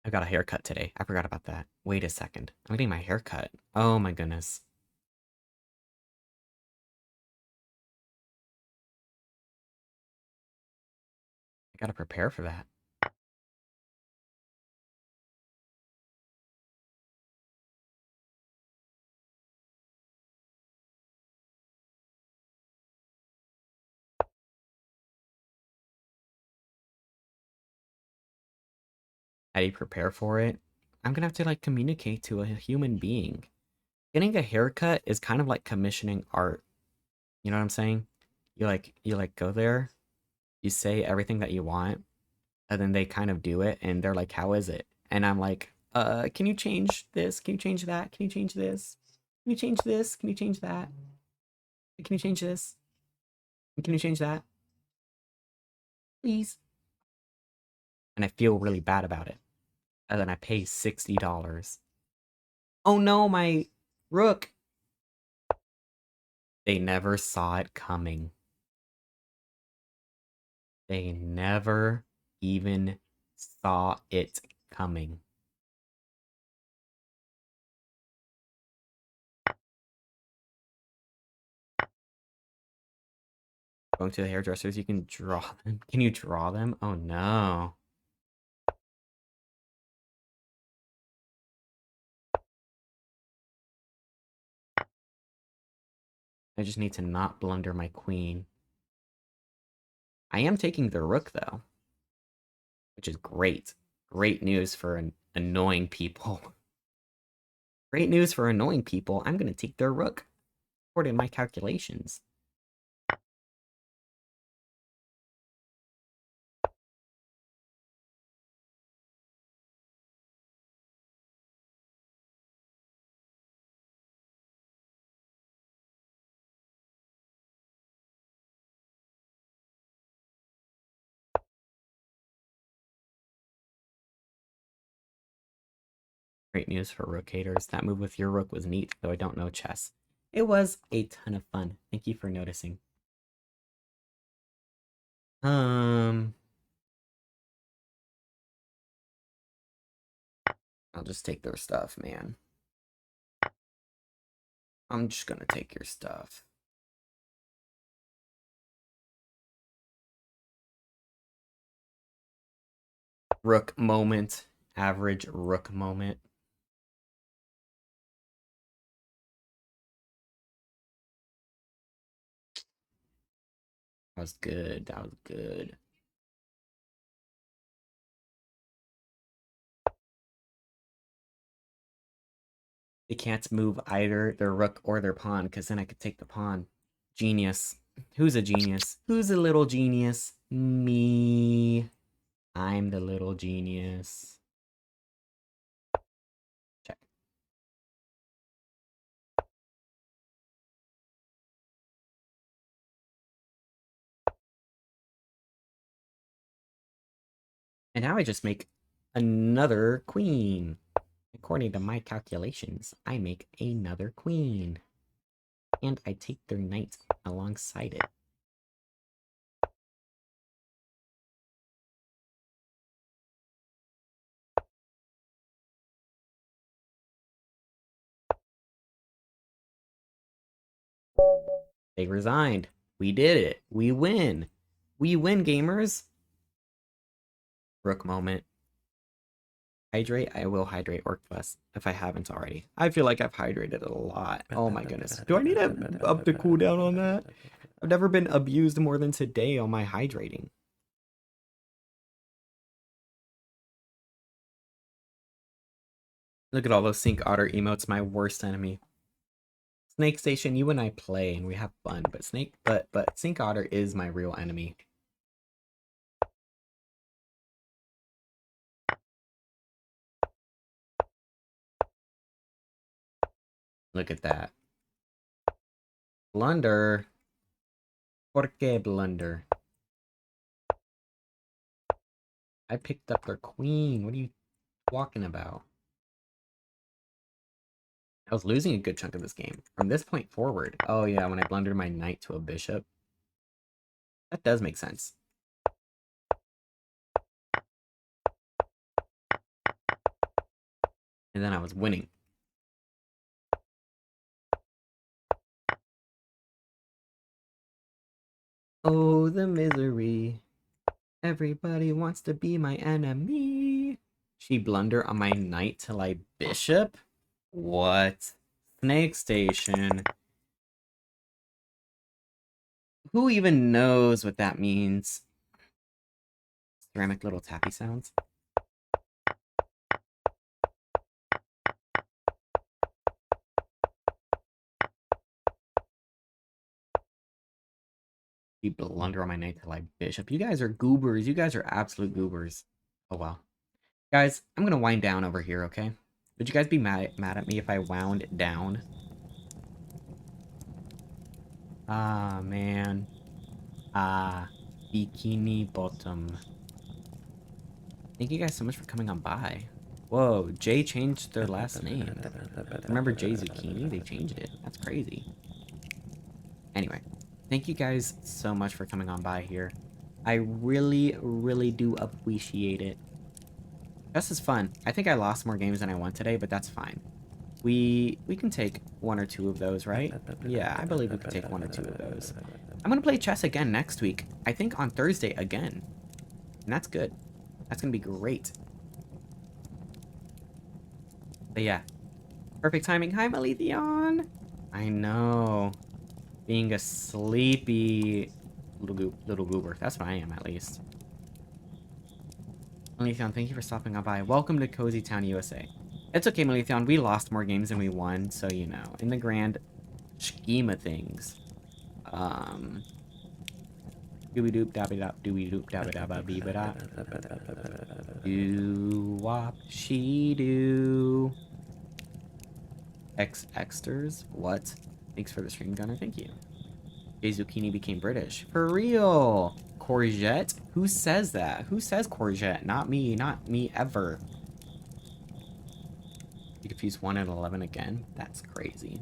I got a haircut today. I forgot about that. Wait a second. I'm getting my hair cut. Oh my goodness. I gotta prepare for that. How do you prepare for it? I'm gonna have to like communicate to a human being. Getting a haircut is kind of like commissioning art. You know what I'm saying? You like go there, you say everything that you want, and then they kind of do it and they're like, "How is it?" And I'm like, can you change this? Can you change that? Can you change this? Can you change this? Can you change that? Can you change this? Can you change that? Please." And I feel really bad about it. And then I pay $60. Oh no, my rook. They never saw it coming. They never even saw it coming. Going to the hairdressers, you can draw them. Can you draw them? Oh no. I just need to not blunder my queen. I am taking the rook though, which is great. Great news for annoying people. Great news for annoying people. I'm going to take their rook, according to my calculations. Great news for rookators. That move with your rook was neat, though I don't know chess. It was a ton of fun. Thank you for noticing. Um, I'll just take their stuff, man. I'm just gonna take your stuff. Rook moment. Average rook moment. That was good. That was good. They can't move either their rook or their pawn, because then I could take the pawn. Genius. Who's a genius? Who's a little genius? Me. I'm the little genius. Check. And now I just make another queen. According to my calculations, I make another queen. And I take their knight alongside it. They resigned. We did it. We win. We win, gamers. Rook moment. Hydrate? I will hydrate Orc Plus if I haven't already. I feel like I've hydrated a lot. Oh my goodness. Do I need to up the cooldown on that? I've never been abused more than today on my hydrating. Look at all those Sync Otter emotes, my worst enemy. Snake Station, you and I play and we have fun, but Sync Otter is my real enemy. Look at that. Blunder. ¿Por qué blunder? I picked up their queen. What are you talking about? I was losing a good chunk of this game. From this point forward. Oh yeah, when I blundered my knight to a bishop. That does make sense. And then I was winning. Oh, the misery. Everybody wants to be my enemy. She blunder on my knight till I bishop? What? Snake Station. Who even knows what that means? Ceramic little tappy sounds. She blunder on my knight till I bishop. You guys are goobers. You guys are absolute goobers. Oh well. Guys, I'm gonna wind down over here, okay? Would you guys be mad at me if I wound down? Ah, man. Ah, Bikini Bottom. Thank you guys so much for coming on by. Whoa, Jay changed their last name. Remember Jay Zucchini? They changed it. That's crazy. Anyway, thank you guys so much for coming on by here. I really, really do appreciate it. This is fun. I think I lost more games than I won today, but that's fine. We can take one or two of those, right? Yeah, I believe we could take one or two of those. I'm gonna play chess again next week. I think on Thursday again. And that's good. That's gonna be great. But yeah. Perfect timing. Hi, Maletheon! I know. Being a sleepy little goober. That's what I am, at least. Maletheon, thank you for stopping on by. Welcome to Cozy Town, USA. It's okay, Maletheon. We lost more games than we won, so, you know, in the grand scheme of things. Dooby doop dabby dop dooby doop dabby dabba beeba dop. Doo wop she doo. Xters? What? Thanks for the stream, Gunnar. Thank you. Jay Zucchini became British. For real! Courgette? Who says that? Who says courgette? Not me. Not me ever. You confused 1 and 11 again? That's crazy.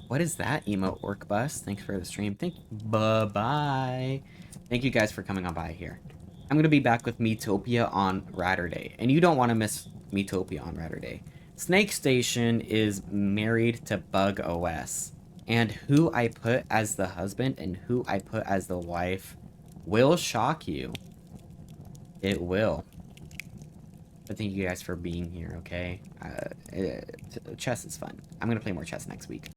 What is that, emote work bus? Thanks for the stream. Bye-bye. Thank you guys for coming on by here. I'm going to be back with Metopia on Ratterday. And you don't want to miss Metopia on Ratterday. Snake Station is married to Bug OS. And who I put as the husband and who I put as the wife will shock you. It will. But thank you guys for being here, okay? Chess is fun. I'm going to play more chess next week.